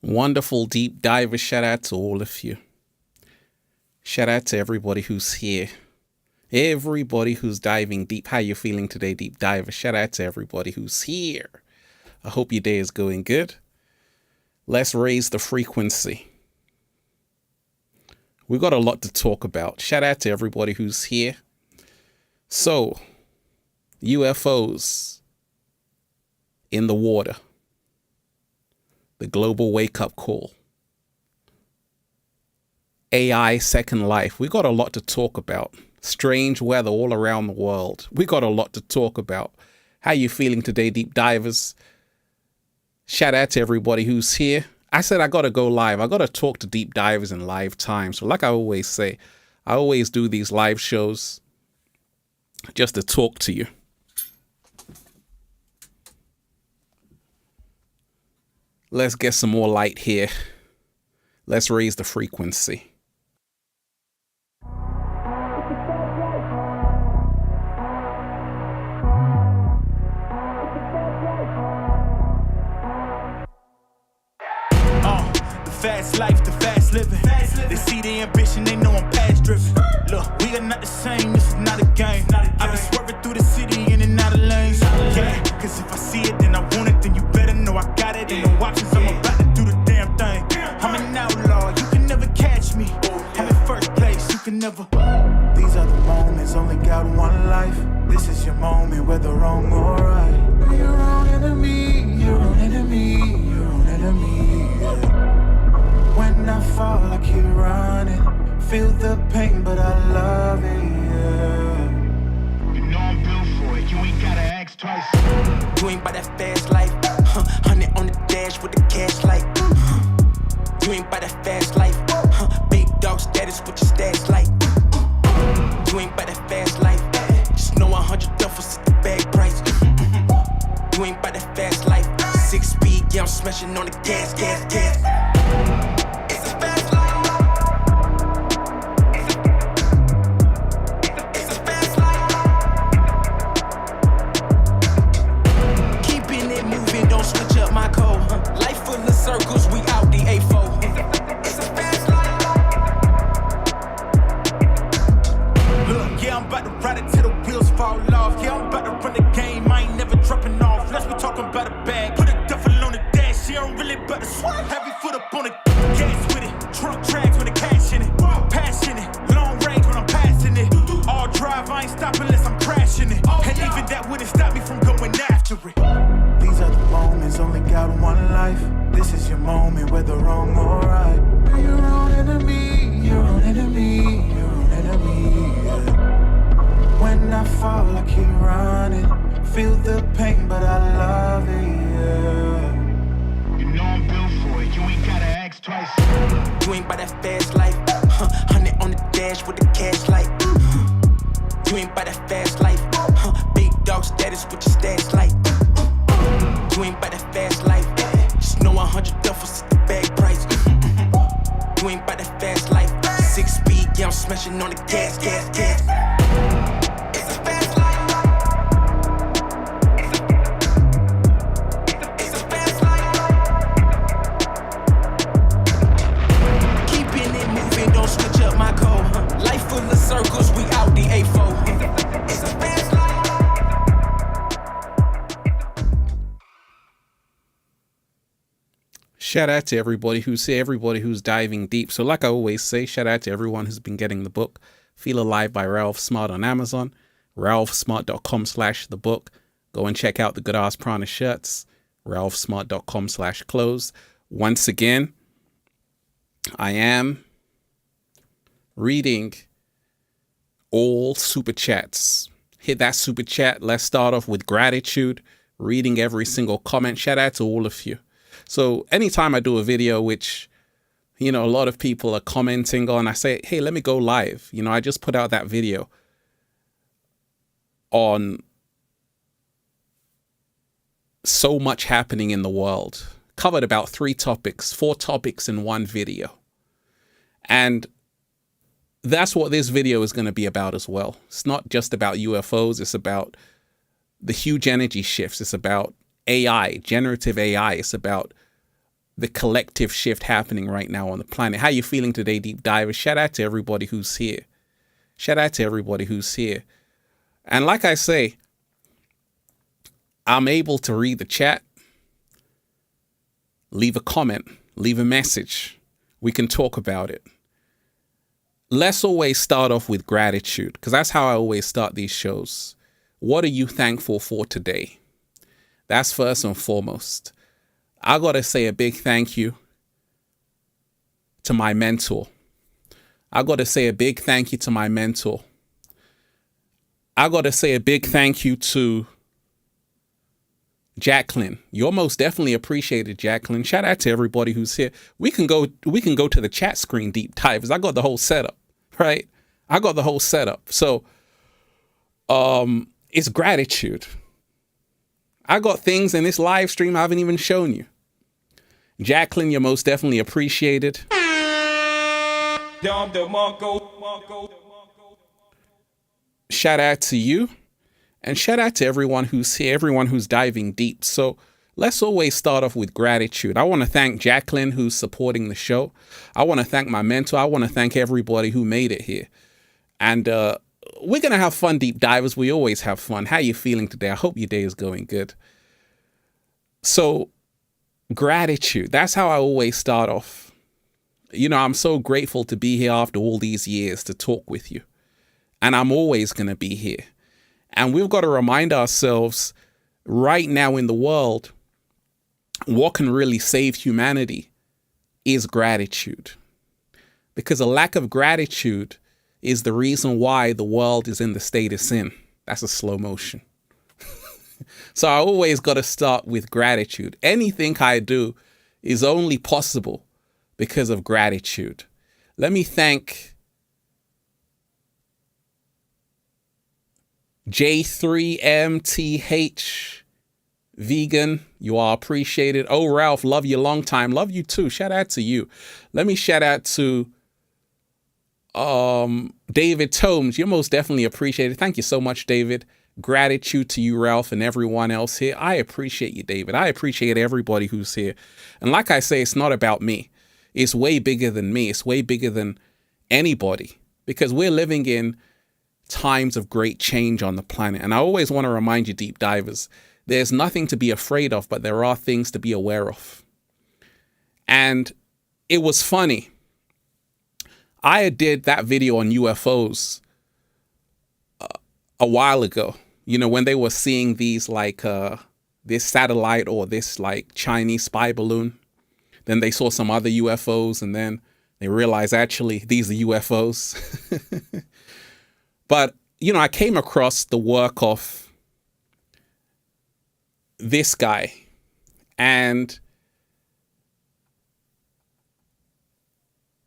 Wonderful deep divers. Shout out to all of you. Shout out to everybody who's here. Everybody who's diving deep. How you feeling today, deep divers? Shout out to everybody who's here. I hope your day is going good. Let's raise the frequency. We got a lot to talk about. Shout out to everybody who's here. So, UFOs in the water. The global wake-up call. AI second life. We got a lot to talk about. Strange weather all around the world. We got a lot to talk about. How you feeling today, deep divers? Shout out to everybody who's here. I said I got to go live. I got to talk to deep divers in live time. So like I always say, I always do these live shows just to talk to you. Let's get some more light here. Let's raise the frequency. Fast life, the fast living. They see the ambition, they know I'm past driven. Look, we are not the same, this is not a game. I've been swerving through the city in and out of lanes. Yeah, cause if I see it, then I want it, then you better know I got it. Ain't no options, I'm about to do the damn thing. I'm an outlaw, you can never catch me. I'm in first place, you can never. These are the moments, only got one life. This is your moment, whether wrong or right. Be your own enemy, your own enemy, your own enemy. Yeah. When I fall, I keep running. Feel the pain, but I love it, yeah. You know I'm built for it, you ain't gotta ask twice. You ain't by that fast life, 100 on the dash with the cash light. You ain't by that fast life, big dog status with your stats like. You ain't by that fast life, just know 100 duffels at the bag price. You ain't by that fast life, 6 speed, yeah, I'm smashing on the gas. It's a fast life. It's a fast life. Keeping it moving, don't switch up my code. Life full of circles, we out the A4. It's a fast life. Look, yeah, I'm about to ride it till the wheels fall off. Yeah, I'm about to run the game, I ain't never dropping off. Let's be talking about a bag, put a duffel on the dash. Yeah, I'm really about to swap. Heavy foot up on the gas with it. Trunk tracks with the cash in it. Passionate, long range when I'm passing it. All drive, I ain't stopping unless I'm crashing it. And even that wouldn't stop me from going after it. These are the moments, only got one life. This is your moment, whether wrong or right. Be your own enemy, your own enemy, your own enemy. Yeah. When I fall, I keep running. Feel the pain, but I love it, yeah. You know I'm built for it, you ain't gotta ask twice. You ain't by that fast life, 100 on the dash with the cash light. You ain't by that fast life, big dog status with your stats like. You ain't by that fast life, just know 100 duffels at the bag price. You ain't by that fast life, 6 speed, yeah, I'm smashing on the gas. It's a fast life. It's a fast life. Keeping it moving, don't switch up my code. Life full of circles, we out the A4. It's a fast life. Shout out to everybody who's here, everybody who's diving deep. So like I always say, shout out to everyone who's been getting the book Feel Alive by Ralph Smart on Amazon, ralphsmart.com/the book. Go and check out the Good Ass Prana shirts, ralphsmart.com/clothes. Once again, I am reading all super chats. Hit that super chat. Let's start off with gratitude, reading every single comment. Shout out to all of you. So anytime I do a video, which, you know, a lot of people are commenting on, I say, hey, let me go live. You know, I just put out that video on so much happening in the world. Covered about 4 topics in one video. And that's what this video is going to be about as well. It's not just about UFOs. It's about the huge energy shifts. It's about AI, generative AI. It's about the collective shift happening right now on the planet. How you feeling today, deep divers? Shout out to everybody who's here. Shout out to everybody who's here. And like I say, I'm able to read the chat, leave a comment, leave a message. We can talk about it. Let's always start off with gratitude, because that's how I always start these shows. What are you thankful for today? That's first and foremost. I got to say a big thank you to my mentor. I got to say a big thank you to my mentor. I got to say a big thank you to Jacqueline. You're most definitely appreciated, Jacqueline. Shout out to everybody who's here. We can go to the chat screen, deep divers. I got the whole setup, right? I got the whole setup. So it's gratitude. I got things in this live stream I haven't even shown you. Jacqueline, you're most definitely appreciated. Shout out to you, and shout out to everyone who's here, everyone who's diving deep. So let's always start off with gratitude. I want to thank Jacqueline, who's supporting the show. I want to thank my mentor. I want to thank everybody who made it here. And we're going to have fun, deep divers. We always have fun. How are you feeling today? I hope your day is going good. So gratitude, that's how I always start off. You know, I'm so grateful to be here after all these years to talk with you. And I'm always going to be here. And we've got to remind ourselves right now in the world, what can really save humanity is gratitude. Because a lack of gratitude is the reason why the world is in the state it's in. That's a slow motion. So I always got to start with gratitude. Anything I do is only possible because of gratitude. Let me thank J3MTH Vegan. You are appreciated. Oh, Ralph, love you long time. Love you too. Shout out to you. Let me shout out to David Tomes. You're most definitely appreciated. Thank you so much, David. Gratitude to you, Ralph, and everyone else here. I appreciate you, David. I appreciate everybody who's here. And like I say, it's not about me. It's way bigger than me. It's way bigger than anybody, because we're living in times of great change on the planet. And I always want to remind you, deep divers, there's nothing to be afraid of, but there are things to be aware of. And it was funny. I did that video on UFOs a while ago, you know, when they were seeing these this satellite or this like Chinese spy balloon. Then they saw some other UFOs, and then they realized actually these are UFOs. But, you know, I came across the work of this guy, and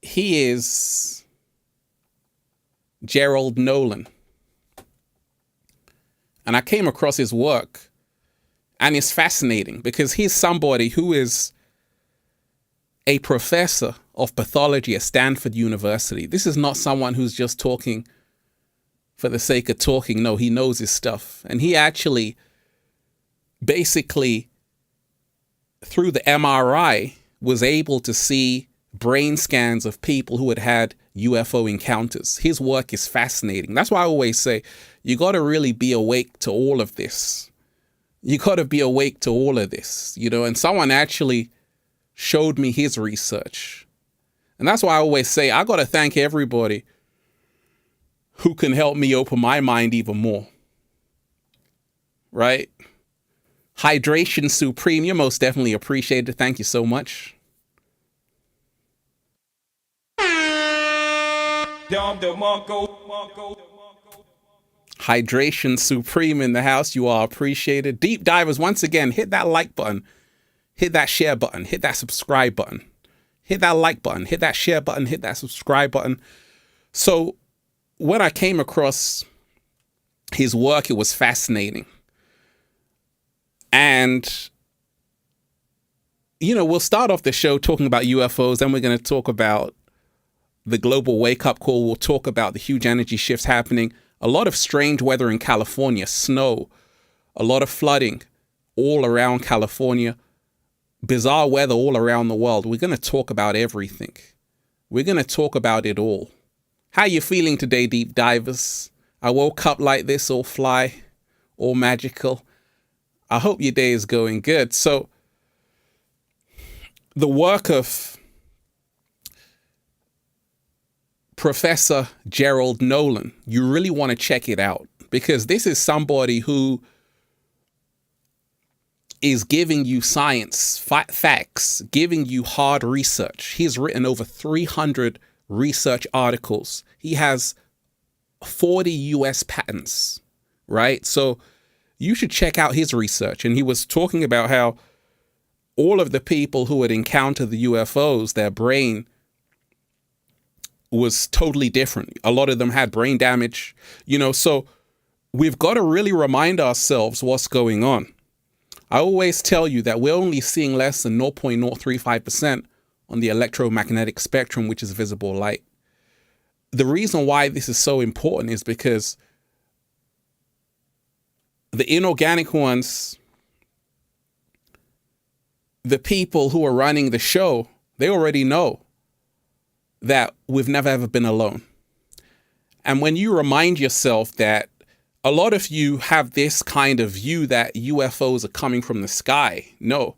he is Gerald Nolan. And I came across his work, and it's fascinating because he's somebody who is a professor of pathology at Stanford University. This is not someone who's just talking for the sake of talking. No, he knows his stuff. And he actually basically, through the MRI, was able to see brain scans of people who had had UFO encounters. His work is fascinating. That's why I always say, you got to really be awake to all of this. You got to be awake to all of this, you know, and someone actually showed me his research. And that's why I always say, I got to thank everybody who can help me open my mind even more. Right? Hydration Supreme, you're most definitely appreciated. Thank you so much. Hydration Supreme in the house, you are appreciated. Deep divers, once again, hit that like button, hit that share button, hit that subscribe button, hit that like button, hit that share button, hit that subscribe button. So when I came across his work, it was fascinating. And, you know, we'll start off the show talking about UFOs, then we're going to talk about the global wake-up call. We'll talk about the huge energy shifts happening. A lot of strange weather in California, snow, a lot of flooding all around California. bizarre weather all around the world. We're going to talk about everything. We're going to talk about it all. How you feeling today, deep divers? I woke up like this, all fly, all magical. I hope your day is going good. So the work of Professor Gerald Nolan, you really want to check it out, because this is somebody who is giving you science, facts, giving you hard research. He's written over 300 research articles. He has 40 US patents, right? So you should check out his research. And he was talking about how all of the people who had encountered the UFOs, their brain was totally different. A lot of them had brain damage, so we've got to really remind ourselves what's going on. I always tell you that we're only seeing less than 0.035% on the electromagnetic spectrum, which is visible light. The reason why this is so important is because the inorganic ones, the people who are running the show, they already know that we've never ever been alone. And when you remind yourself that a lot of you have this kind of view that UFOs are coming from the sky, no,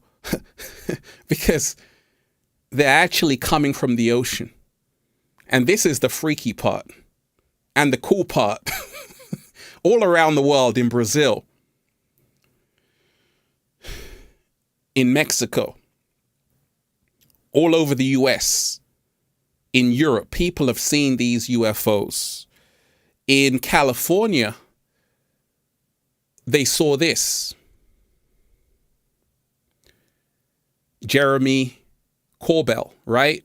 because they're actually coming from the ocean. And this is the freaky part and the cool part. All around the world, in Brazil, in Mexico, all over the US, in Europe, people have seen these UFOs. In California, they saw this. Jeremy Corbell, right?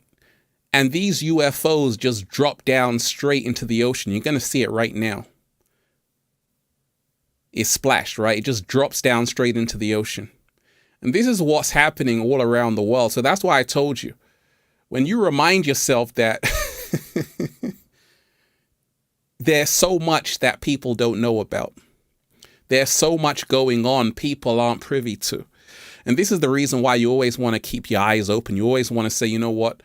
And these UFOs just drop down straight into the ocean. You're going to see it right now. It's splashed, right? It just drops down straight into the ocean. And this is what's happening all around the world. So that's why I told you, when you remind yourself that there's so much that people don't know about, there's so much going on people aren't privy to. And this is the reason why you always want to keep your eyes open. You always want to say, you know what?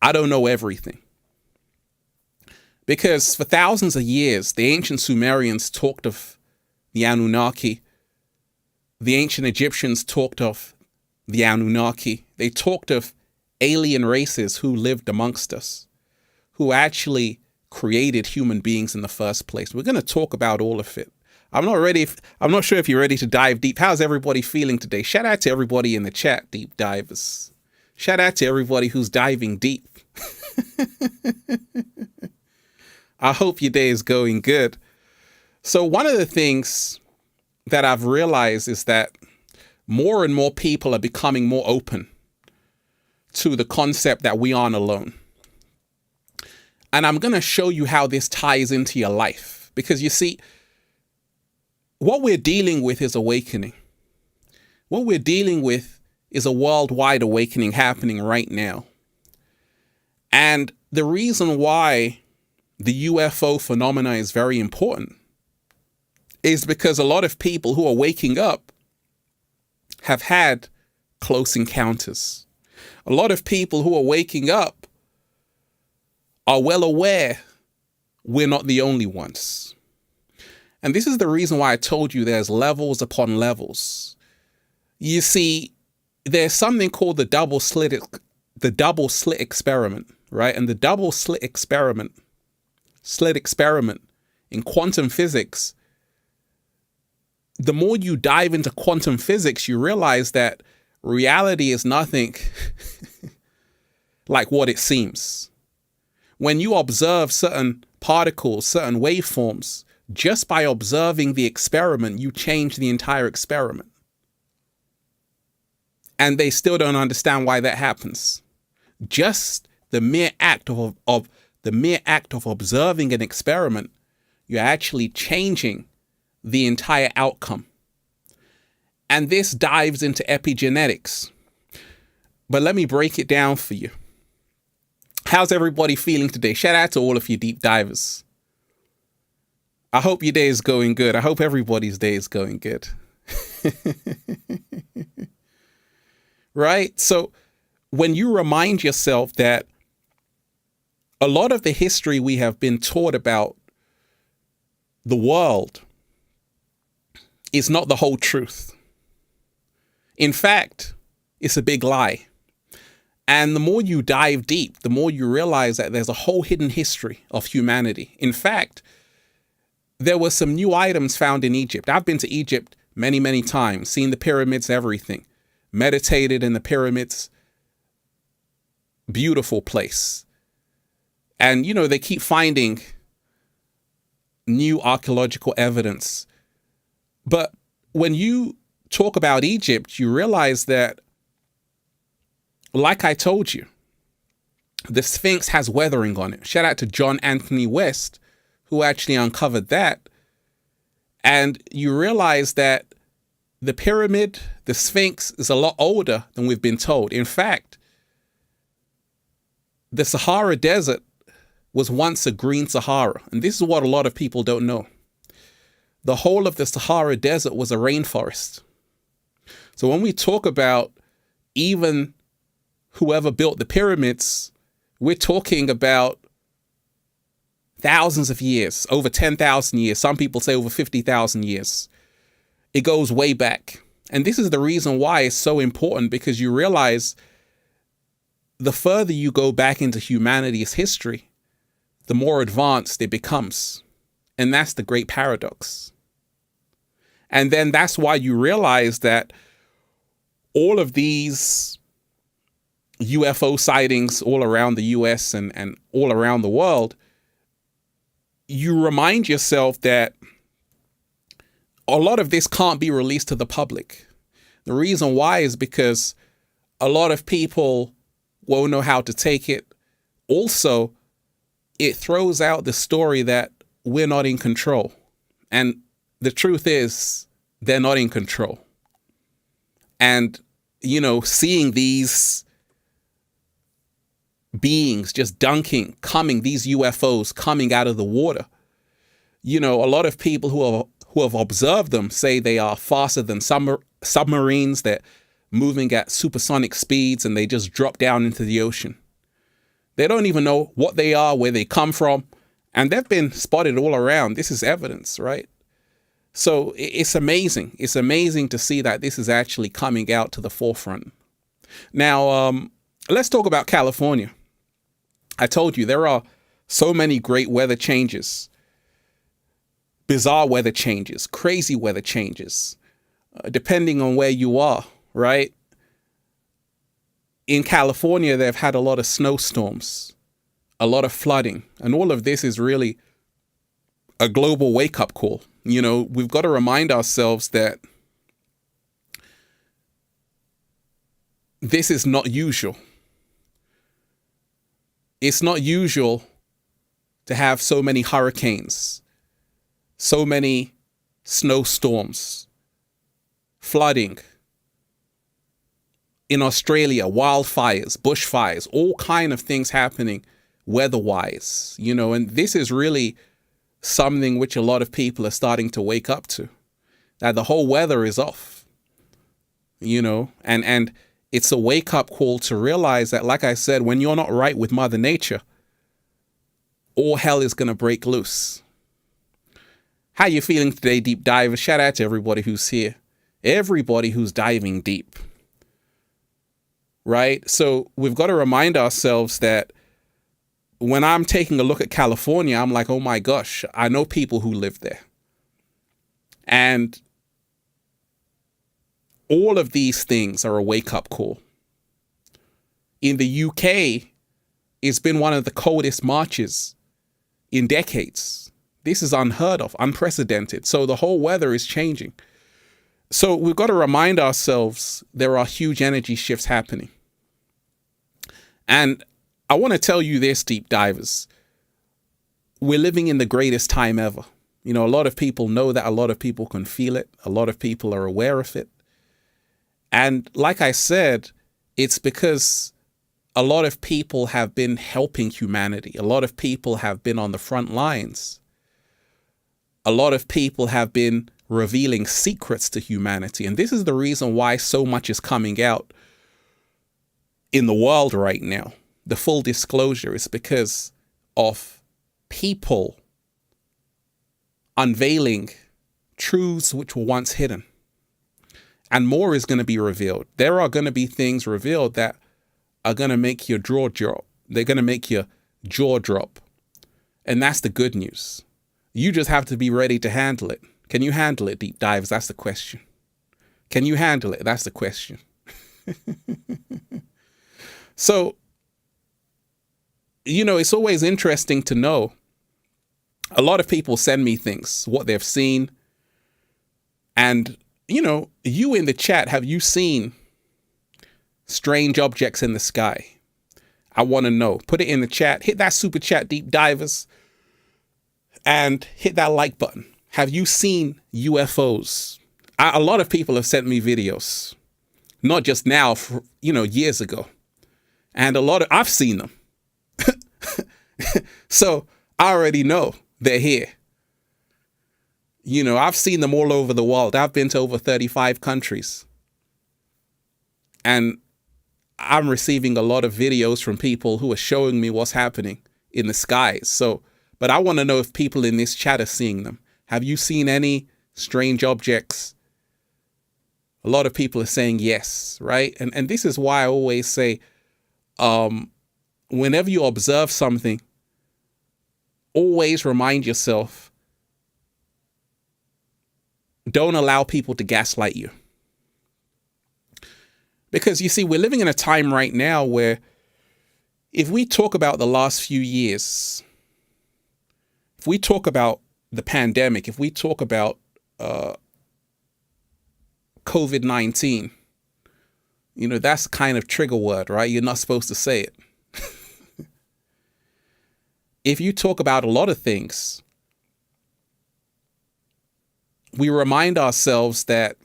I don't know everything. Because for thousands of years, the ancient Sumerians talked of the Anunnaki. The ancient Egyptians talked of the Anunnaki. They talked of alien races who lived amongst us, who actually created human beings in the first place. We're going to talk about all of it. I'm not sure if you're ready to dive deep. How's everybody feeling today? Shout out to everybody in the chat, deep divers. Shout out to everybody who's diving deep. I hope your day is going good. So one of the things that I've realized is that more and more people are becoming more open to the concept that we aren't alone. And I'm going to show you how this ties into your life. Because you see, what we're dealing with is awakening. What we're dealing with is a worldwide awakening happening right now. And the reason why the UFO phenomena is very important is because a lot of people who are waking up have had close encounters. A lot of people who are waking up are well aware we're not the only ones. And this is the reason why I told you there's levels upon levels. You see, there's something called the double slit experiment, right? And the double slit experiment in quantum physics, the more you dive into quantum physics, you realize that reality is nothing like what it seems. When you observe certain particles, certain waveforms, just by observing the experiment, you change the entire experiment. And they still don't understand why that happens. Just the mere act of observing an experiment, you're actually changing the entire outcome. And this dives into epigenetics. But let me break it down for you. How's everybody feeling today? Shout out to all of you deep divers. I hope your day is going good. I hope everybody's day is going good. right? So when you remind yourself that a lot of the history we have been taught about the world is not the whole truth. In fact, it's a big lie. And the more you dive deep, the more you realize that there's a whole hidden history of humanity. In fact, there were some new items found in Egypt. I've been to Egypt many, many times, seen the pyramids, everything, meditated in the pyramids. Beautiful place. And, you know, they keep finding new archaeological evidence. But when you talk about Egypt, you realize that, like I told you, the Sphinx has weathering on it. Shout out to John Anthony West, who actually uncovered that. And you realize that the pyramid, the Sphinx, is a lot older than we've been told. In fact, the Sahara Desert was once a green Sahara. And this is what a lot of people don't know. The whole of the Sahara Desert was a rainforest. So when we talk about even whoever built the pyramids, we're talking about thousands of years, over 10,000 years. Some people say over 50,000 years. It goes way back. And this is the reason why it's so important, because you realize the further you go back into humanity's history, the more advanced it becomes. And that's the great paradox. And then that's why you realize that all of these UFO sightings all around the US and all around the world, you remind yourself that a lot of this can't be released to the public. The reason why is because a lot of people won't know how to take it. Also, it throws out the story that we're not in control. And the truth is, they're not in control. And, you know, seeing these beings just these UFOs coming out of the water, you know, a lot of people who have observed them say they are faster than submarines, that moving at supersonic speeds, and they just drop down into the ocean. They don't even know what they are, where they come from, and they've been spotted all around. This is evidence, right? So it's amazing. It's amazing to see that this is actually coming out to the forefront. Now, let's talk about California. I told you there are so many great weather changes, bizarre weather changes, crazy weather changes, depending on where you are, right? In California, they've had a lot of snowstorms, a lot of flooding, and all of this is really a global wake-up call. You know, we've got to remind ourselves that this is not usual. It's not usual to have so many hurricanes, so many snowstorms, flooding. In Australia, wildfires, bushfires, all kind of things happening weather-wise, you know, and this is really something which a lot of people are starting to wake up to, that the whole weather is off, you know, and it's a wake-up call to realize that, like I said, when you're not right with Mother Nature, all hell is going to break loose. How you feeling today, deep diver? Shout out to everybody who's here, everybody who's diving deep, right? So we've got to remind ourselves that when I'm taking a look at California, I'm like, oh my gosh, I know people who live there. And all of these things are a wake-up call. In the UK, it's been one of the coldest Marches in decades. This is unheard of, unprecedented. So the whole weather is changing. So we've got to remind ourselves there are huge energy shifts happening. And I want to tell you this, deep divers. We're living in the greatest time ever. You know, a lot of people know that, a lot of people can feel it. A lot of people are aware of it. And like I said, it's because a lot of people have been helping humanity. A lot of people have been on the front lines. A lot of people have been revealing secrets to humanity. And this is the reason why so much is coming out in the world right now, the full disclosure, is because of people unveiling truths which were once hidden. And more is going to be revealed. There are going to be things revealed that are going to make your jaw drop. They're going to make your jaw drop. And that's the good news. You just have to be ready to handle it. Can you handle it, deep dives? That's the question. Can you handle it? That's the question. So, it's always interesting to know. A lot of people send me things, what they've seen. And, you in the chat, have you seen strange objects in the sky? I want to know. Put it in the chat. Hit that super chat, deep divers. And hit that like button. Have you seen UFOs? A lot of people have sent me videos. Not just now, years ago. And I've seen them. So I already know they're here. I've seen them all over the world. I've been to over 35 countries. And I'm receiving a lot of videos from people who are showing me what's happening in the skies. But I want to know if people in this chat are seeing them. Have you seen any strange objects? A lot of people are saying yes, right? And this is why I always say, whenever you observe something, always remind yourself, don't allow people to gaslight you. Because you see, we're living in a time right now where if we talk about the last few years, if we talk about the pandemic, if we talk about COVID-19, that's kind of trigger word, right? You're not supposed to say it. If you talk about a lot of things, we remind ourselves that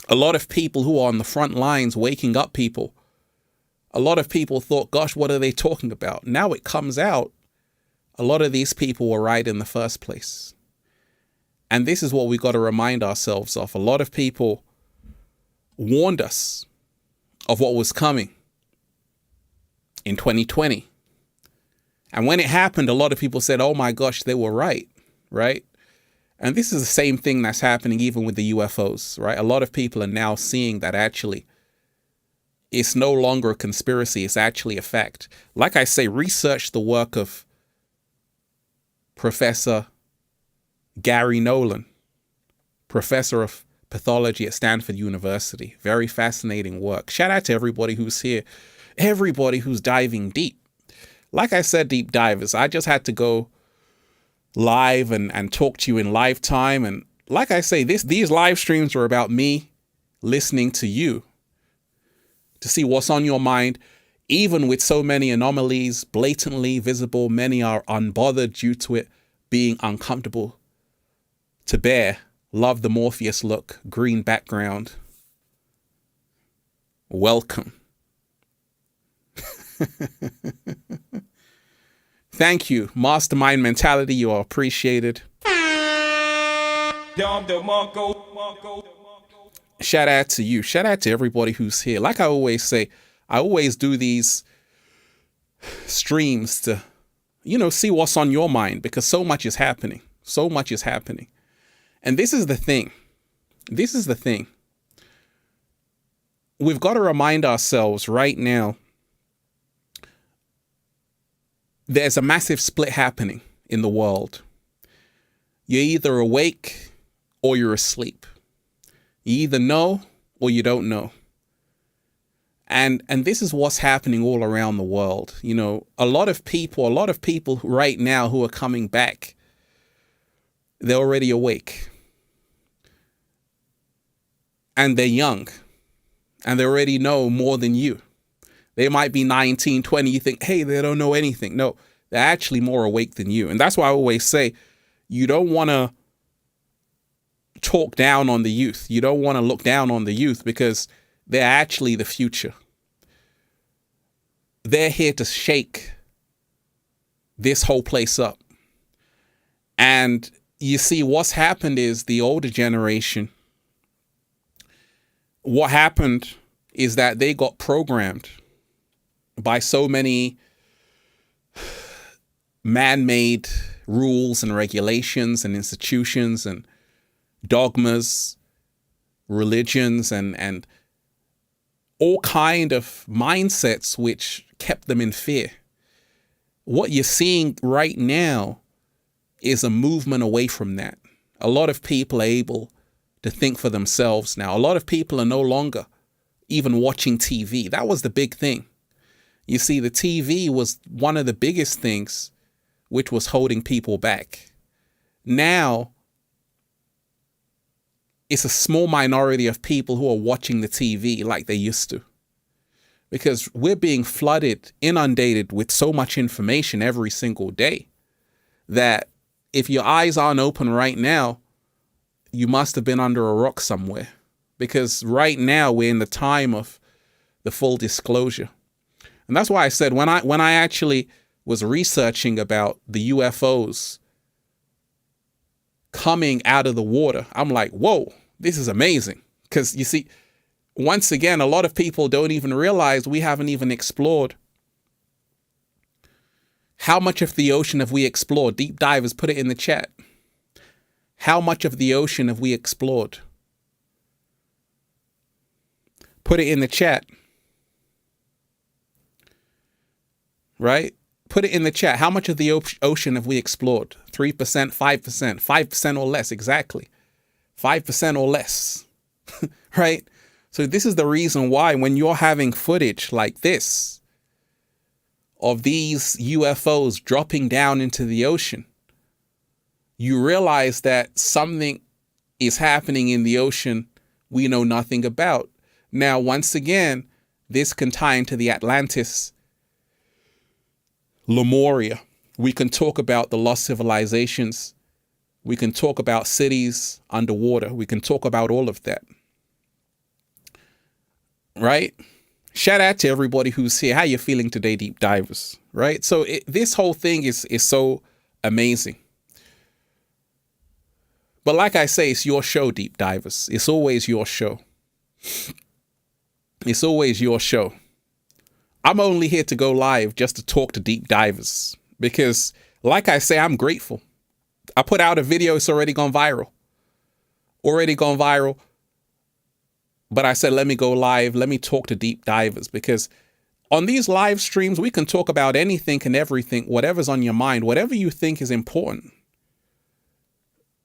a lot of people who are on the front lines waking up people, a lot of people thought, gosh, what are they talking about? Now it comes out, a lot of these people were right in the first place. And this is what we got to remind ourselves of. A lot of people warned us of what was coming in 2020. And when it happened, a lot of people said, oh my gosh, they were right, right? And this is the same thing that's happening even with the UFOs, right? A lot of people are now seeing that actually it's no longer a conspiracy, it's actually a fact. Like I say, research the work of Professor Gary Nolan, professor of pathology at Stanford University. Very fascinating work. Shout out to everybody who's here, everybody who's diving deep. Like I said, deep divers, I just had to go live and talk to you in live time. And like I say, these live streams are about me listening to you to see what's on your mind. Even with so many anomalies blatantly visible, many are unbothered due to it being uncomfortable to bear. Love the Morpheus look, green background. Welcome. Thank you. Mastermind mentality, you are appreciated. Shout out to you. Shout out to everybody who's here. Like I always say, I always do these streams to, see what's on your mind, because so much is happening. So much is happening. And this is the thing. We've got to remind ourselves right now, there's a massive split happening in the world. You're either awake or you're asleep. You either know or you don't know. And this is what's happening all around the world. A lot of people right now who are coming back, they're already awake. And they're young. And they already know more than you. They might be 19, 20. You think, hey, they don't know anything. No, they're actually more awake than you. And that's why I always say, you don't want to talk down on the youth. You don't want to look down on the youth, because they're actually the future. They're here to shake this whole place up. And you see, what's happened is the older generation, what happened is that they got programmed by so many man-made rules and regulations and institutions and dogmas, religions, and all kind of mindsets which kept them in fear. What you're seeing right now is a movement away from that. A lot of people are able to think for themselves now. A lot of people are no longer even watching TV. That was the big thing. You see, the TV was one of the biggest things which was holding people back. Now, it's a small minority of people who are watching the TV like they used to. Because we're being flooded, inundated with so much information every single day that if your eyes aren't open right now, you must have been under a rock somewhere. Because right now we're in the time of the full disclosure. And that's why I said when I actually was researching about the UFOs coming out of the water, I'm like, whoa, this is amazing. Because you see, once again, a lot of people don't even realize we haven't even explored. How much of the ocean have we explored? Deep divers, put it in the chat. How much of the ocean have we explored? Put it in the chat. Right? Put it in the chat. How much of the ocean have we explored? 3%, 5%, 5% or less, exactly. 5% or less, right? So this is the reason why when you're having footage like this of these UFOs dropping down into the ocean, you realize that something is happening in the ocean we know nothing about. Now, once again, this can tie into the Atlantis, Lemuria. We can talk about the lost civilizations. We can talk about cities underwater. We can talk about all of that. Right? Shout out to everybody who's here. How you feeling today, deep divers? Right? So this whole thing is so amazing. But like I say, it's your show, deep divers. It's always your show. It's always your show. I'm only here to go live just to talk to deep divers because, like I say, I'm grateful. I put out a video, it's already gone viral. But I said, let me go live. Let me talk to deep divers because on these live streams, we can talk about anything and everything, whatever's on your mind, whatever you think is important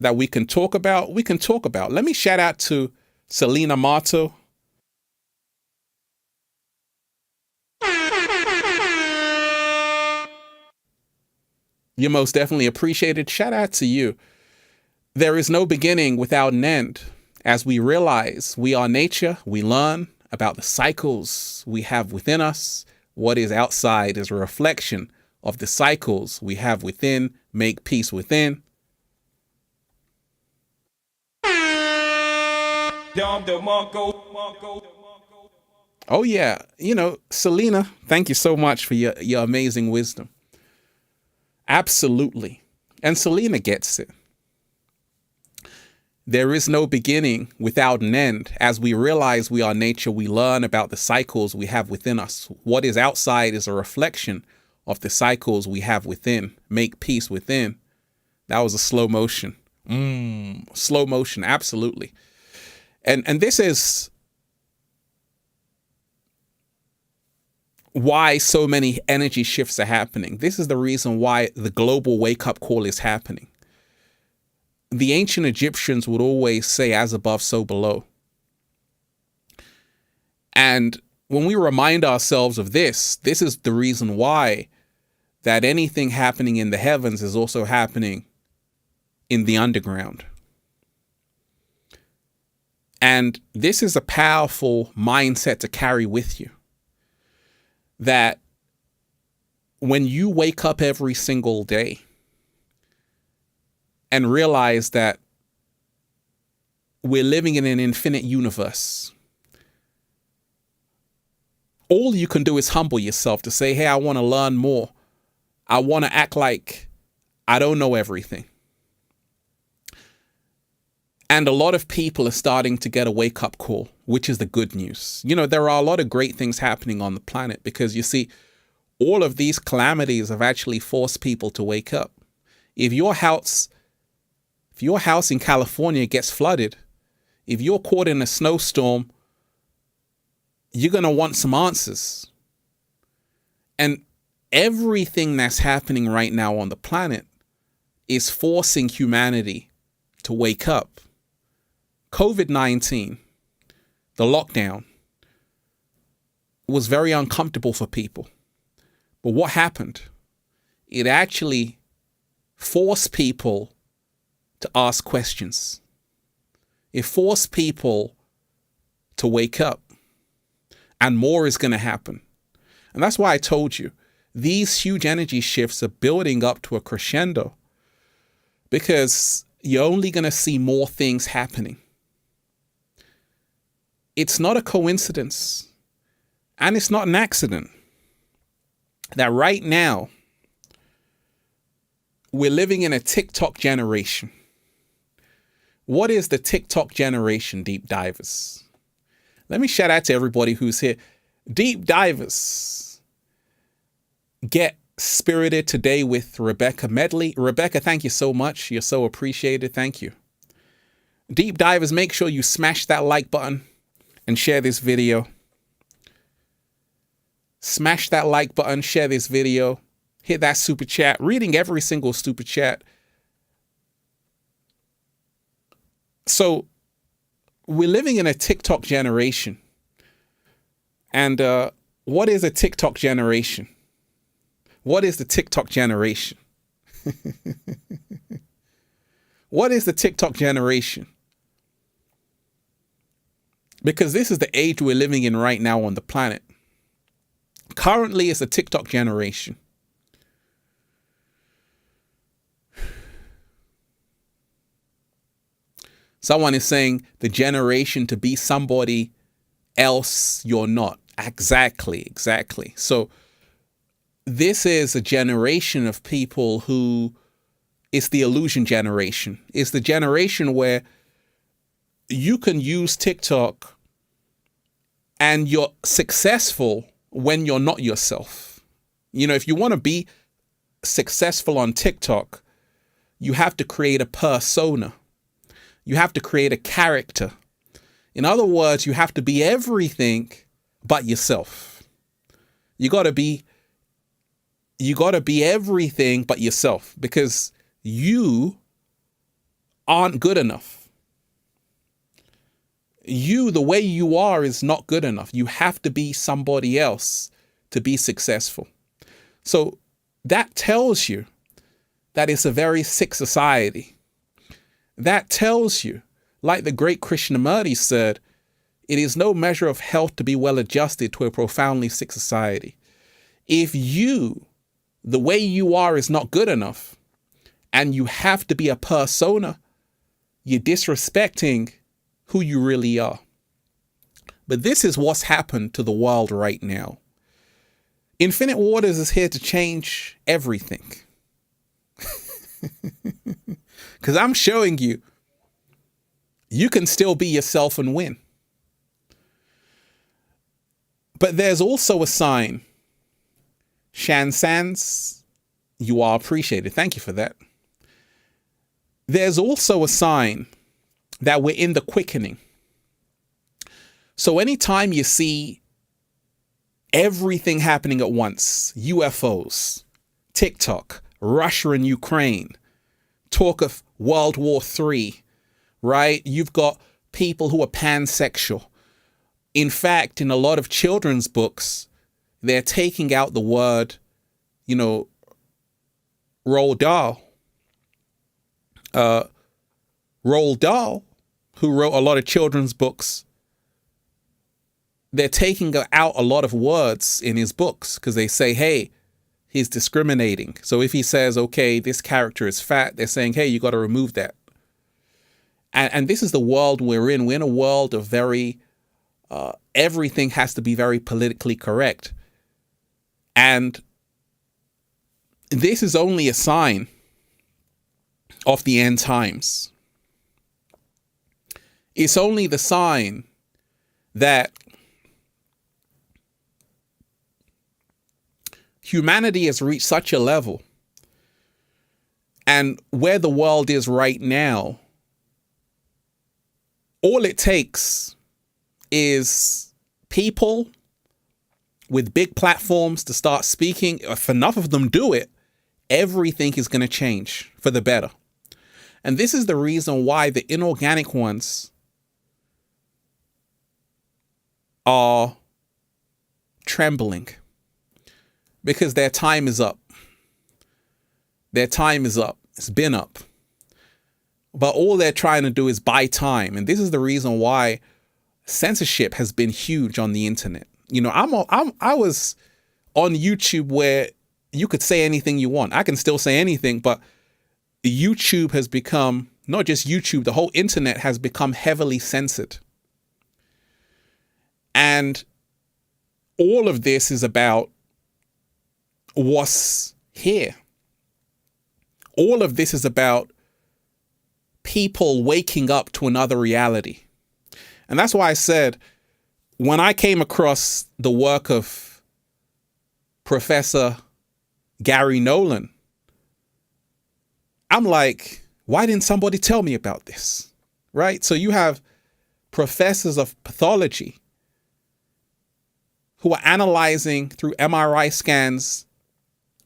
that we can talk about, we can talk about. Let me shout out to Selena Marto. You're most definitely appreciated. Shout out to you. There is no beginning without an end. As we realize we are nature, we learn about the cycles we have within us. What is outside is a reflection of the cycles we have within. Make peace within. Oh yeah, Selena, thank you so much for your amazing wisdom. Absolutely. And Selena gets it. There is no beginning without an end. As we realize we are nature, we learn about the cycles we have within us. What is outside is a reflection of the cycles we have within. Make peace within. That was a slow motion. Slow motion, absolutely. And this is why so many energy shifts are happening. This is the reason why the global wake-up call is happening. The ancient Egyptians would always say, as above, so below. And when we remind ourselves of this is the reason why that anything happening in the heavens is also happening in the underground. And this is a powerful mindset to carry with you. That when you wake up every single day and realize that we're living in an infinite universe, all you can do is humble yourself to say, hey, I want to learn more. I want to act like I don't know everything. And a lot of people are starting to get a wake-up call, which is the good news. You know, there are a lot of great things happening on the planet because, you see, all of these calamities have actually forced people to wake up. If your house in California gets flooded, if you're caught in a snowstorm, you're going to want some answers. And everything that's happening right now on the planet is forcing humanity to wake up. COVID-19, the lockdown, was very uncomfortable for people. But what happened? It actually forced people to ask questions. It forced people to wake up. And more is going to happen. And that's why I told you, these huge energy shifts are building up to a crescendo because you're only going to see more things happening. It's not a coincidence, and it's not an accident that right now we're living in a TikTok generation. What is the TikTok generation, deep divers? Let me shout out to everybody who's here. Deep divers, get spirited today with Rebecca Medley. Rebecca, thank you so much. You're so appreciated. Thank you. Deep divers, make sure you smash that like button and share this video. Smash that like button, share this video, hit that super chat, reading every single super chat. So we're living in a TikTok generation. And what is a TikTok generation? What is the TikTok generation? What is the TikTok generation? Because this is the age we're living in right now on the planet. Currently, it's a TikTok generation. Someone is saying the generation to be somebody else you're not. Exactly. So this is a generation of people who, it's the illusion generation. It's the generation where you can use TikTok and you're successful when you're not yourself. You know, if you want to be successful on TikTok, you have to create a persona. You have to create a character. In other words, you have to be everything but yourself. You got to be everything but yourself because you aren't good enough. You, the way you are, is not good enough. You have to be somebody else to be successful. So that tells you that it's a very sick society. That tells you, like the great Krishnamurti said, it is no measure of health to be well adjusted to a profoundly sick society. If you, the way you are, is not good enough, and you have to be a persona, you're disrespecting who you really are. But this is what's happened to the world right now. Infinite Waters is here to change everything. Because I'm showing you, you can still be yourself and win. But there's also a sign. Shan Sands, you are appreciated. Thank you for that. There's also a sign that we're in the quickening. So anytime you see everything happening at once, UFOs, TikTok, Russia and Ukraine, talk of World War III, right? You've got people who are pansexual. In fact, in a lot of children's books, they're taking out the word, Roald Dahl. Roald Dahl, who wrote a lot of children's books, they're taking out a lot of words in his books because they say, hey, he's discriminating. So if he says, okay, this character is fat, they're saying, hey, you got to remove that. And this is the world we're in. We're in a world of everything has to be very politically correct. And this is only a sign of the end times. It's only the sign that humanity has reached such a level, and where the world is right now, all it takes is people with big platforms to start speaking. If enough of them do it, everything is going to change for the better. And this is the reason why the inorganic ones are trembling, because their time is up. Their time is up. It's been up. But all they're trying to do is buy time. And this is the reason why censorship has been huge on the internet. You know, I was on YouTube where you could say anything you want. I can still say anything, but YouTube has become, not just YouTube, the whole internet has become heavily censored. And all of this is about what's here. All of this is about people waking up to another reality. And that's why I said, when I came across the work of Professor Gary Nolan, I'm like, why didn't somebody tell me about this? Right? So you have professors of pathology who are analyzing through MRI scans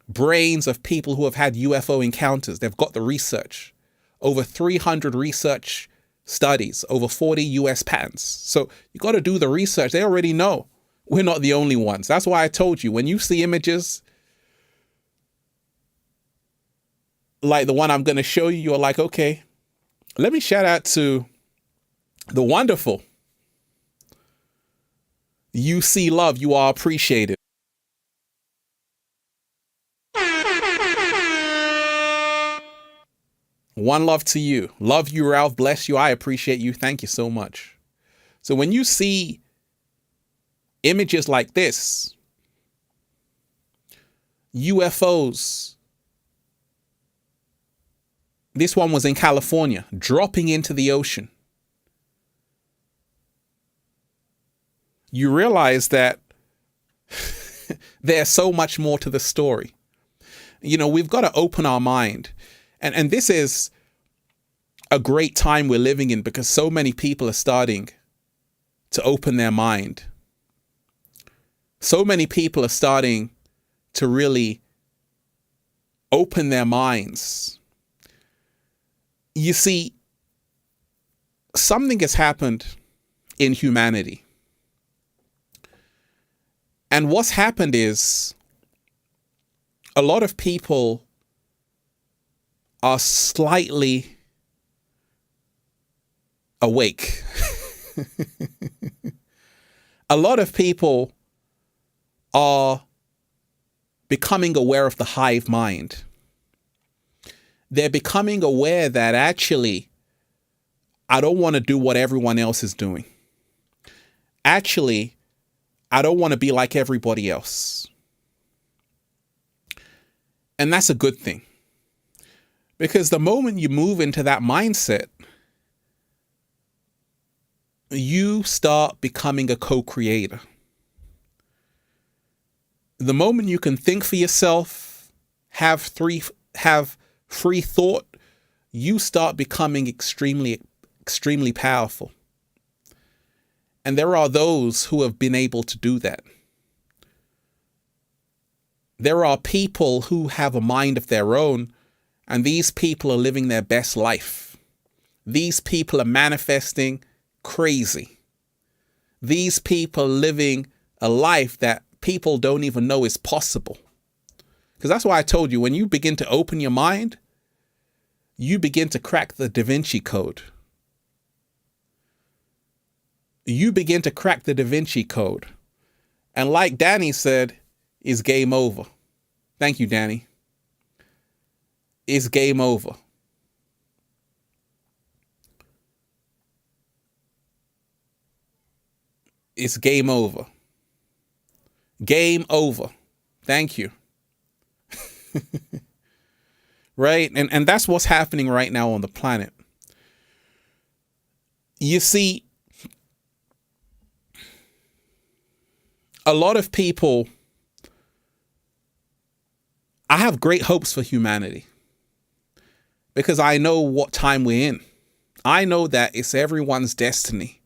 brains of people who have had UFO encounters. They've got the research. Over 300 research studies, over 40 US patents. So you got to do the research. They already know we're not the only ones. That's why I told you, when you see images like the one I'm going to show you, you're like, okay, let me shout out to the wonderful UC Love. You are appreciated. One love to you. Love you, Ralph. Bless you. I appreciate you. Thank you so much. So when you see images like this, UFOs, this one was in California, dropping into the ocean, you realize that there's so much more to the story. You know, we've got to open our mind. And this is a great time we're living in, because so many people are starting to open their mind. So many people are starting to really open their minds. You see, something has happened in humanity. And what's happened is a lot of people are slightly awake. A lot of people are becoming aware of the hive mind. They're becoming aware that actually, I don't want to do what everyone else is doing. Actually, I don't want to be like everybody else. And that's a good thing. Because the moment you move into that mindset, you start becoming a co-creator. The moment you can think for yourself, have free thought, you start becoming extremely powerful. And there are those who have been able to do that. There are people who have a mind of their own, and these people are living their best life. These people are manifesting crazy. These people are living a life that people don't even know is possible. Because that's why I told you, when you begin to open your mind, you begin to crack the Da Vinci Code. You begin to crack the Da Vinci Code. And like Danny said, it's game over. Thank you, Danny. It's game over. It's game over. Game over. Thank you. Right? And that's what's happening right now on the planet. You see, a lot of people, I have great hopes for humanity because I know what time we're in. I know that it's everyone's destiny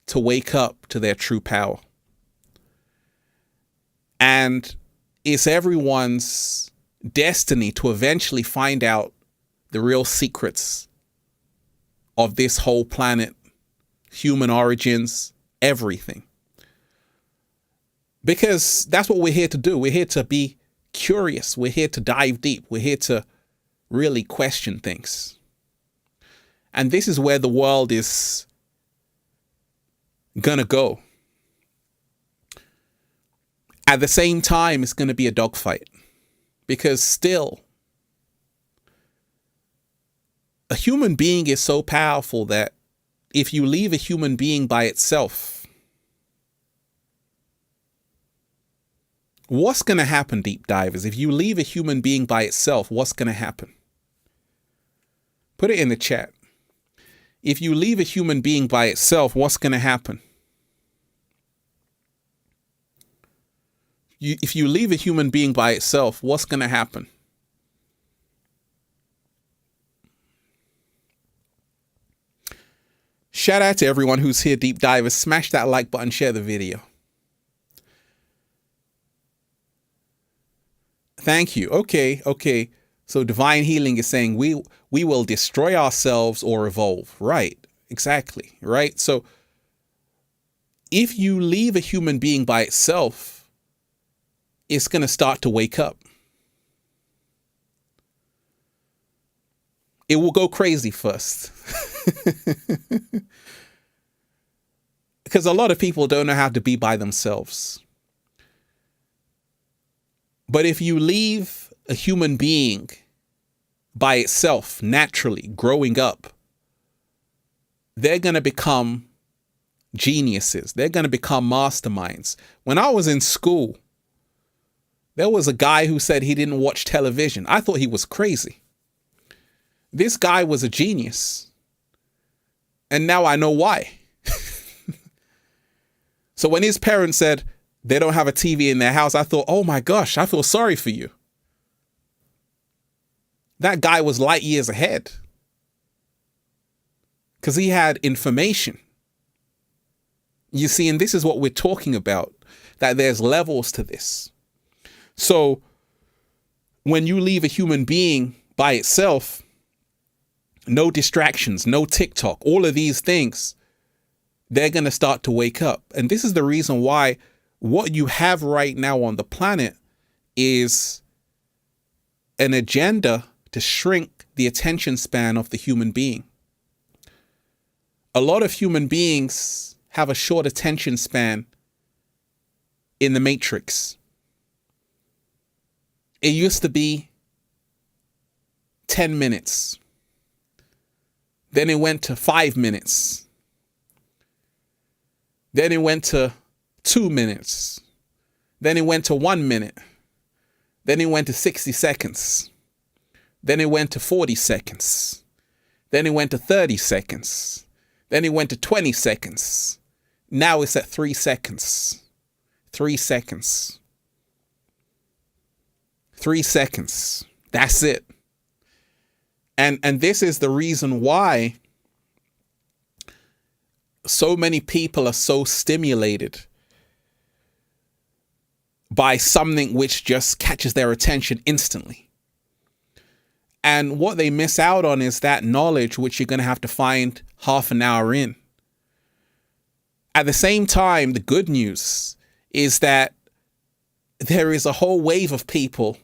to wake up to their true power. And it's everyone's destiny to eventually find out the real secrets of this whole planet, human origins, everything. Because that's what we're here to do. We're here to be curious. We're here to dive deep. We're here to really question things. And this is where the world is gonna go. At the same time, it's gonna be a dogfight. Because still, a human being is so powerful that if you leave a human being by itself, what's going to happen, deep divers? If you leave a human being by itself, what's going to happen? Put it in the chat. If you leave a human being by itself, what's going to happen? If you leave a human being by itself, what's going to happen? Shout out to everyone who's here, deep divers. Smash that like button, share the video. Thank you. Okay. So divine healing is saying we will destroy ourselves or evolve. Right. Exactly. Right. So if you leave a human being by itself, it's going to start to wake up. It will go crazy first. Because a lot of people don't know how to be by themselves. But if you leave a human being by itself, naturally growing up, they're going to become geniuses. They're going to become masterminds. When I was in school, there was a guy who said he didn't watch television. I thought he was crazy. This guy was a genius. And now I know why. So when his parents said they don't have a TV in their house, I thought, oh my gosh, I feel sorry for you. That guy was light years ahead. Because he had information. You see, and this is what we're talking about, that there's levels to this. So when you leave a human being by itself, no distractions, no TikTok, all of these things, they're going to start to wake up. And this is the reason why what you have right now on the planet is an agenda to shrink the attention span of the human being. A lot of human beings have a short attention span in the Matrix. It used to be 10 minutes. Then it went to 5 minutes. Then it went to 2 minutes. Then it went to 1 minute. Then it went to 60 seconds. Then it went to 40 seconds. Then it went to 30 seconds. Then it went to 20 seconds. Now it's at 3 seconds. 3 seconds. 3 seconds. That's it. And this is the reason why so many people are so stimulated by something which just catches their attention instantly. And what they miss out on is that knowledge which you're going to have to find half an hour in. At the same time, the good news is that there is a whole wave of people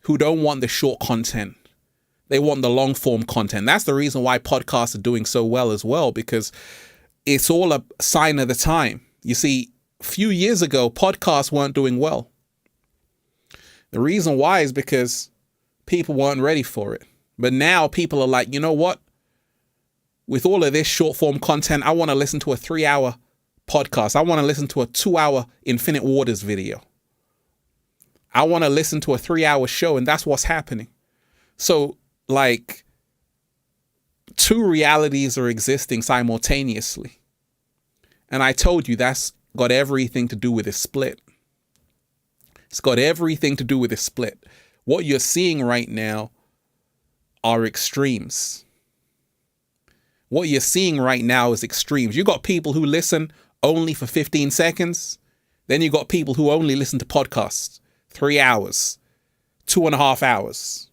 who don't want the short content. They want the long form content. That's the reason why podcasts are doing so well as well, because it's all a sign of the time. You see, a few years ago, podcasts weren't doing well. The reason why is because people weren't ready for it. But now people are like, you know what? With all of this short form content, I want to listen to a 3-hour podcast. I want to listen to a 2-hour Infinite Waters video. I want to listen to a 3-hour show, and that's what's happening. So, like, two realities are existing simultaneously. And I told you that's got everything to do with this split. It's got everything to do with this split. What you're seeing right now are extremes. What you're seeing right now is extremes. You got people who listen only for 15 seconds. Then you got people who only listen to podcasts, 3 hours, 2.5 hours.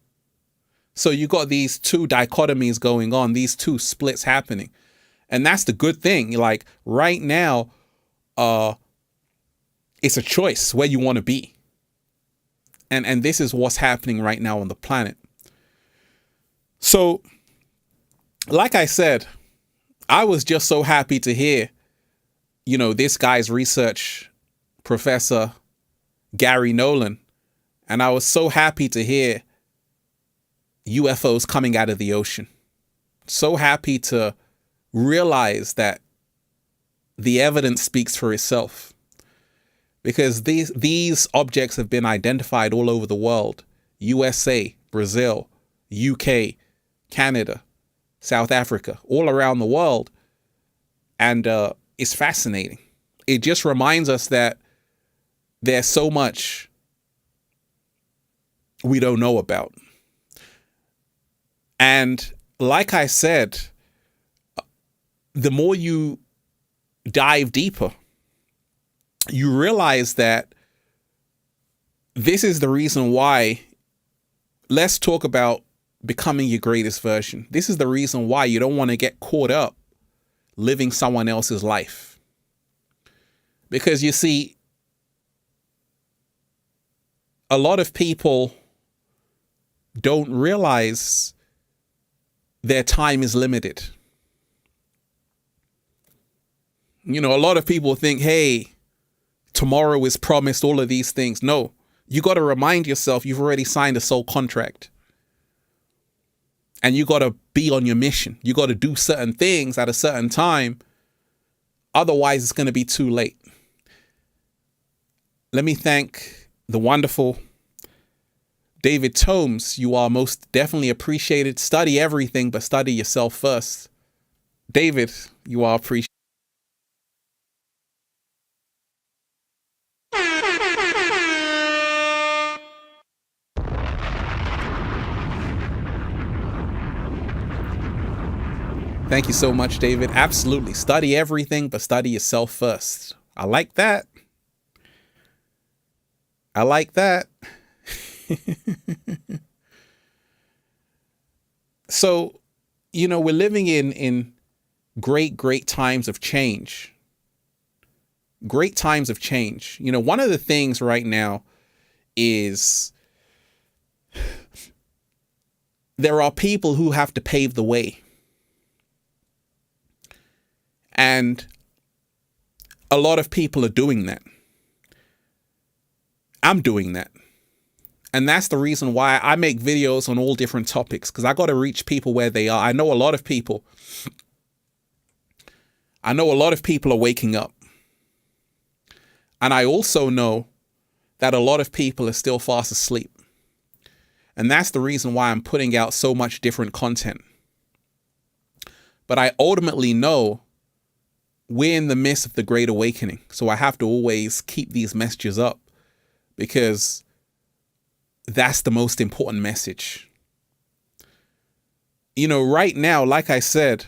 So you got these two dichotomies going on, these two splits happening. And that's the good thing. Like right now, it's a choice where you want to be. And this is what's happening right now on the planet. So, like I said, I was just so happy to hear, this guy's research professor, Gary Nolan. And I was so happy to hear UFOs coming out of the ocean. So happy to realize that the evidence speaks for itself. Because these objects have been identified all over the world. USA, Brazil, UK, Canada, South Africa, all around the world. And it's fascinating. It just reminds us that there's so much we don't know about. And like I said, the more you dive deeper, you realize that this is the reason why. Let's talk about becoming your greatest version. This is the reason why you don't want to get caught up living someone else's life. Because you see, a lot of people don't realize their time is limited. A lot of people think, hey, tomorrow is promised, all of these things. No, you got to remind yourself you've already signed a soul contract. And you got to be on your mission. You got to do certain things at a certain time. Otherwise, it's going to be too late. Let me thank the wonderful David Tomes. You are most definitely appreciated. Study everything, but study yourself first. David, you are appreciated. Thank you so much, David. Absolutely. Study everything, but study yourself first. I like that. I like that. So, we're living in great times of change. Great times of change. One of the things right now is there are people who have to pave the way. And a lot of people are doing that. I'm doing that. And that's the reason why I make videos on all different topics, because I got to reach people where they are. I know a lot of people are waking up. And I also know that a lot of people are still fast asleep. And that's the reason why I'm putting out so much different content. But I ultimately know we're in the midst of the Great Awakening. So I have to always keep these messages up, because that's the most important message. Right now, like I said,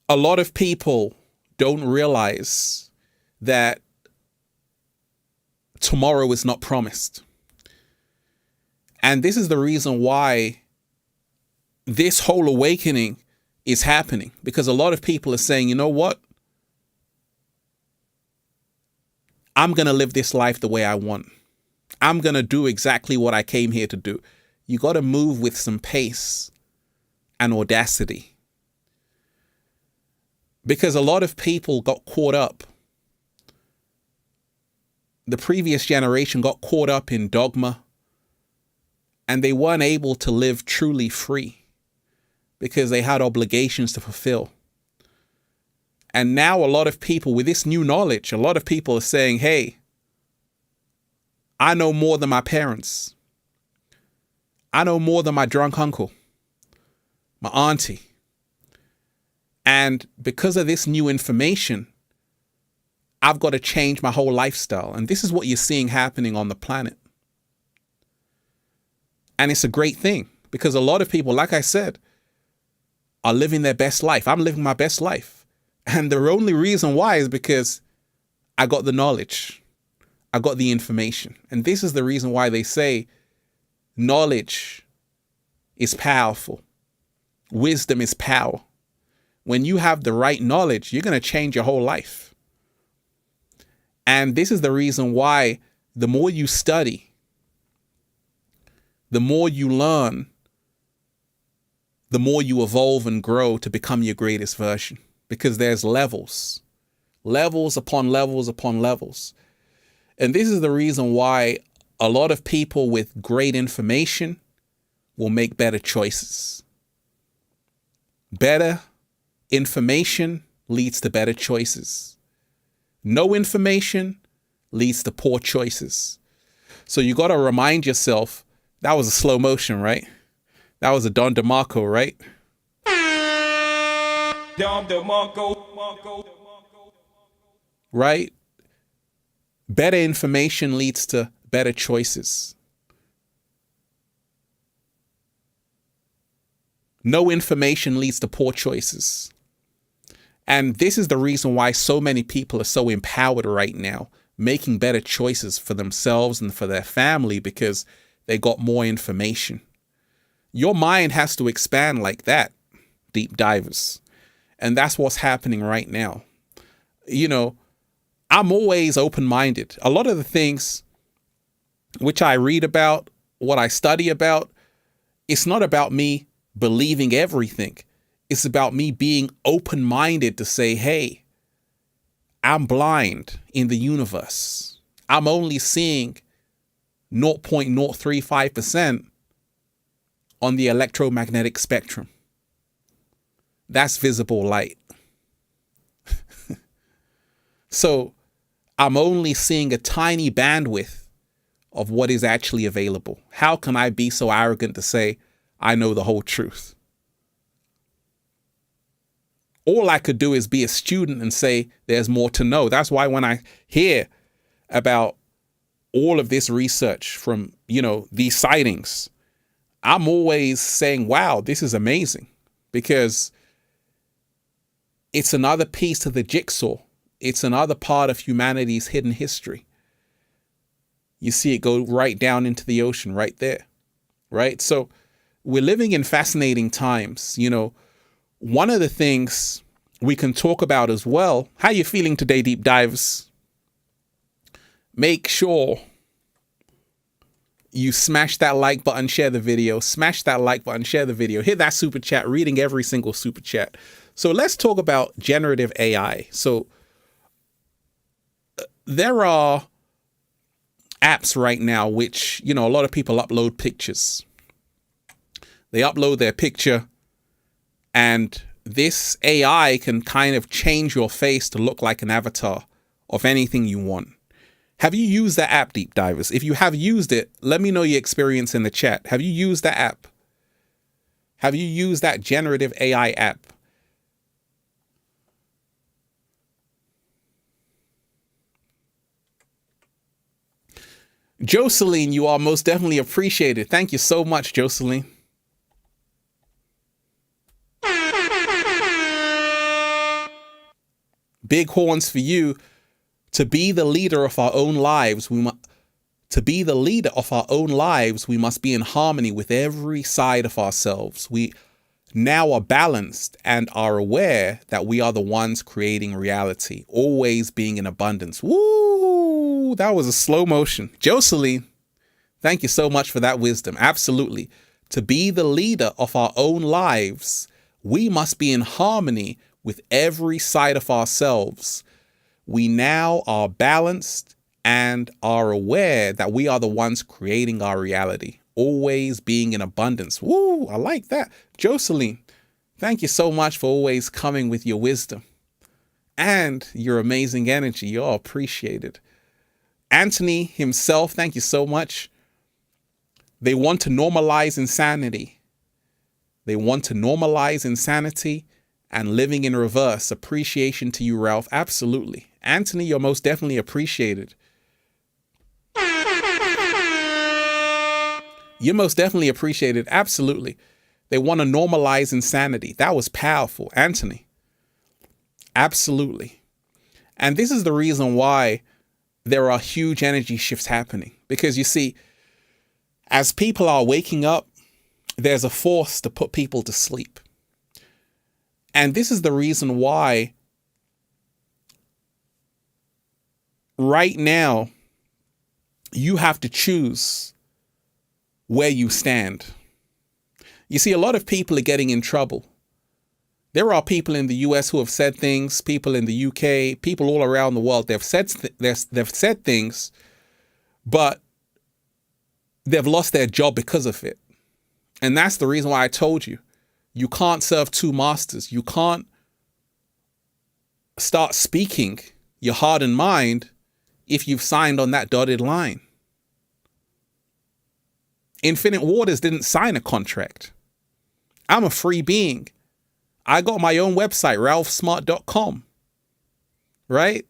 a lot of people don't realize that tomorrow is not promised. And this is the reason why this whole awakening is happening, because a lot of people are saying, you know what? I'm going to live this life the way I want. I'm going to do exactly what I came here to do. You got to move with some pace and audacity. Because a lot of people got caught up. The previous generation got caught up in dogma, and they weren't able to live truly free because they had obligations to fulfill. And now a lot of people with this new knowledge, a lot of people are saying, hey, I know more than my parents. I know more than my drunk uncle, my auntie. And because of this new information, I've got to change my whole lifestyle. And this is what you're seeing happening on the planet. And it's a great thing because a lot of people, like I said, are living their best life. I'm living my best life. And the only reason why is because I got the knowledge. I got the information. And this is the reason why they say knowledge is powerful. Wisdom is power. When you have the right knowledge, you're going to change your whole life. And this is the reason why the more you study, the more you learn, the more you evolve and grow to become your greatest version. Because there's levels upon levels upon levels. And this is the reason why a lot of people with great information will make better choices. Better information leads to better choices. No information leads to poor choices. So you got to remind yourself, that was a slow motion, right? That was a Don DeMarco, right? Don DeMarco. Right? Better information leads to better choices. No information leads to poor choices. And this is the reason why so many people are so empowered right now, making better choices for themselves and for their family because they got more information. Your mind has to expand like that, deep divers. And that's what's happening right now. You know, I'm always open-minded. A lot of the things which I read about, what I study about, it's not about me believing everything. It's about me being open-minded to say, hey, I'm blind in the universe. I'm only seeing 0.035% on the electromagnetic spectrum. That's visible light. So I'm only seeing a tiny bandwidth of what is actually available. How can I be so arrogant to say I know the whole truth? All I could do is be a student and say there's more to know. That's why when I hear about all of this research from, these sightings, I'm always saying, wow, this is amazing, because it's another piece to the jigsaw. It's another part of humanity's hidden history. You see it go right down into the ocean right there, right? So we're living in fascinating times. One of the things we can talk about as well, how you feeling today, deep divers? Make sure you smash that like button, share the video, smash that like button, share the video, hit that super chat, reading every single super chat. So let's talk about generative AI. So there are apps right now which, a lot of people upload pictures. They upload their picture and this AI can kind of change your face to look like an avatar of anything you want. Have you used that app, deep divers? If you have used it, let me know your experience in the chat. Have you used that app? Have you used that generative AI app? Jocelyn, you are most definitely appreciated. Thank you so much, Jocelyn. Big horns for you. To be the leader of our own lives, we must be in harmony with every side of ourselves. We now are balanced and are aware that we are the ones creating reality, always being in abundance. Woo! That was a slow motion. Jocelyn, thank you so much for that wisdom. Absolutely. To be the leader of our own lives, we must be in harmony with every side of ourselves. We now are balanced and are aware that we are the ones creating our reality, always being in abundance. Woo, I like that. Jocelyn, thank you so much for always coming with your wisdom and your amazing energy. You're appreciated. Anthony himself, thank you so much. They want to normalize insanity. They want to normalize insanity and living in reverse. Appreciation to you, Ralph. Absolutely. Anthony, you're most definitely appreciated. You're most definitely appreciated. Absolutely. They want to normalize insanity. That was powerful, Anthony. Absolutely. And this is the reason why there are huge energy shifts happening. Because you see, as people are waking up, there's a force to put people to sleep. And this is the reason why right now you have to choose where you stand. You see, a lot of people are getting in trouble. There are people in the US who have said things, people in the UK, people all around the world, they've said things, but they've lost their job because of it. And that's the reason why I told you, you can't serve two masters. You can't start speaking your heart and mind if you've signed on that dotted line. Infinite Waters didn't sign a contract. I'm a free being. I got my own website, ralphsmart.com. Right?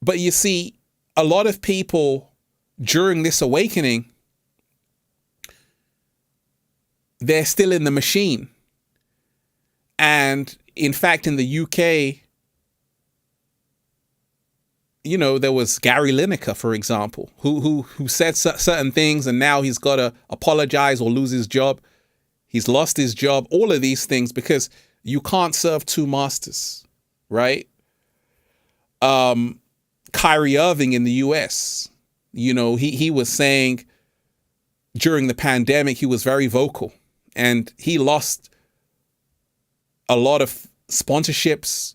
But you see, a lot of people during this awakening, they're still in the machine. And in fact, in the UK, you know, there was Gary Lineker, for example, who said certain things, and now he's got to apologize or lose his job. He's lost his job, all of these things, because you can't serve two masters, right? Kyrie Irving in the US, you know, he was saying during the pandemic, he was very vocal, and he lost a lot of sponsorships.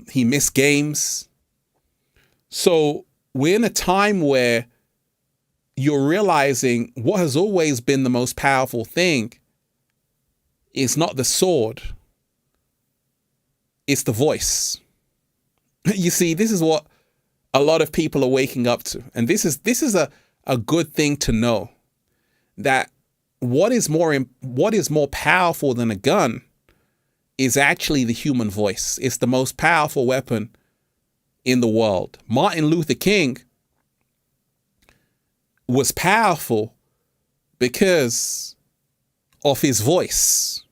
He missed games. So we're in a time where you're realizing what has always been the most powerful thing is not the sword, it's the voice. You see, this is what a lot of people are waking up to. And this is a good thing to know, that what is more powerful than a gun is actually the human voice. It's the most powerful weapon in the world. Martin Luther King was powerful because of his voice,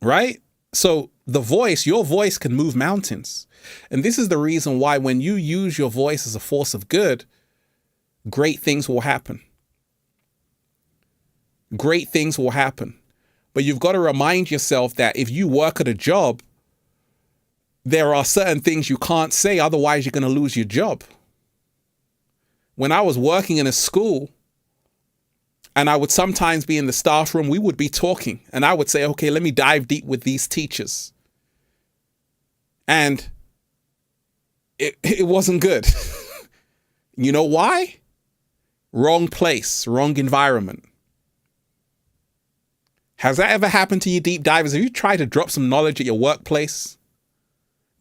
right? So the voice, your voice can move mountains. And this is the reason why when you use your voice as a force of good, great things will happen. Great things will happen. But you've got to remind yourself that if you work at a job, there are certain things you can't say, otherwise you're going to lose your job. When I was working in a school, and I would sometimes be in the staff room, we would be talking, and I would say, okay, let me dive deep with these teachers. And it wasn't good. You know why? Wrong place, wrong environment. Has that ever happened to you, deep divers? Have you tried to drop some knowledge at your workplace?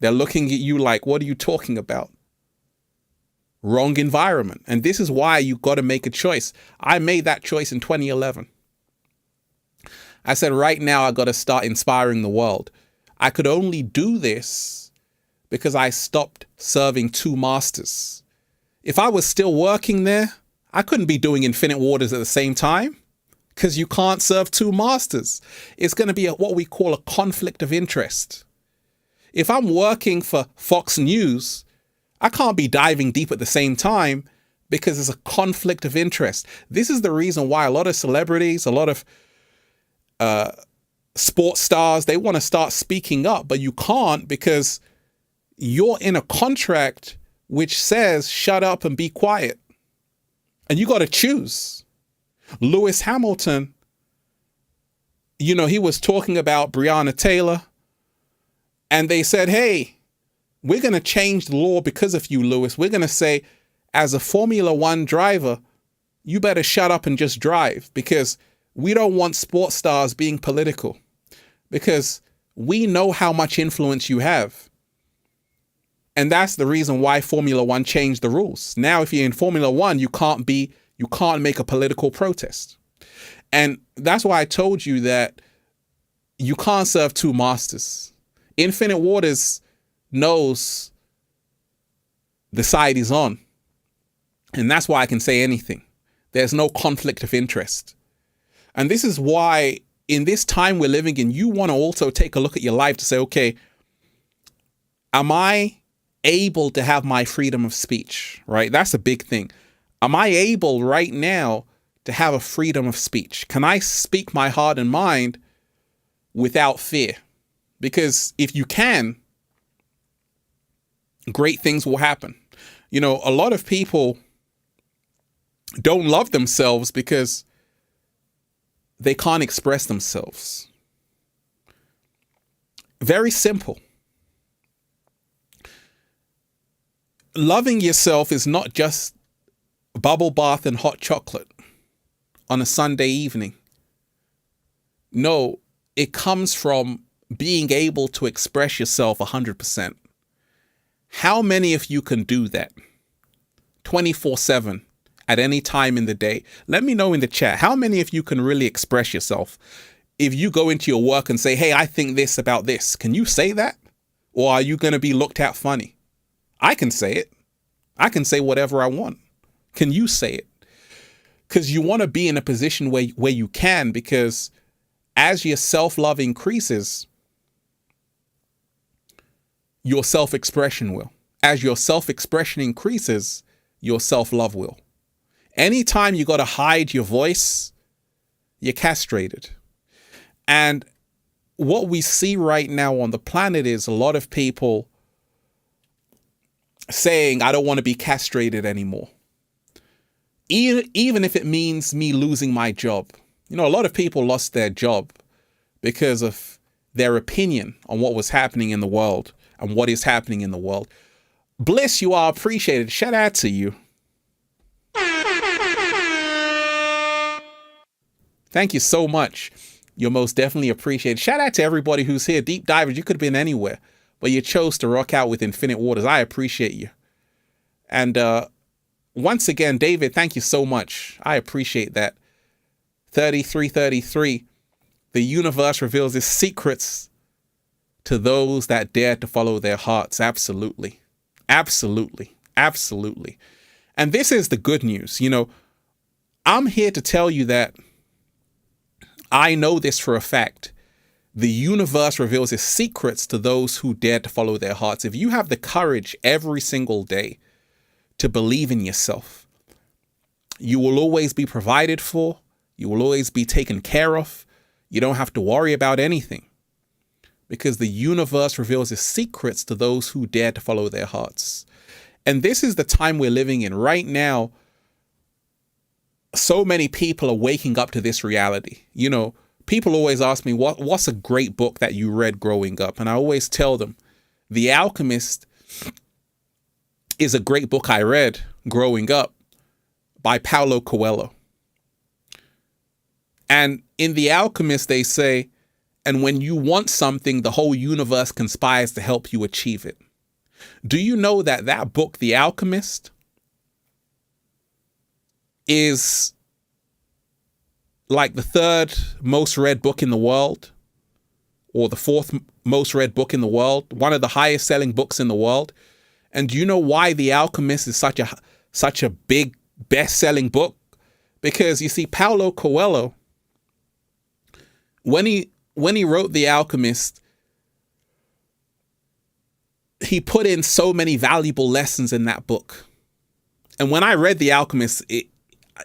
They're looking at you like, what are you talking about? Wrong environment. And this is why you got to make a choice. I made that choice in 2011. I said, right now, I got to start inspiring the world. I could only do this because I stopped serving two masters. If I was still working there, I couldn't be doing Infinite Waters at the same time, because you can't serve two masters. It's going to be what we call a conflict of interest. If I'm working for Fox News, I can't be diving deep at the same time because there's a conflict of interest. This is the reason why a lot of celebrities, a lot of sports stars, they want to start speaking up, but you can't because you're in a contract which says shut up and be quiet. And you got to choose. Lewis Hamilton, you know, he was talking about Breonna Taylor, and they said, hey, we're going to change the law because of you, Lewis. We're going to say, as a Formula One driver, you better shut up and just drive, because we don't want sports stars being political, because we know how much influence you have. And that's the reason why Formula One changed the rules. Now, if you're in Formula One, you can't make a political protest. And that's why I told you that you can't serve two masters. Infinite Waters knows the side he's on. And that's why I can say anything. There's no conflict of interest. And this is why in this time we're living in, you want to also take a look at your life to say, okay, am I able to have my freedom of speech, right? That's a big thing. Am I able right now to have a freedom of speech? Can I speak my heart and mind without fear? Because if you can, great things will happen. You know, a lot of people don't love themselves because they can't express themselves. Very simple. Loving yourself is not just bubble bath and hot chocolate on a Sunday evening. No, it comes from being able to express yourself 100%. How many of you can do that 24/7 at any time in the day? Let me know in the chat. How many of you can really express yourself? If you go into your work and say, hey, I think this about this, can you say that? Or are you going to be looked at funny? I can say it. I can say whatever I want. Can you say it? Because you want to be in a position where you can, because as your self-love increases, your self-expression will. As your self-expression increases, your self-love will. Anytime you got to hide your voice, you're castrated. And what we see right now on the planet is a lot of people saying, I don't want to be castrated anymore. Even if it means me losing my job. You know, a lot of people lost their job because of their opinion on what was happening in the world and what is happening in the world. Bliss, you are appreciated. Shout out to you. Thank you so much. You're most definitely appreciated. Shout out to everybody who's here. Deep divers, you could have been anywhere, but you chose to rock out with Infinite Waters. I appreciate you. And once again, David, thank you so much. I appreciate that. 3333. The universe reveals its secrets to those that dare to follow their hearts. Absolutely. Absolutely. Absolutely. And this is the good news. You know, I'm here to tell you that I know this for a fact. The universe reveals its secrets to those who dare to follow their hearts. If you have the courage every single day to believe in yourself, you will always be provided for. You will always be taken care of. You don't have to worry about anything, because the universe reveals its secrets to those who dare to follow their hearts. And this is the time we're living in right now. So many people are waking up to this reality. You know, people always ask me, what's a great book that you read growing up? And I always tell them, The Alchemist is a great book I read growing up by Paulo Coelho. And in The Alchemist, they say, and when you want something, the whole universe conspires to help you achieve it. Do you know that that book, The Alchemist, is like the third most read book in the world, or the fourth most read book in the world, one of the highest selling books in the world? And do you know why The Alchemist is such a big best-selling book? Because you see, Paulo Coelho, when he wrote The Alchemist, he put in so many valuable lessons in that book. And when I read The Alchemist,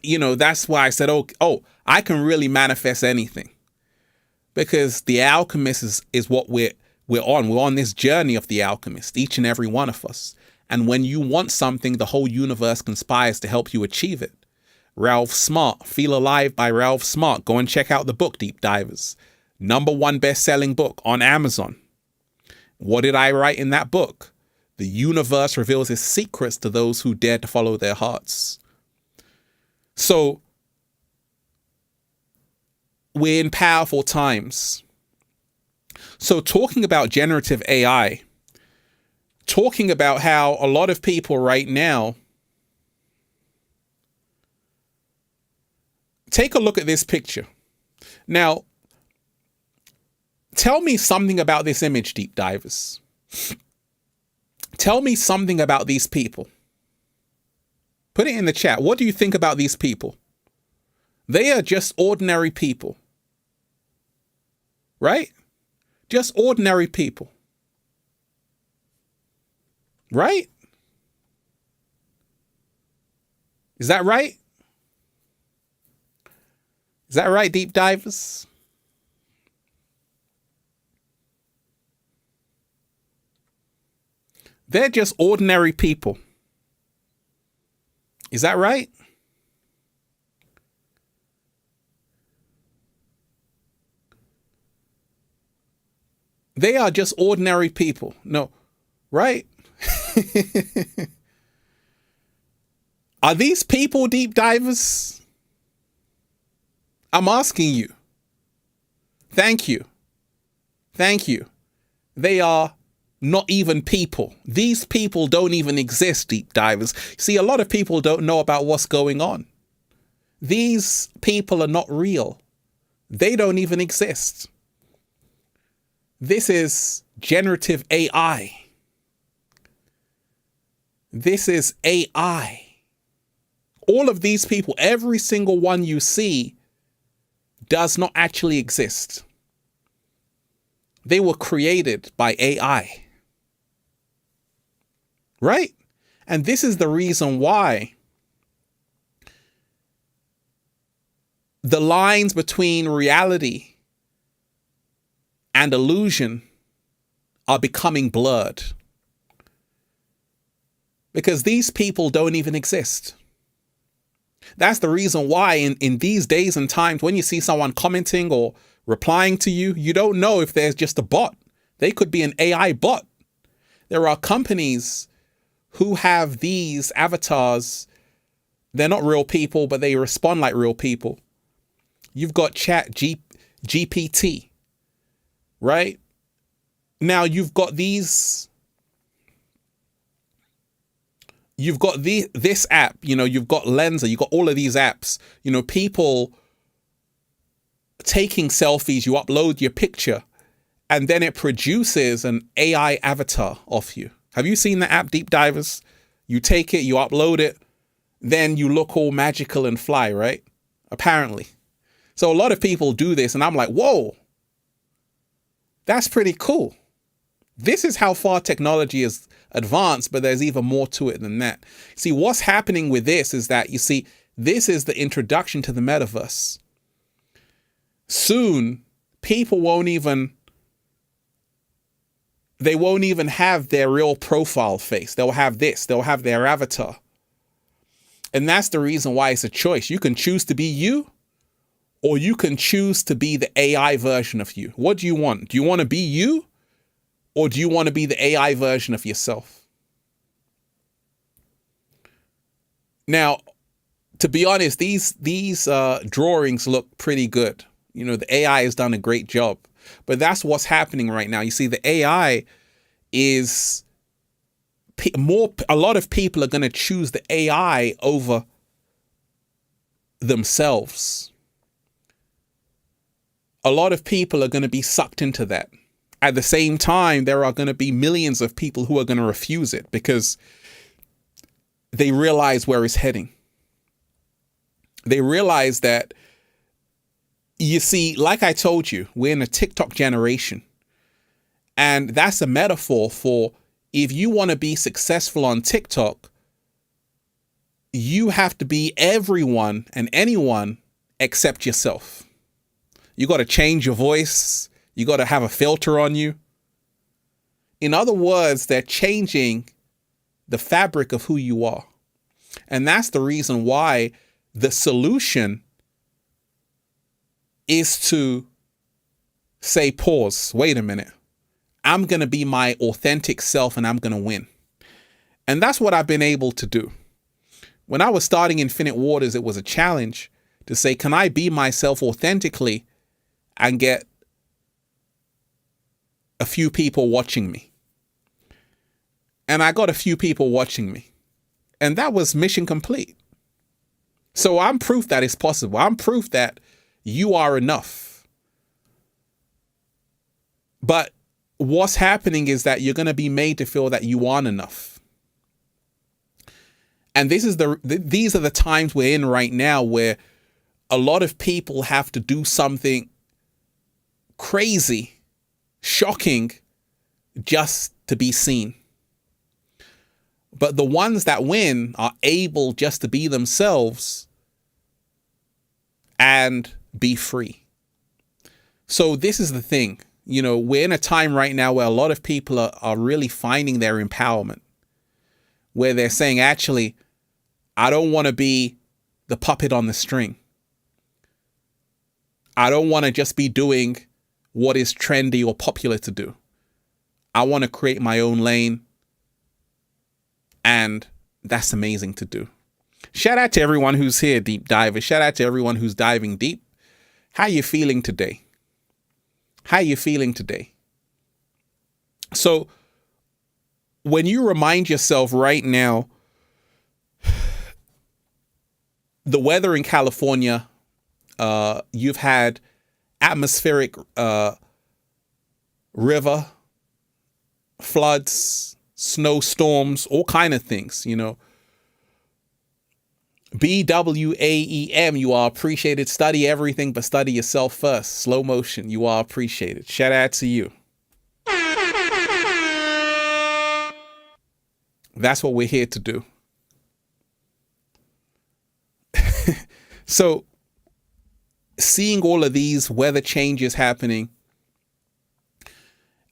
that's why I said, oh, I can really manifest anything. Because The Alchemist is what we're on. We're on this journey of The Alchemist, each and every one of us. And when you want something, the whole universe conspires to help you achieve it. Ralph Smart, Feel Alive by Ralph Smart. Go and check out the book, Deep Divers. #1 best-selling book on Amazon. What did I write in that book? The universe reveals its secrets to those who dare to follow their hearts. So, we're in powerful times. So talking about generative AI, talking about how a lot of people right now, take a look at this picture. Now, tell me something about this image, deep divers. Tell me something about these people. Put it in the chat. What do you think about these people? They are just ordinary people. Right? Just ordinary people. Right? Is that right? Is that right, deep divers? They're just ordinary people. Is that right? They are just ordinary people. No, right? Are these people deep divers? I'm asking you. Thank you. Thank you. They are not even people. These people don't even exist, deep divers. See, a lot of people don't know about what's going on. These people are not real. They don't even exist. This is generative AI. This is AI. All of these people, every single one you see, does not actually exist. They were created by AI. Right? And this is the reason why the lines between reality and illusion are becoming blurred. Because these people don't even exist. That's the reason why in these days and times, when you see someone commenting or replying to you, you don't know if there's just a bot. They could be an AI bot. There are companies who have these avatars. They're not real people, but they respond like real people. You've got GPT, right? Now you've got this app, you've got Lensa, you've got all of these apps, people taking selfies, you upload your picture, and then it produces an AI avatar of you. Have you seen the app, Deep Divers? You take it, you upload it, then you look all magical and fly, right? Apparently. So a lot of people do this, and I'm like, whoa, that's pretty cool. This is how far technology is advanced, but there's even more to it than that. See, what's happening with this is that, this is the introduction to the metaverse. Soon, people won't even have their real profile face. They'll have their avatar. And that's the reason why it's a choice. You can choose to be you, or you can choose to be the AI version of you. What do you want? Do you want to be you? Or do you want to be the AI version of yourself? Now, to be honest, these drawings look pretty good. The AI has done a great job. But that's what's happening right now. You see, the AI is a lot of people are going to choose the AI over themselves. A lot of people are going to be sucked into that. At the same time, there are going to be millions of people who are going to refuse it because they realize where it's heading. They realize that, you see, like I told you, we're in a TikTok generation. And that's a metaphor for, if you want to be successful on TikTok, you have to be everyone and anyone except yourself. You got to change your voice. You got to have a filter on you. In other words, they're changing the fabric of who you are. And that's the reason why the solution is to say, pause, wait a minute. I'm going to be my authentic self and I'm going to win. And that's what I've been able to do. When I was starting Infinite Waters, it was a challenge to say, can I be myself authentically and get a few people watching me? and I got a few people watching me. And that was mission complete. So I'm proof that it's possible. I'm proof that you are enough. But what's happening is that you're going to be made to feel that you aren't enough. And these are the times we're in right now where a lot of people have to do something crazy, shocking, just to be seen. But the ones that win are able just to be themselves and be free. So this is the thing. You know, we're in a time right now where a lot of people are really finding their empowerment, where they're saying, actually, I don't want to be the puppet on the string. I don't want to just be doing what is trendy or popular to do. I want to create my own lane. And that's amazing to do. Shout out to everyone who's here, deep divers. Shout out to everyone who's diving deep. How you feeling today? How you feeling today? So when you remind yourself right now, the weather in California, you've had atmospheric river, floods, snowstorms, all kind of things, you know. BWAEM, you are appreciated. Study everything, but study yourself first. Slow motion, you are appreciated. Shout out to you. That's what we're here to do. So, seeing all of these weather changes happening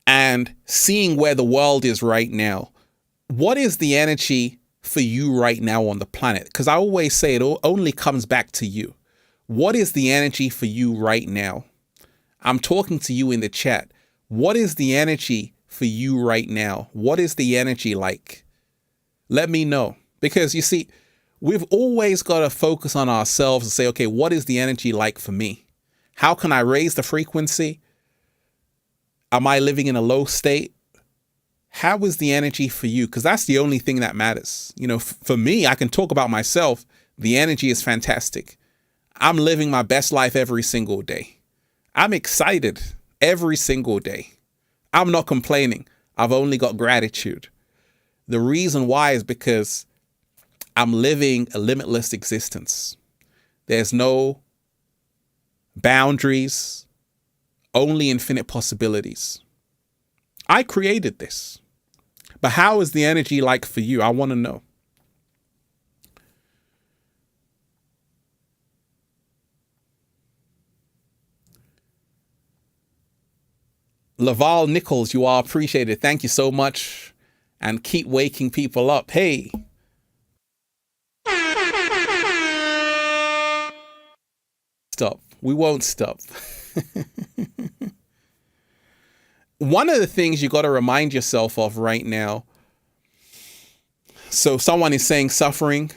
and seeing where the world is right now, what is the energy for you right now on the planet? Because I always say it only comes back to you. What is the energy for you right now? I'm talking to you in the chat. What is the energy for you right now? What is the energy like? Let me know. Because you see, we've always got to focus on ourselves and say, okay, what is the energy like for me? How can I raise the frequency? Am I living in a low state? How is the energy for you? Because that's the only thing that matters. You know, for me, I can talk about myself. The energy is fantastic. I'm living my best life every single day. I'm excited every single day. I'm not complaining. I've only got gratitude. The reason why is because I'm living a limitless existence. There's no boundaries, only infinite possibilities. I created this. But how is the energy like for you? I want to know. Laval Nichols, you are appreciated. Thank you so much. And keep waking people up. Hey. Stop. We won't stop. One of the things you got to remind yourself of right now. So someone is saying suffering.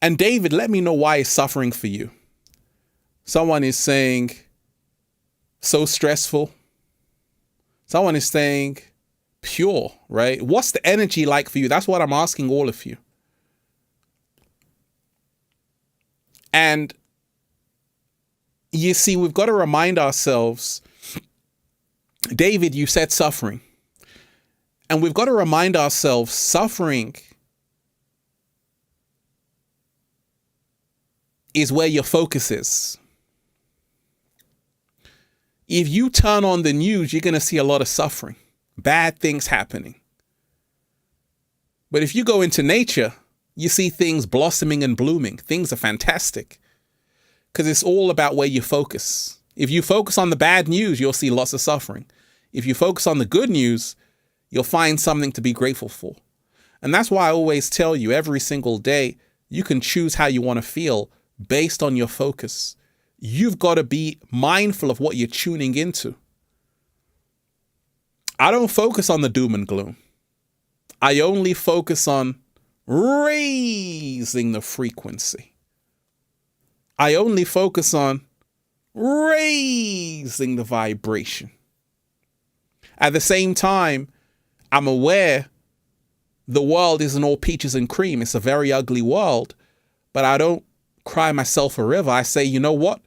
And David, let me know why it's suffering for you. Someone is saying so stressful. Someone is saying pure, right? What's the energy like for you? That's what I'm asking all of you. And you see, we've got to remind ourselves, David, you said suffering. And we've got to remind ourselves, suffering is where your focus is. If you turn on the news, you're going to see a lot of suffering, bad things happening. But if you go into nature, you see things blossoming and blooming. Things are fantastic because it's all about where you focus. If you focus on the bad news, you'll see lots of suffering. If you focus on the good news, you'll find something to be grateful for. And that's why I always tell you every single day, you can choose how you want to feel based on your focus. You've got to be mindful of what you're tuning into. I don't focus on the doom and gloom. I only focus on raising the frequency. I only focus on raising the vibration. At the same time, I'm aware the world isn't all peaches and cream. It's a very ugly world, but I don't cry myself a river. I say, you know what?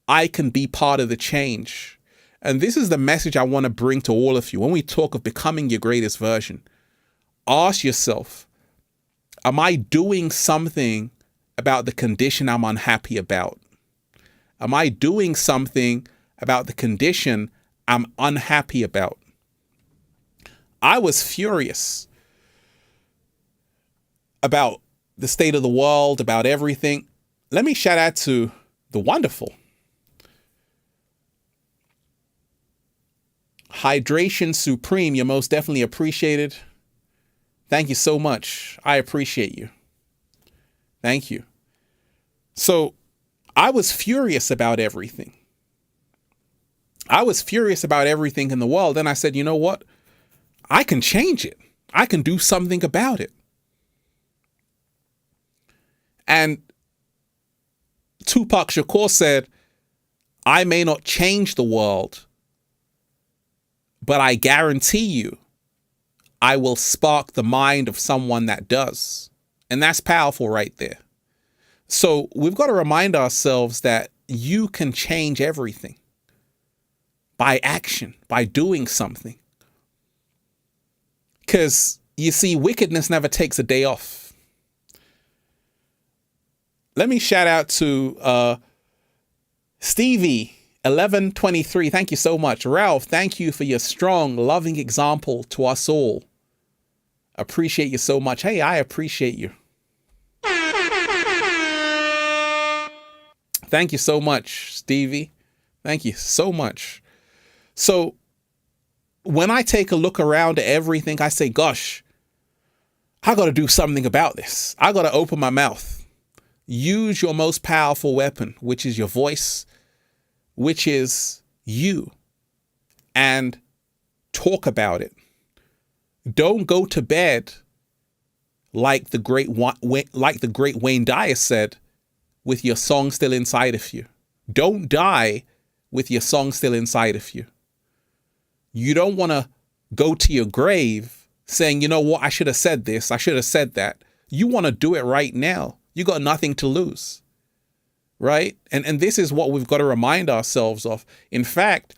I can be part of the change. And this is the message I want to bring to all of you. When we talk of becoming your greatest version, ask yourself, am I doing something about the condition I'm unhappy about? Am I doing something about the condition I'm unhappy about? I was furious about the state of the world, about everything. Let me shout out to the wonderful Hydration Supreme. You're most definitely appreciated. Thank you so much. I appreciate you. Thank you. So I was furious about everything. I was furious about everything in the world. And I said, you know what? I can change it. I can do something about it. And Tupac Shakur said, I may not change the world, but I guarantee you, I will spark the mind of someone that does. And that's powerful right there. So we've got to remind ourselves that you can change everything by action, by doing something. Because you see, wickedness never takes a day off. Let me shout out to Stevie 1123. Thank you so much. Ralph, thank you for your strong, loving example to us all. Appreciate you so much. Hey, I appreciate you. Thank you so much, Stevie. Thank you so much. So when I take a look around at everything, I say, gosh, I got to do something about this. I got to open my mouth. Use your most powerful weapon, which is your voice, which is you, and talk about it. Don't go to bed like the great Wayne Dyer said, with your song still inside of you. Don't die with your song still inside of you. You don't want to go to your grave saying, you know what, I should have said this, I should have said that. You want to do it right now. You got nothing to lose, right? And this is what we've got to remind ourselves of. In fact,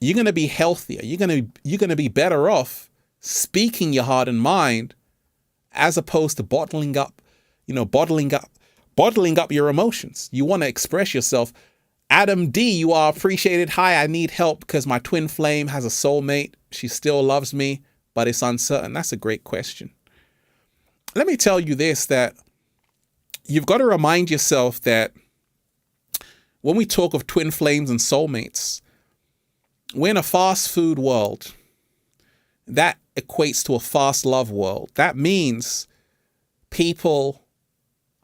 you're going to be healthier. You're going to be better off speaking your heart and mind, as opposed to bottling up your emotions. You want to express yourself. Adam D, you are appreciated. Hi, I need help because my twin flame has a soulmate. She still loves me, but it's uncertain. That's a great question. Let me tell you this, that you've got to remind yourself that when we talk of twin flames and soulmates, we're in a fast food world. That equates to a fast love world. That means people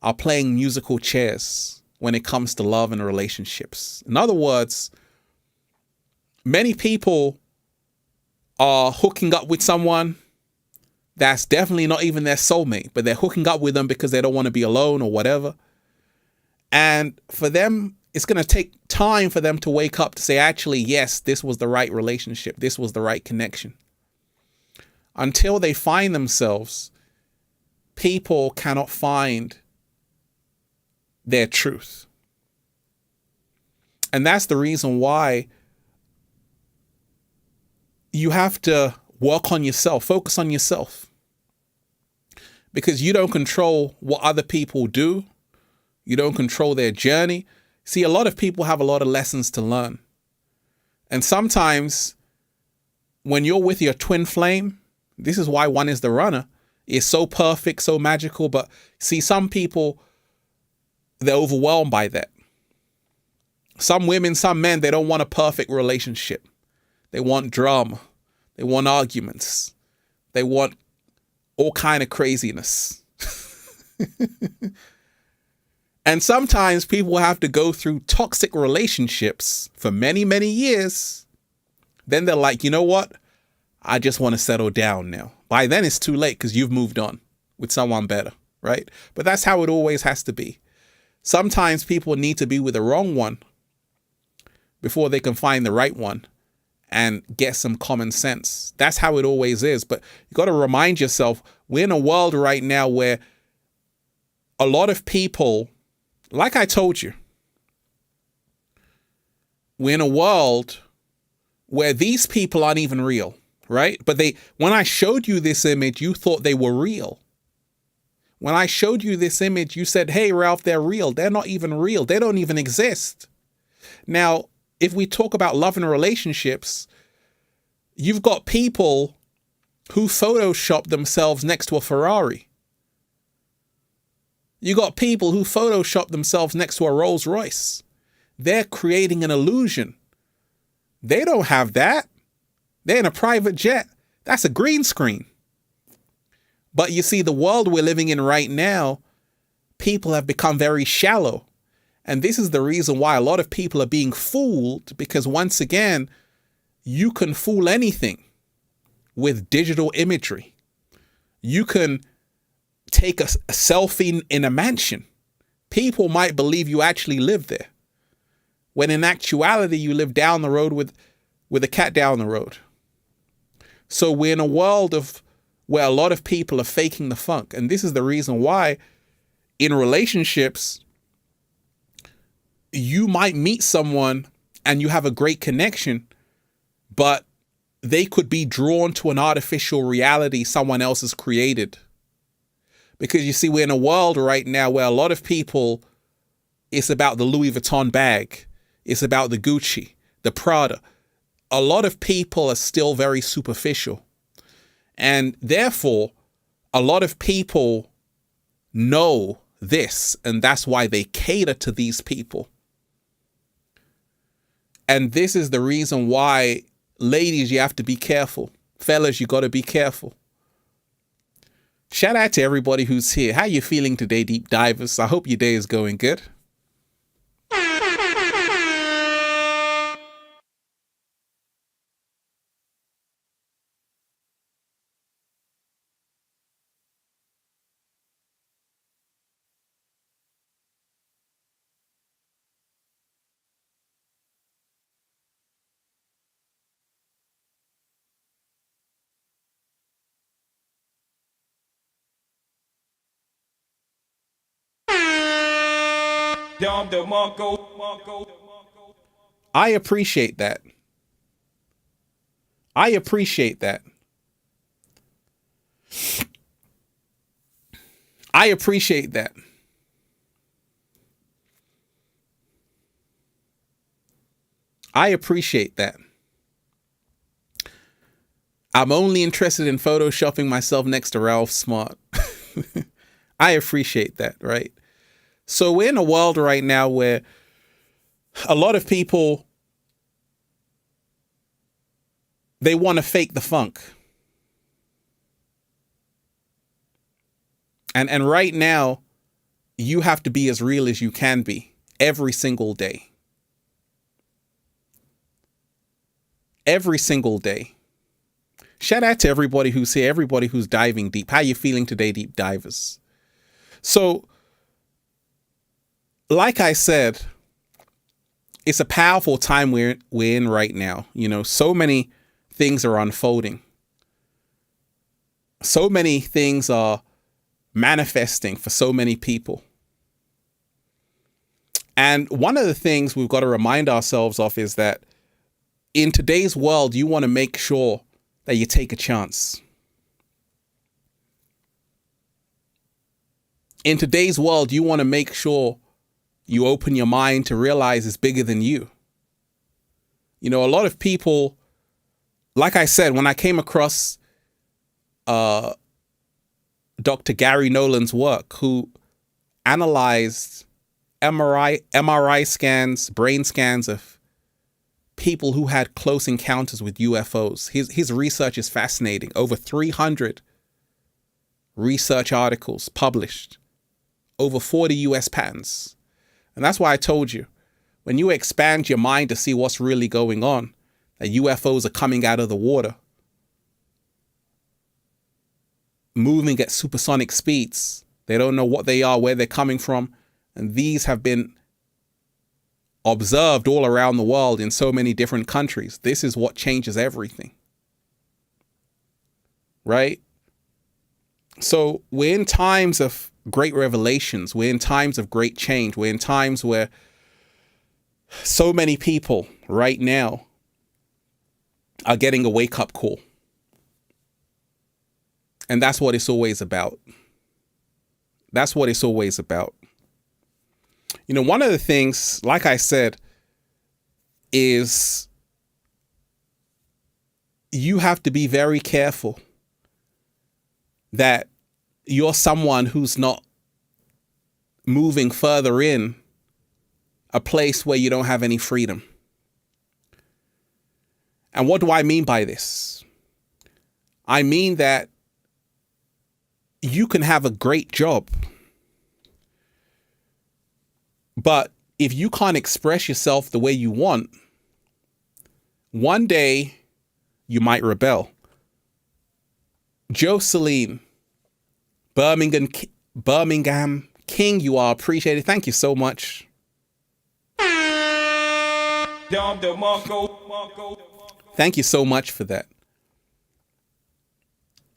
are playing musical chairs when it comes to love and relationships. In other words, many people are hooking up with someone that's definitely not even their soulmate, but they're hooking up with them because they don't want to be alone or whatever. And for them, it's going to take time for them to wake up to say, actually, yes, this was the right relationship. This was the right connection. Until they find themselves, people cannot find their truth. And that's the reason why you have to work on yourself, focus on yourself. Because you don't control what other people do. You don't control their journey. See, a lot of people have a lot of lessons to learn. And sometimes when you're with your twin flame, this is why one is the runner. It's so perfect, so magical. But see, some people, they're overwhelmed by that. Some women, some men, they don't want a perfect relationship. They want drama. They want arguments. They want all kind of craziness. And sometimes people have to go through toxic relationships for many, many years. Then they're like, you know what? I just want to settle down now. By then it's too late because you've moved on with someone better, right? But that's how it always has to be. Sometimes people need to be with the wrong one before they can find the right one. and get some common sense. That's how it always is. But you got to remind yourself, we're in a world right now where a lot of people, like I told you, we're in a world where these people aren't even real, right? But when I showed you this image, you thought they were real. When I showed you this image, you said, hey, Ralph, they're real. They're not even real. They don't even exist. Now, if we talk about love and relationships, you've got people who Photoshop themselves next to a Ferrari. You got people who Photoshop themselves next to a Rolls Royce. They're creating an illusion. They don't have that. They're in a private jet. That's a green screen. But you see, the world we're living in right now, people have become very shallow. And this is the reason why a lot of people are being fooled, because once again, you can fool anything with digital imagery. You can take a selfie in a mansion. People might believe you actually live there, when in actuality, you live down the road with a cat down the road. So we're in a world where a lot of people are faking the funk. And this is the reason why in relationships, you might meet someone and you have a great connection, but they could be drawn to an artificial reality someone else has created. Because you see, we're in a world right now where a lot of people, it's about the Louis Vuitton bag. It's about the Gucci, the Prada. A lot of people are still very superficial. And therefore, a lot of people know this, and that's why they cater to these people. And this is the reason why, ladies, you have to be careful. Fellas, you got to be careful. Shout out to everybody who's here. How you feeling today, deep divers? I hope your day is going good. I appreciate that. I appreciate that. I appreciate that. I appreciate that. I'm only interested in photoshopping myself next to Ralph Smart. I appreciate that, right? So we're in a world right now where a lot of people, they want to fake the funk. And right now, you have to be as real as you can be every single day. Every single day. Shout out to everybody who's here, everybody who's diving deep. How you feeling today, deep divers? So, like I said, it's a powerful time we're in right now. You know, so many things are unfolding. So many things are manifesting for so many people. And one of the things we've got to remind ourselves of is that in today's world, you want to make sure that you take a chance. In today's world, you want to make sure you open your mind to realize it's bigger than you. You know, a lot of people, like I said, when I came across Dr. Gary Nolan's work, who analyzed MRI scans, brain scans of people who had close encounters with UFOs. His research is fascinating. Over 300 research articles published, over 40 US patents. And that's why I told you, when you expand your mind to see what's really going on, that UFOs are coming out of the water, moving at supersonic speeds. They don't know what they are, where they're coming from. And these have been observed all around the world in so many different countries. This is what changes everything. Right? So we're in times of great revelations. We're in times of great change. We're in times where so many people right now are getting a wake-up call. And that's what it's always about. That's what it's always about. You know, one of the things, like I said, is you have to be very careful that you're someone who's not moving further in a place where you don't have any freedom. And what do I mean by this? I mean that you can have a great job, but if you can't express yourself the way you want, one day you might rebel. Jocelyn, Birmingham King, you are appreciated. Thank you so much. Thank you so much for that.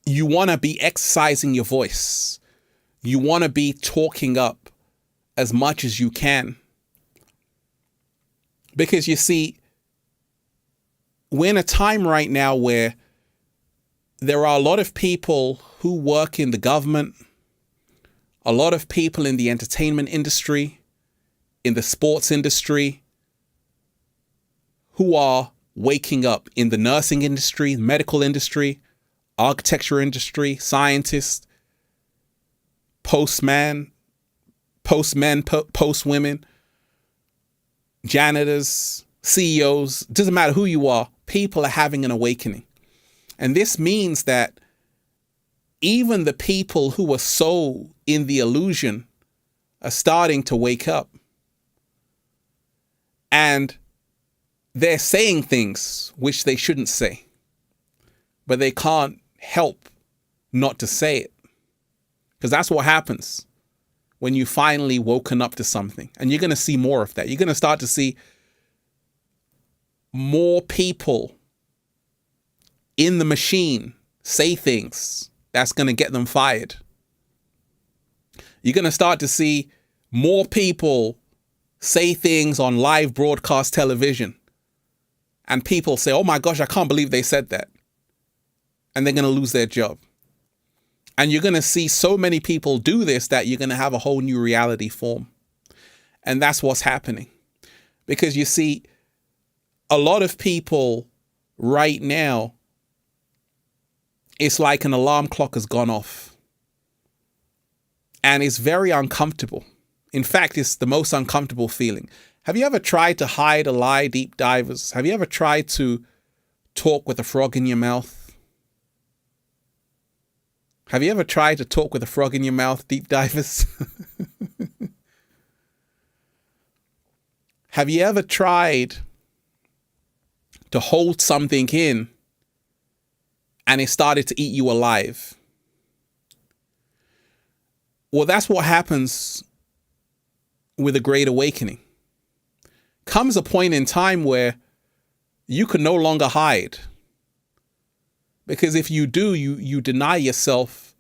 You want to be exercising your voice. You want to be talking up as much as you can. Because you see, we're in a time right now where there are a lot of people who work in the government, a lot of people in the entertainment industry, in the sports industry, who are waking up, in the nursing industry, medical industry, architecture industry, scientists, postmen, postwomen, janitors, CEOs, doesn't matter who you are, people are having an awakening. And this means that even the people who were so in the illusion are starting to wake up. And they're saying things which they shouldn't say, but they can't help not to say it. Because that's what happens when you finally woken up to something. And you're going to see more of that. You're going to start to see more people in the machine say things that's going to get them fired. You're going to start to see more people say things on live broadcast television. And people say, oh my gosh, I can't believe they said that. And they're going to lose their job. And you're going to see so many people do this that you're going to have a whole new reality form. And that's what's happening. Because you see, a lot of people right now, it's like an alarm clock has gone off. And it's very uncomfortable. In fact, it's the most uncomfortable feeling. Have you ever tried to hide a lie, deep divers? Have you ever tried to talk with a frog in your mouth? Have you ever tried to talk with a frog in your mouth, deep divers? Have you ever tried to hold something in and it started to eat you alive? Well, that's what happens with a great awakening. Comes a point in time where you can no longer hide. Because if you do, you deny yourself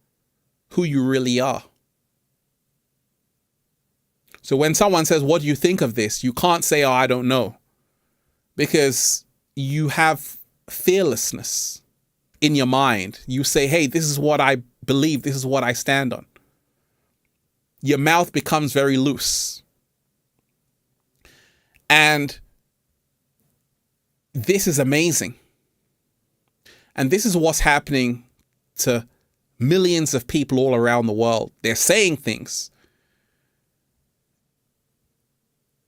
who you really are. So when someone says, what do you think of this? You can't say, oh, I don't know. Because you have fearlessness in your mind. You say, hey, this is what I believe. This is what I stand on. Your mouth becomes very loose. And this is amazing. And this is what's happening to millions of people all around the world. They're saying things.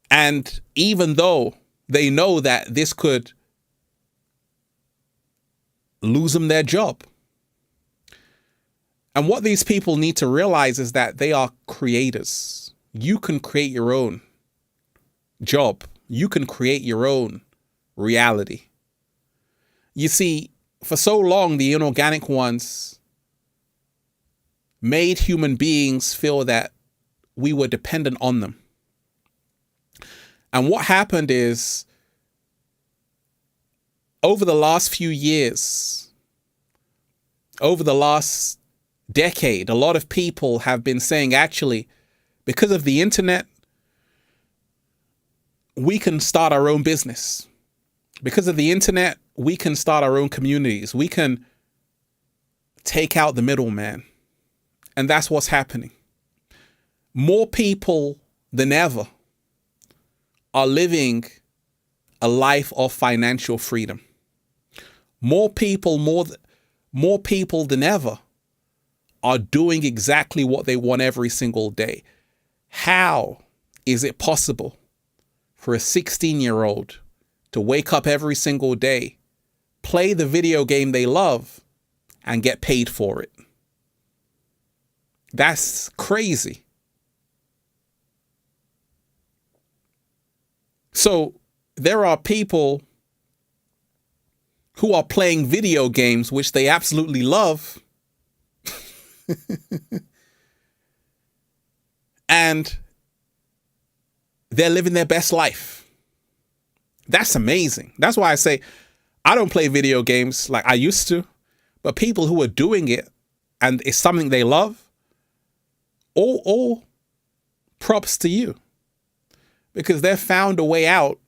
And even though they know that this could lose them their job. And what these people need to realize is that they are creators. You can create your own job. You can create your own reality. You see, for so long, the inorganic ones made human beings feel that we were dependent on them. And what happened is, over the last few years, over the last decade, a lot of people have been saying, actually, because of the internet, we can start our own business. Because of the internet, we can start our own communities. We can take out the middleman. And that's what's happening. More people than ever are living a life of financial freedom. More people than ever are doing exactly what they want every single day. How is it possible for a 16-year-old to wake up every single day, play the video game they love, and get paid for it? That's crazy. So there are people who are playing video games, which they absolutely love, and they're living their best life. That's amazing. That's why I say I don't play video games like I used to, but people who are doing it and it's something they love, all props to you, because they've found a way out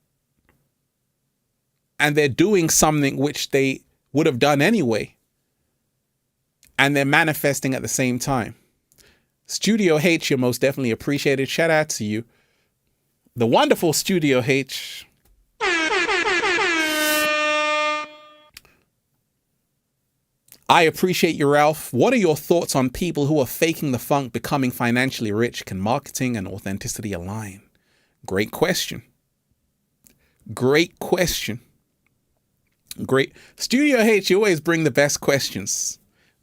and they're doing something which they would have done anyway. And they're manifesting at the same time. Studio H, you're most definitely appreciated. Shout out to you. The wonderful Studio H. I appreciate you, Ralph. What are your thoughts on people who are faking the funk, becoming financially rich? Can marketing and authenticity align? Great question. Great question. Great. Studio H, you always bring the best questions.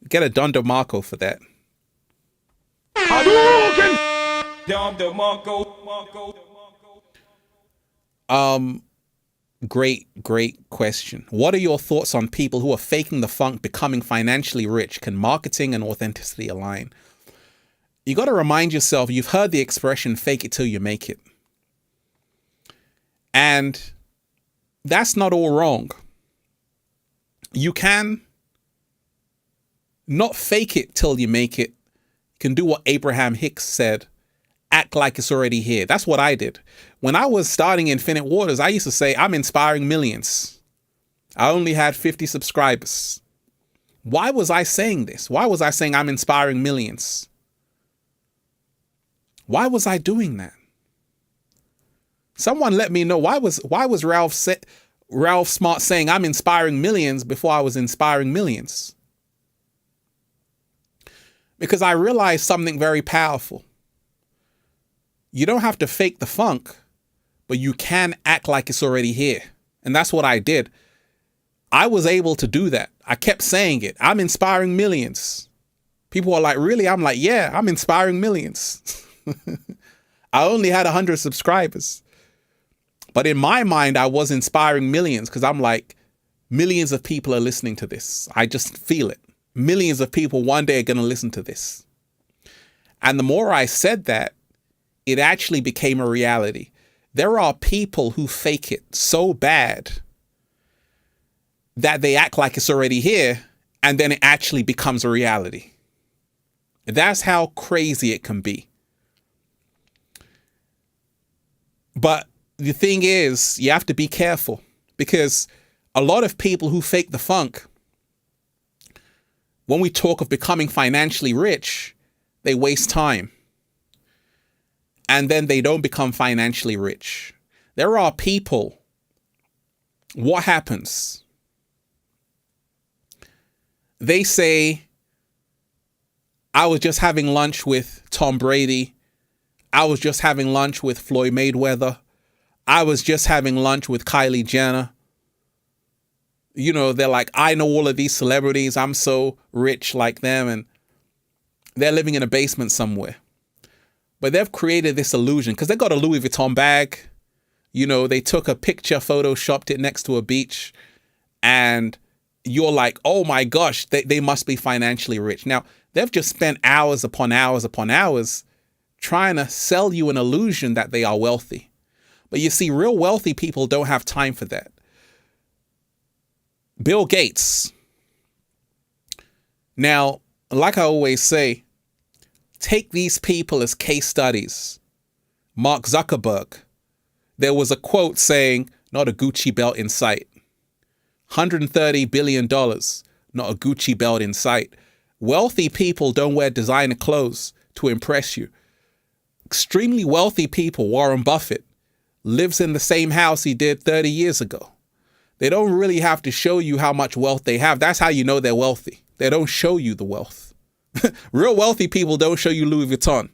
Get a Don DeMarco for that. Great question. What are your thoughts on people who are faking the funk, becoming financially rich? Can marketing and authenticity align? You got to remind yourself, you've heard the expression, fake it till you make it. And that's not all wrong. You can not fake it till you make it. You can do what Abraham Hicks said, act like it's already here. That's what I did. When I was starting Infinite Waters, I used to say, I'm inspiring millions. I only had 50 subscribers. Why was I saying this? Why was I saying I'm inspiring millions? Why was I doing that? Someone let me know, why was Ralph Smart saying I'm inspiring millions before I was inspiring millions? Because I realized something very powerful. You don't have to fake the funk, but you can act like it's already here. And that's what I did. I was able to do that. I kept saying it. I'm inspiring millions. People are like, really? I'm like, yeah, I'm inspiring millions. I only had 100 subscribers. But in my mind, I was inspiring millions because I'm like, millions of people are listening to this. I just feel it. Millions of people one day are going to listen to this. And the more I said that, it actually became a reality. There are people who fake it so bad that they act like it's already here, and then it actually becomes a reality. That's how crazy it can be. But the thing is, you have to be careful, because a lot of people who fake the funk, when we talk of becoming financially rich, they waste time. And then they don't become financially rich. There are people, what happens? They say, I was just having lunch with Tom Brady. I was just having lunch with Floyd Mayweather. I was just having lunch with Kylie Jenner. You know, they're like, I know all of these celebrities. I'm so rich like them. And they're living in a basement somewhere. But they've created this illusion because they got a Louis Vuitton bag. You know, they took a picture, photoshopped it next to a beach. And you're like, oh my gosh, they must be financially rich. Now, they've just spent hours upon hours upon hours trying to sell you an illusion that they are wealthy. But you see, real wealthy people don't have time for that. Bill Gates. Now, like I always say, take these people as case studies. Mark Zuckerberg. There was a quote saying, not a Gucci belt in sight. $130 billion, not a Gucci belt in sight. Wealthy people don't wear designer clothes to impress you. Extremely wealthy people, Warren Buffett, lives in the same house he did 30 years ago. They don't really have to show you how much wealth they have. That's how you know they're wealthy. They don't show you the wealth. Real wealthy people don't show you Louis Vuitton.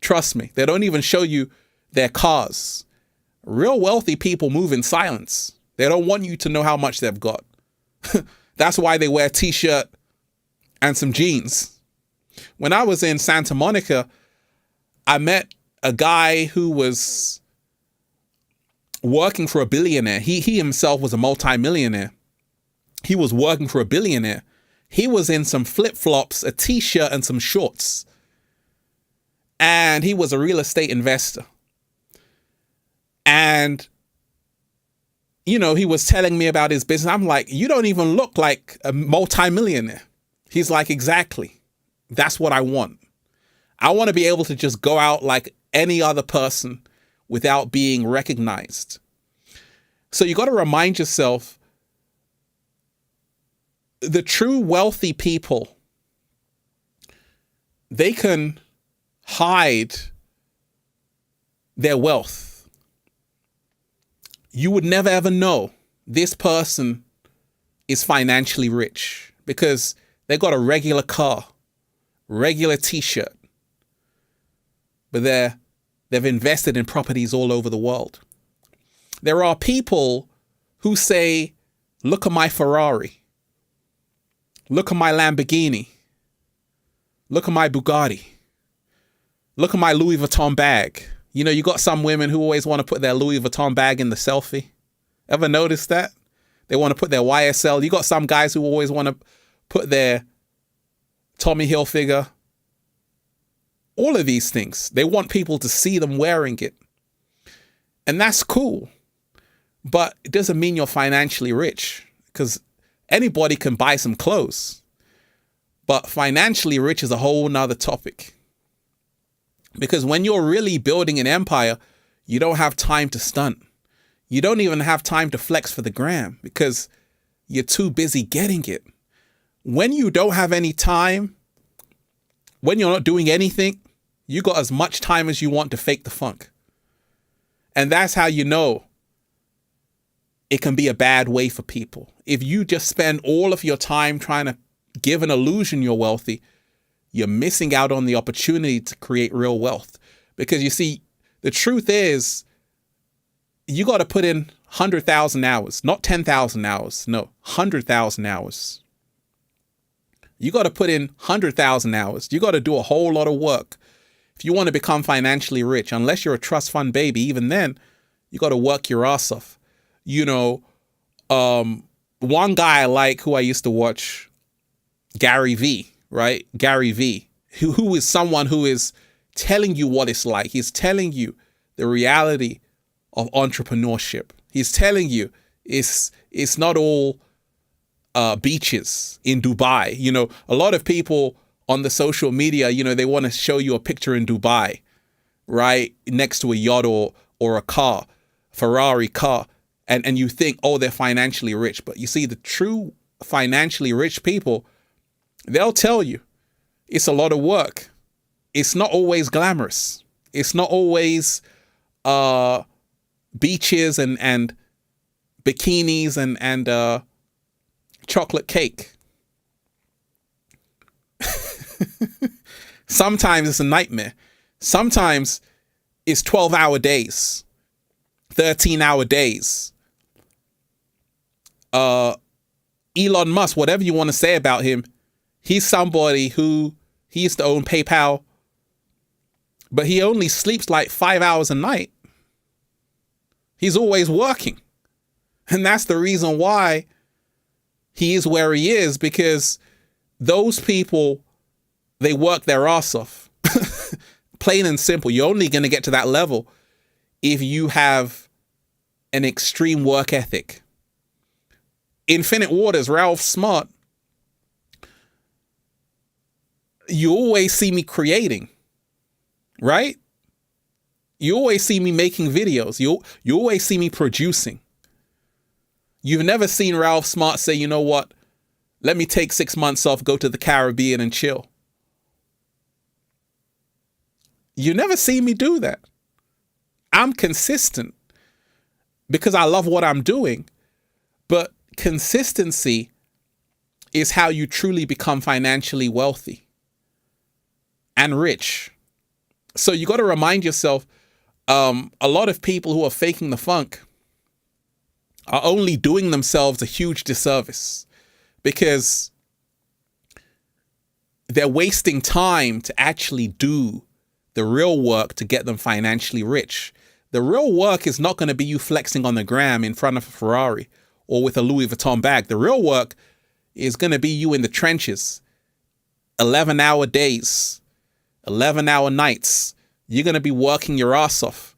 Trust me. They don't even show you their cars. Real wealthy people move in silence. They don't want you to know how much they've got. That's why they wear a t-shirt and some jeans. When I was in Santa Monica, I met a guy who was working for a billionaire. He himself was a multimillionaire. He was working for a billionaire. He was in some flip-flops, a t-shirt, and some shorts. And he was a real estate investor. And, you know, he was telling me about his business. I'm like, you don't even look like a multimillionaire. He's like, exactly. That's what I want. I want to be able to just go out like any other person without being recognized. So you got to remind yourself, the true wealthy people, they can hide their wealth. You would never ever know this person is financially rich because they got a regular car, regular t-shirt, but they've invested in properties all over the world. There are people who say, look at my Ferrari. Look at my Lamborghini. Look at my Bugatti. Look at my Louis Vuitton bag. You know, you got some women who always want to put their Louis Vuitton bag in the selfie. Ever notice that? They want to put their YSL. You got some guys who always want to put their Tommy Hilfiger. All of these things. They want people to see them wearing it. And that's cool. But it doesn't mean you're financially rich, because anybody can buy some clothes. But financially rich is a whole nother topic. Because when you're really building an empire, you don't have time to stunt. You don't even have time to flex for the gram because you're too busy getting it. When you don't have any time, when you're not doing anything, you got as much time as you want to fake the funk. And that's how you know it can be a bad way for people. If you just spend all of your time trying to give an illusion you're wealthy, you're missing out on the opportunity to create real wealth. Because you see, the truth is, you got to put in 100,000 hours, not 10,000 hours. No, 100,000 hours. You got to put in 100,000 hours. You got to do a whole lot of work if you want to become financially rich. Unless you're a trust fund baby, even then, you got to work your ass off. You know, one guy I like who I used to watch, Gary V, right? Gary V, who is someone who is telling you what it's like. He's telling you the reality of entrepreneurship. He's telling you it's not all beaches in Dubai. You know, a lot of people on the social media, you know, they want to show you a picture in Dubai, right? Next to a yacht or a car, Ferrari car. And you think, oh, they're financially rich. But you see, the true financially rich people, they'll tell you it's a lot of work. It's not always glamorous. It's not always beaches and bikinis and chocolate cake. Sometimes it's a nightmare. Sometimes it's 12-hour days, 13-hour days. Elon Musk, whatever you want to say about him, he's somebody who, he used to own PayPal, but he only sleeps like 5 hours a night. He's always working. And that's the reason why he is where he is, because those people, they work their ass off. Plain and simple. You're only going to get to that level if you have an extreme work ethic. Infinite Waters, Ralph Smart, you always see me creating, right? You always see me making videos. You always see me producing. You've never seen Ralph Smart say, you know what, let me take 6 months off, go to the Caribbean and chill. You never see me do that. I'm consistent because I love what I'm doing. But consistency is how you truly become financially wealthy and rich. So you got to remind yourself, a lot of people who are faking the funk are only doing themselves a huge disservice because they're wasting time to actually do the real work to get them financially rich. The real work is not going to be you flexing on the gram in front of a Ferrari or with a Louis Vuitton bag. The real work is going to be you in the trenches, 11-hour days, 11-hour nights. You're going to be working your ass off.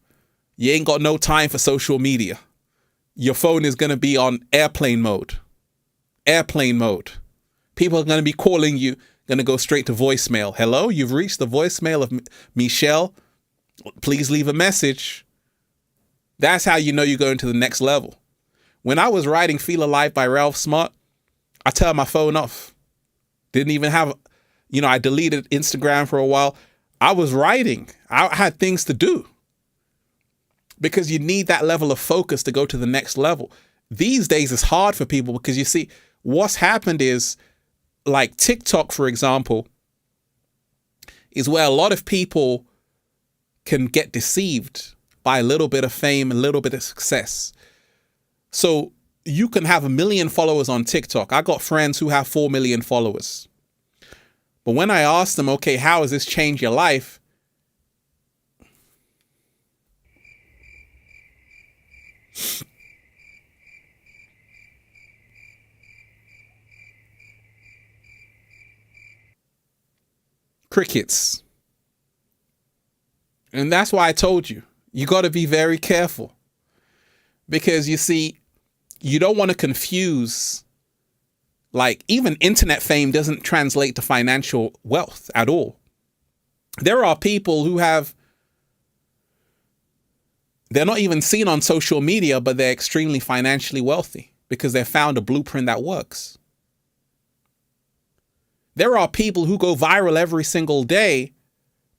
You ain't got no time for social media. Your phone is going to be on airplane mode. Airplane mode. People are going to be calling you, going to go straight to voicemail. Hello, you've reached the voicemail of Michelle. Please leave a message. That's how you know you're going to the next level. When I was writing Feel Alive by Ralph Smart, I turned my phone off. Didn't even have, I deleted Instagram for a while. I was writing. I had things to do. Because you need that level of focus to go to the next level. These days it's hard for people because you see, what's happened is, like TikTok, for example, is where a lot of people can get deceived by a little bit of fame, a little bit of success. So you can have 1 million followers on TikTok. I got friends who have 4 million followers. But when I asked them, okay, how has this changed your life? Crickets. And that's why I told you, you got to be very careful. Because you see, you don't want to confuse, like even internet fame doesn't translate to financial wealth at all. There are people who they're not even seen on social media, but they're extremely financially wealthy because they found a blueprint that works. There are people who go viral every single day,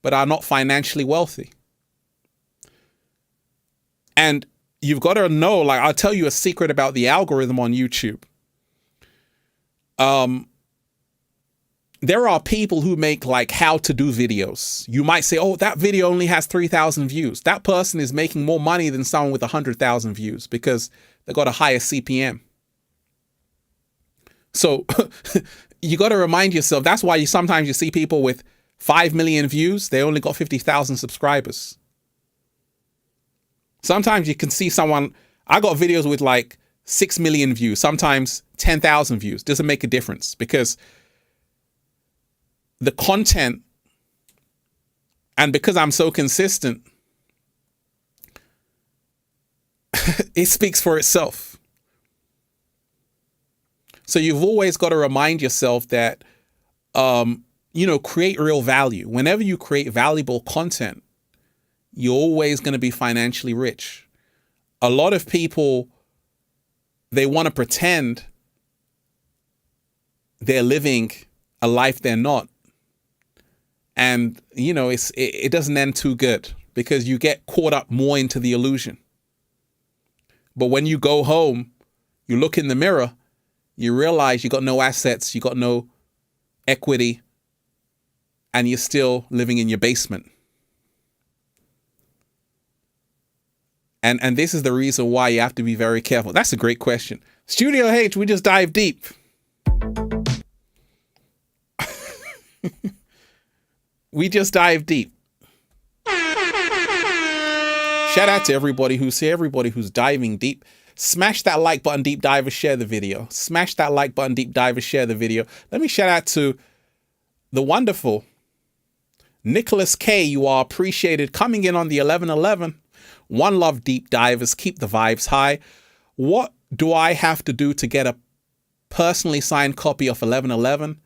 but are not financially wealthy. And you've got to know, like, I'll tell you a secret about the algorithm on YouTube. There are people who make like how to do videos. You might say, oh, that video only has 3,000 views. That person is making more money than someone with 100,000 views because they got a higher CPM. So you got to remind yourself, that's why sometimes you see people with 5 million views, they only got 50,000 subscribers. Sometimes you can see someone, I got videos with like 6 million views, sometimes 10,000 views. Doesn't make a difference because the content, and because I'm so consistent, it speaks for itself. So you've always got to remind yourself that, create real value. Whenever you create valuable content, you're always going to be financially rich. A lot of people, they want to pretend they're living a life they're not. And, it doesn't end too good because you get caught up more into the illusion. But when you go home, you look in the mirror, you realize you got no assets, you got no equity, and you're still living in your basement. And this is the reason why you have to be very careful. That's a great question. Studio H, we just dive deep. We just dive deep. Shout out to everybody who's here, everybody who's diving deep. Smash that like button, deep divers, share the video. Smash that like button, deep divers, share the video. Let me shout out to the wonderful Nicholas K. You are appreciated coming in on the 1111. One love, deep divers. Keep the vibes high. What do I have to do to get a personally signed copy of 1111?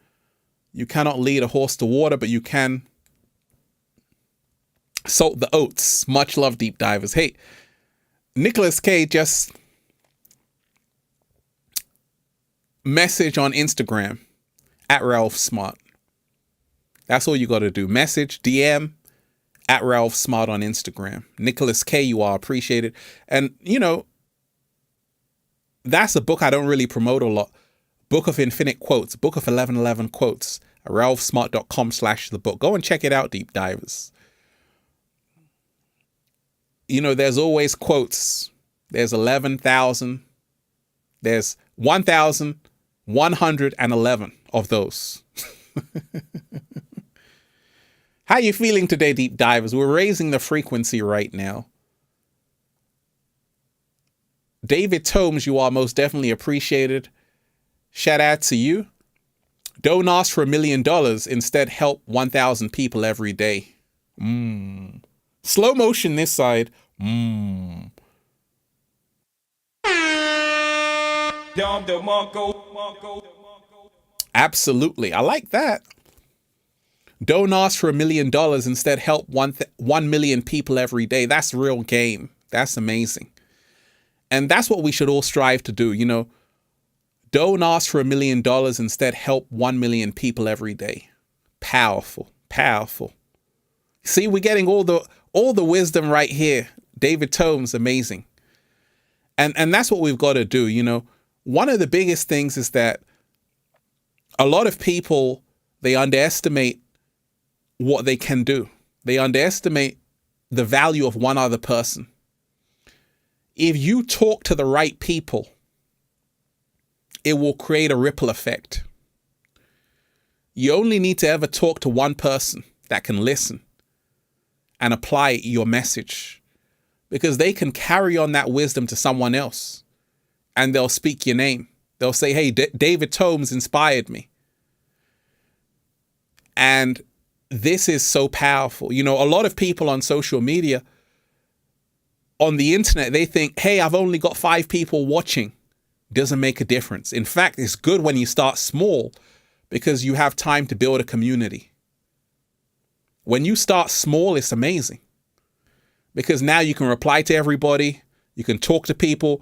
You cannot lead a horse to water, but you can salt the oats. Much love, deep divers. Hey, Nicholas K just message on Instagram at Ralph Smart. That's all you got to do. Message, DM at Ralph Smart on Instagram. Nicholas K, you are appreciated. And, you know, that's a book I don't really promote a lot. Book of Infinite Quotes, Book of 1111 Quotes, ralphsmart.com/the book. Go and check it out, deep divers. You know, there's always quotes. There's 11,000. There's 1,111 of those. How you feeling today, deep divers? We're raising the frequency right now. David Tomes, you are most definitely appreciated. Shout out to you. Don't ask for $1 million. Instead, help 1,000 people every day. Slow motion this side. Absolutely. I like that. Don't ask for $1 million. Instead, help 1 million people every day. That's real game. That's amazing. And that's what we should all strive to do. You know, don't ask for $1 million. Instead, help 1 million people every day. Powerful, powerful. See, we're getting all the wisdom right here. David Tomes, amazing. And that's what we've got to do. You know, one of the biggest things is that a lot of people, they underestimate what they can do. They underestimate the value of one other person. If you talk to the right people, it will create a ripple effect. You only need to ever talk to one person that can listen and apply your message, because they can carry on that wisdom to someone else and they'll speak your name. They'll say, hey, David Tomes inspired me. And this is so powerful. You know, a lot of people on social media, on the internet, they think, hey, I've only got 5 people watching. Doesn't make a difference. In fact, it's good when you start small because you have time to build a community. When you start small, it's amazing because now you can reply to everybody. You can talk to people.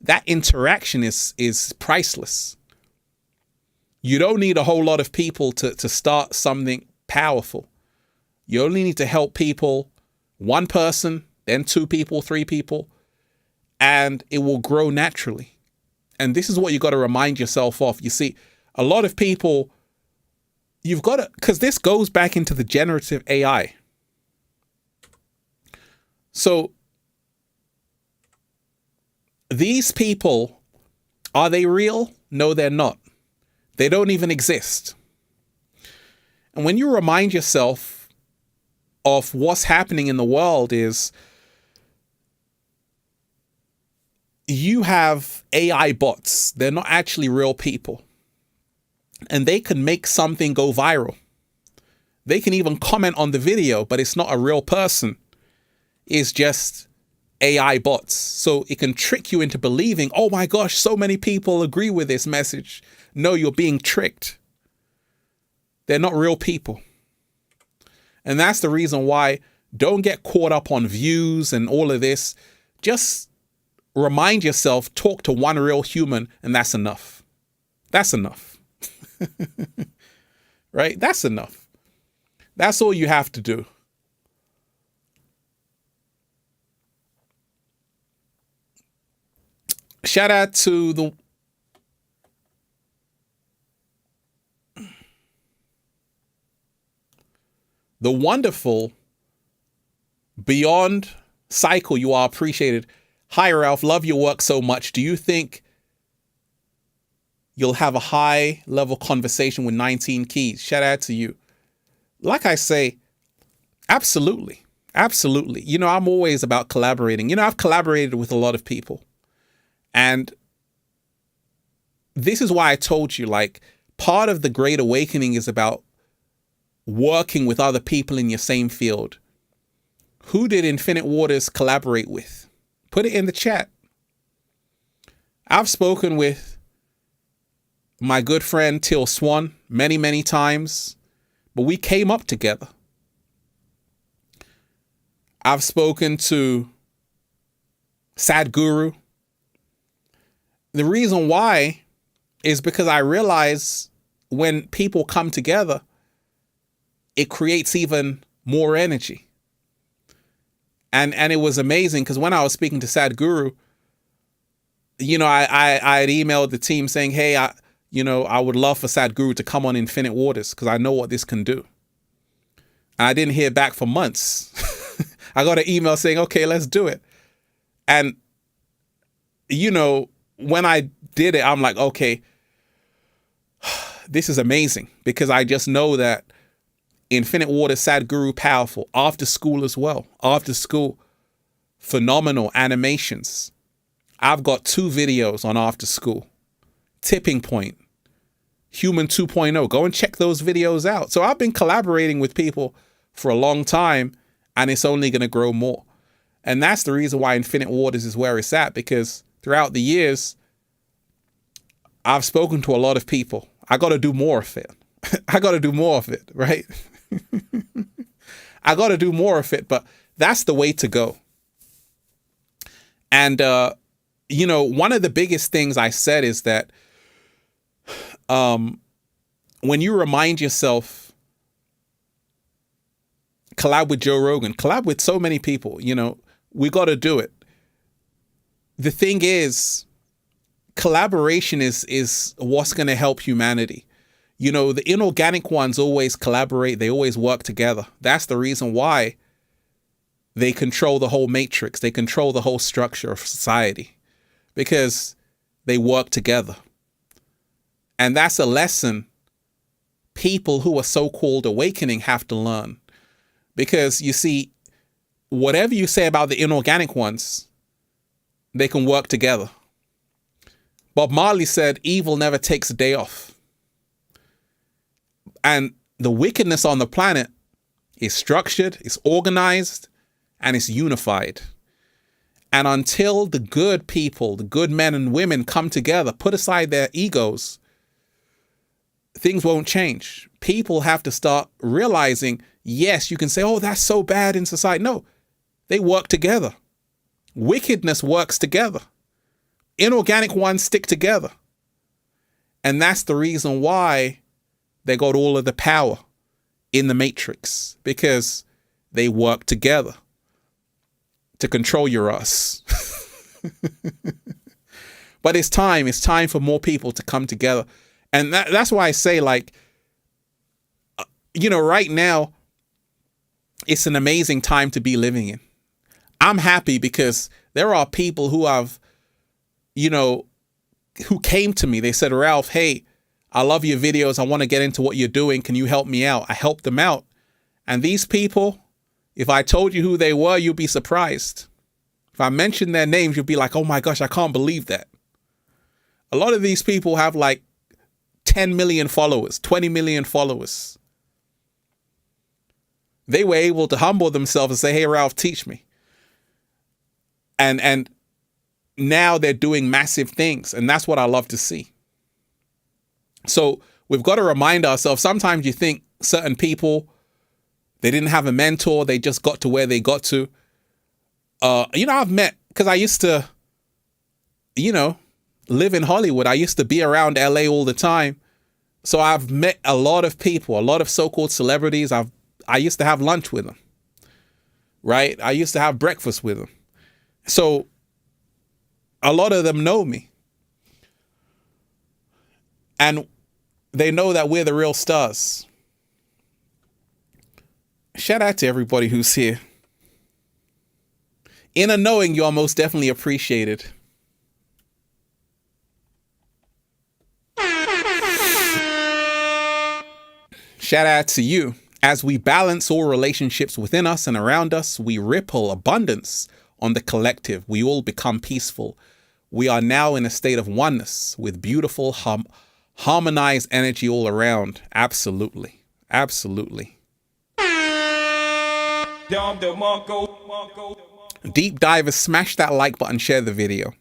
That interaction is priceless. You don't need a whole lot of people to start something powerful. You only need to help people, one person, then 2 people, 3 people, and it will grow naturally. And this is what you got to remind yourself of. You see, a lot of people, you've got to, because this goes back into the generative AI. So these people, are they real? No, they're not. They don't even exist. And when you remind yourself of what's happening in the world is you have AI bots. They're not actually real people. And they can make something go viral. They can even comment on the video, but it's not a real person. It's just AI bots. So it can trick you into believing, oh my gosh, so many people agree with this message. No, you're being tricked. They're not real people. And that's the reason why don't get caught up on views and all of this. Just remind yourself, talk to one real human, and that's enough. That's enough. Right? That's enough. That's all you have to do. Shout out to the wonderful Beyond Cycle. You are appreciated. Hi, Ralph. Love your work so much. Do you think you'll have a high level conversation with 19 keys? Shout out to you. Like I say, absolutely. Absolutely. You know, I'm always about collaborating. You know, I've collaborated with a lot of people. And this is why I told you, like, part of the Great Awakening is about working with other people in your same field Who did Infinite Waters collaborate with? Put it in the chat. I've spoken with my good friend Till Swan many, many times, but we came up together. I've spoken to Sadhguru. The reason why is because I realize when people come together, it creates even more energy. And it was amazing because when I was speaking to Sadhguru, you know, I had emailed the team saying, hey, I would love for Sadhguru to come on Infinite Waters because I know what this can do. And I didn't hear back for months. I got an email saying, okay, let's do it. And, you know, when I did it, I'm like, okay, this is amazing because I just know that Infinite Waters, Sadhguru, powerful. After school as well. After school, phenomenal animations. I've got 2 videos on after school. Tipping Point, Human 2.0. Go and check those videos out. So I've been collaborating with people for a long time, and it's only going to grow more. And that's the reason why Infinite Waters is where it's at, because throughout the years, I've spoken to a lot of people. I got to do more of it. I got to do more of it, right? I got to do more of it, but that's the way to go. And, you know, one of the biggest things I said is that when you remind yourself, collab with Joe Rogan, collab with so many people, you know, we got to do it. The thing is, collaboration is what's going to help humanity. You know, the inorganic ones always collaborate. They always work together. That's the reason why they control the whole matrix. They control the whole structure of society because they work together. And that's a lesson people who are so-called awakening have to learn. Because you see, whatever you say about the inorganic ones, they can work together. Bob Marley said, evil never takes a day off. And the wickedness on the planet is structured, it's organized, and it's unified. And until the good people, the good men and women come together, put aside their egos, things won't change. People have to start realizing, yes, you can say, oh, that's so bad in society. No, they work together. Wickedness works together. Inorganic ones stick together. And that's the reason why they got all of the power in the matrix, because they work together to control your us. But it's time for more people to come together. And that's why I say, like, you know, right now, it's an amazing time to be living in. I'm happy because there are people who have, you know, who came to me. They said, Ralph, hey, I love your videos. I want to get into what you're doing. Can you help me out? I helped them out. And these people, if I told you who they were, you'd be surprised. If I mentioned their names, you'd be like, oh my gosh, I can't believe that. A lot of these people have like 10 million followers, 20 million followers. They were able to humble themselves and say, hey, Ralph, teach me. And now they're doing massive things. And that's what I love to see. So we've got to remind ourselves, sometimes you think certain people, they didn't have a mentor. They just got to where they got to. You know, I've met, because I used to, you know, live in Hollywood. I used to be around LA all the time. So I've met a lot of people, a lot of so-called celebrities. I used to have lunch with them, right? I used to have breakfast with them. So a lot of them know me. And they know that we're the real stars. Shout out to everybody who's here. In a knowing, you are most definitely appreciated. Shout out to you. As we balance all relationships within us and around us, we ripple abundance on the collective. We all become peaceful. We are now in a state of oneness with beautiful, harmonized energy all around. Absolutely. Absolutely. Deep divers, smash that like button, share the video.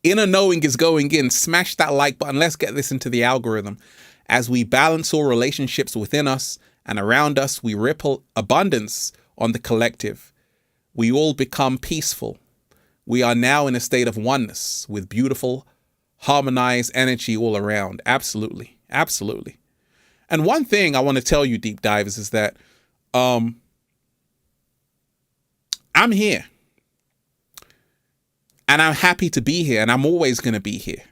Inner knowing is going in. Smash that like button. Let's get this into the algorithm. As we balance all relationships within us and around us, we ripple abundance on the collective. We all become peaceful. We are now in a state of oneness with beautiful, harmonized energy all around. Absolutely. Absolutely. And one thing I want to tell you, deep divers, is that I'm here. And I'm happy to be here, and I'm always going to be here.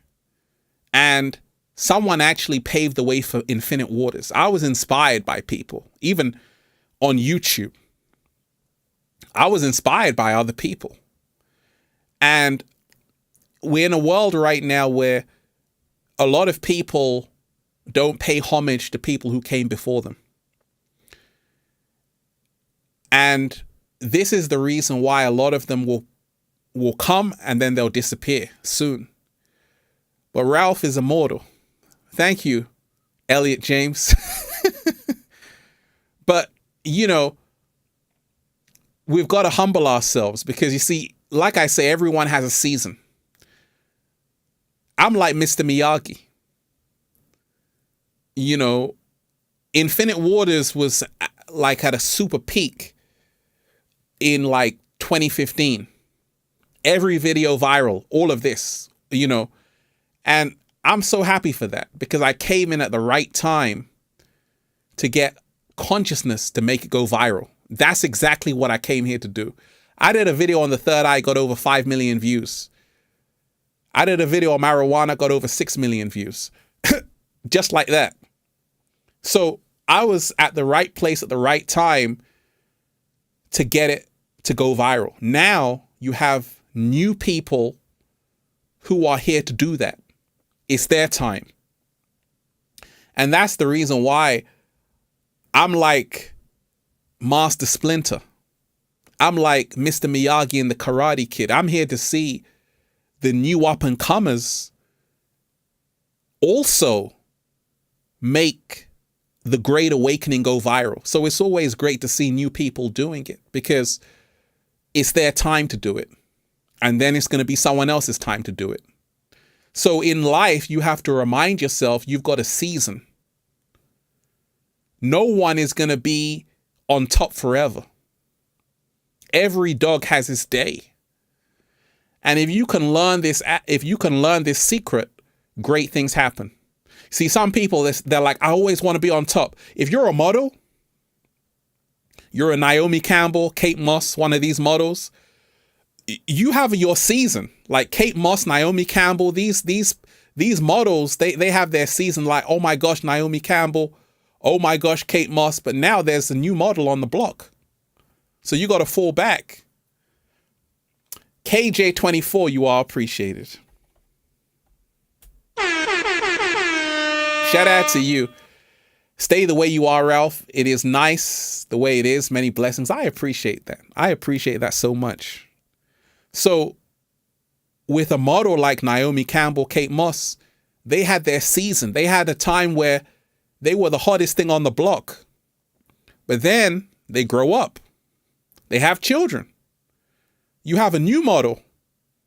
And someone actually paved the way for Infinite Waters. I was inspired by people, even on YouTube. I was inspired by other people. And we're in a world right now where a lot of people don't pay homage to people who came before them. And this is the reason why a lot of them will come and then they'll disappear soon. But Ralph is immortal. Thank you, Elliot James. But, you know, we've got to humble ourselves because, you see, like I say, everyone has a season. I'm like Mr. Miyagi. You know, Infinite Waters was like at a super peak in like 2015. Every video viral, all of this, you know, and I'm so happy for that because I came in at the right time to get consciousness to make it go viral. That's exactly what I came here to do. I did a video on the third eye, got over 5 million views. I did a video on marijuana, got over 6 million views. Just like that. So I was at the right place at the right time to get it to go viral. Now you have new people who are here to do that. It's their time. And that's the reason why I'm like Master Splinter. I'm like Mr. Miyagi and the Karate Kid. I'm here to see the new up and comers also make the Great Awakening go viral. So it's always great to see new people doing it because it's their time to do it. And then it's going to be someone else's time to do it. So in life, you have to remind yourself you've got a season. No one is going to be on top forever. Every dog has his day. And if you can learn this secret, great things happen. See, some people, they're like, I always want to be on top. If you're a model, you're a Naomi Campbell, Kate Moss, one of these models, you have your season. Like Kate Moss, Naomi Campbell, these models, they have their season like, oh my gosh, Naomi Campbell, oh my gosh, Kate Moss. But now there's a new model on the block. So you got to fall back. KJ24, you are appreciated. Shout out to you. Stay the way you are, Ralph. It is nice the way it is. Many blessings. I appreciate that. I appreciate that so much. So with a model like Naomi Campbell, Kate Moss, they had their season. They had a time where they were the hottest thing on the block. But then they grow up. They have children. You have a new model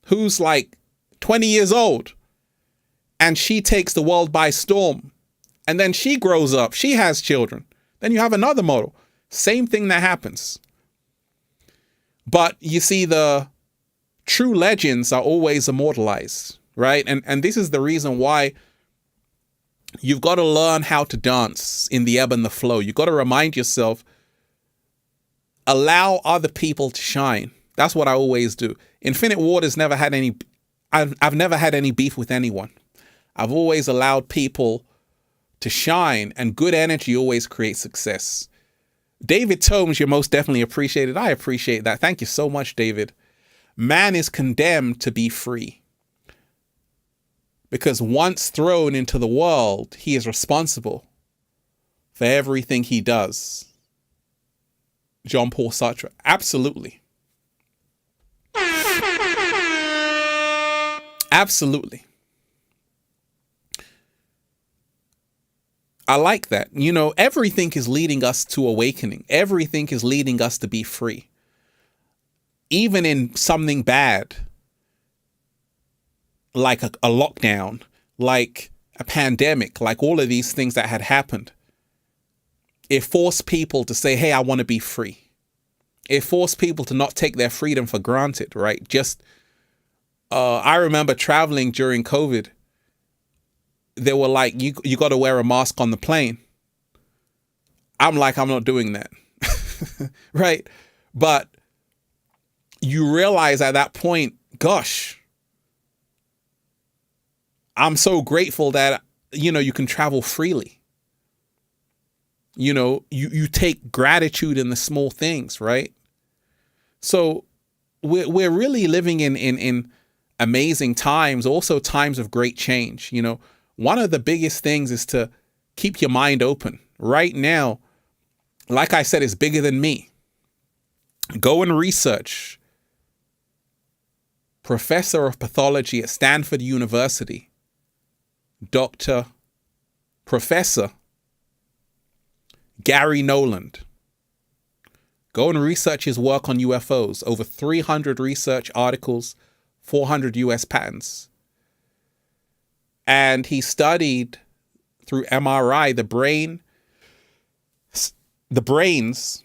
who's like 20 years old and she takes the world by storm. And then she grows up. She has children. Then you have another model. Same thing that happens. But you see, the true legends are always immortalized, right? And this is the reason why you've got to learn how to dance in the ebb and the flow. You've got to remind yourself, allow other people to shine. That's what I always do. Infinite Waters never had any, I've never had any beef with anyone. I've always allowed people to shine, and good energy always creates success. David Tomes, you're most definitely appreciated. I appreciate that. Thank you so much, David. Man is condemned to be free. Because once thrown into the world, he is responsible for everything he does. John Paul Sartre. Absolutely. Absolutely. I like that. You know, everything is leading us to awakening. Everything is leading us to be free. Even in something bad, like a lockdown, like a pandemic, like all of these things that had happened, it forced people to say, hey, I want to be free. It forced people to not take their freedom for granted, right? I remember traveling during COVID. They were like, you got to wear a mask on the plane. I'm like, I'm not doing that. Right? But you realize at that point, gosh, I'm so grateful that, you can travel freely. You take gratitude in the small things, right? So we're really living in amazing times, also times of great change. One of the biggest things is to keep your mind open. Right now, like I said, it's bigger than me. Go and research. Professor of pathology at Stanford University, Professor Gary Noland. Go and research his work on UFOs. Over 300 research articles, 400 US patents. And he studied through MRI the brains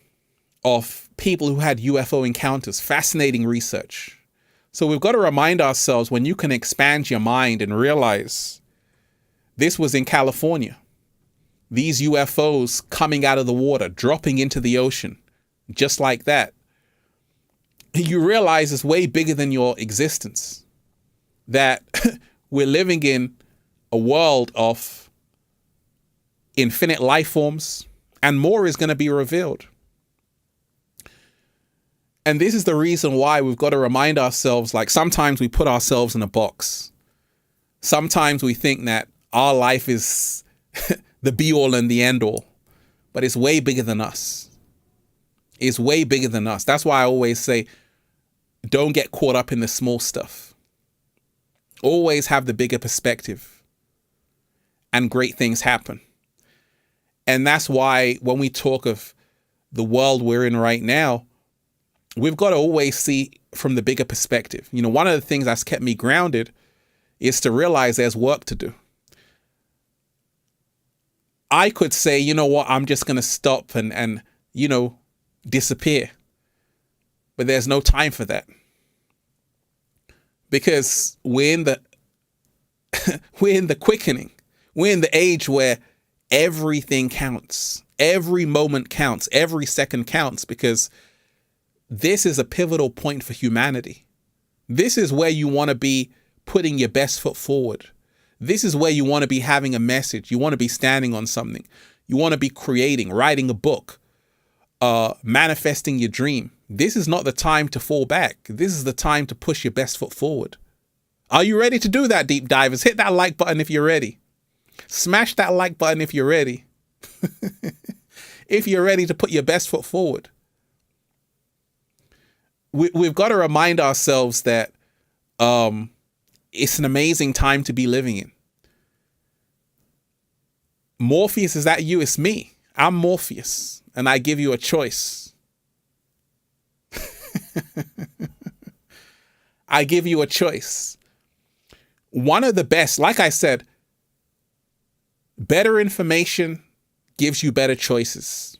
of people who had UFO encounters. Fascinating research. So we've got to remind ourselves, when you can expand your mind and realize this was in California, these UFOs coming out of the water, dropping into the ocean, just like that, you realize it's way bigger than your existence. That we're living in a world of infinite life forms, and more is going to be revealed. And this is the reason why we've got to remind ourselves, like, sometimes we put ourselves in a box. Sometimes we think that our life is the be all and the end all, but it's way bigger than us. It's way bigger than us. That's why I always say, don't get caught up in the small stuff. Always have the bigger perspective, and great things happen. And that's why when we talk of the world we're in right now, we've got to always see from the bigger perspective. One of the things that's kept me grounded is to realize there's work to do. I could say, you know what, I'm just going to stop and disappear. But there's no time for that. Because we're in the quickening. We're in the age where everything counts. Every moment counts. Every second counts, because this is a pivotal point for humanity. This is where you want to be putting your best foot forward. This is where you want to be having a message. You want to be standing on something. You want to be creating, writing a book, manifesting your dream. This is not the time to fall back. This is the time to push your best foot forward. Are you ready to do that, deep divers? Hit that like button if you're ready. Smash that like button if you're ready. If you're ready to put your best foot forward. We've got to remind ourselves that it's an amazing time to be living in. Morpheus, is that you? It's me. I'm Morpheus, and I give you a choice. I give you a choice. One of the best, like I said, better information gives you better choices.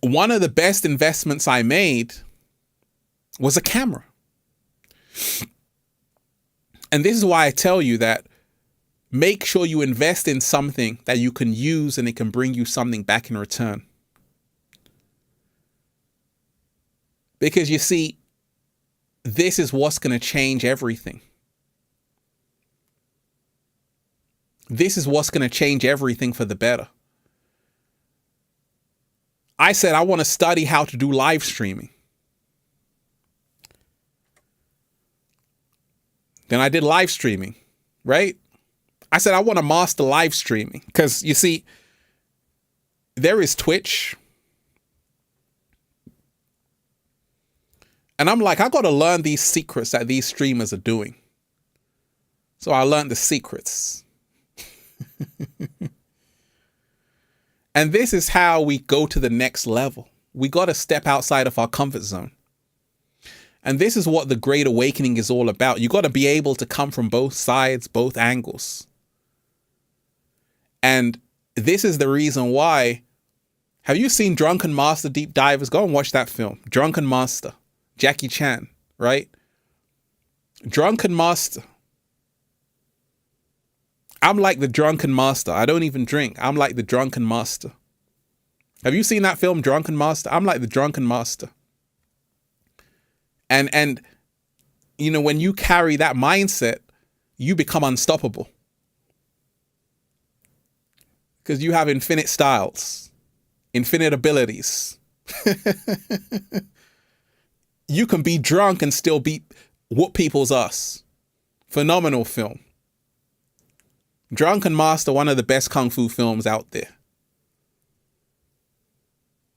One of the best investments I made was a camera. And this is why I tell you that make sure you invest in something that you can use and it can bring you something back in return. Because you see, this is what's going to change everything. This is what's going to change everything for the better. I said, I want to study how to do live streaming. Then I did live streaming, right? I said, I want to master live streaming because you see, there is Twitch. And I'm like, I got to learn these secrets that these streamers are doing. So I learned the secrets. And this is how we go to the next level. We got to step outside of our comfort zone. And this is what the Great Awakening is all about. You got to be able to come from both sides, both angles. And this is the reason why. Have you seen Drunken Master Deep Divers? Go and watch that film. Drunken Master, Jackie Chan, right? Drunken Master. I'm like the Drunken Master. I don't even drink. I'm like the Drunken Master. Have you seen that film, Drunken Master? I'm like the Drunken Master. And you know, when you carry that mindset, you become unstoppable. Because you have infinite styles, infinite abilities. You can be drunk and still whoop people's ass. Phenomenal film. Drunken Master, one of the best kung fu films out there.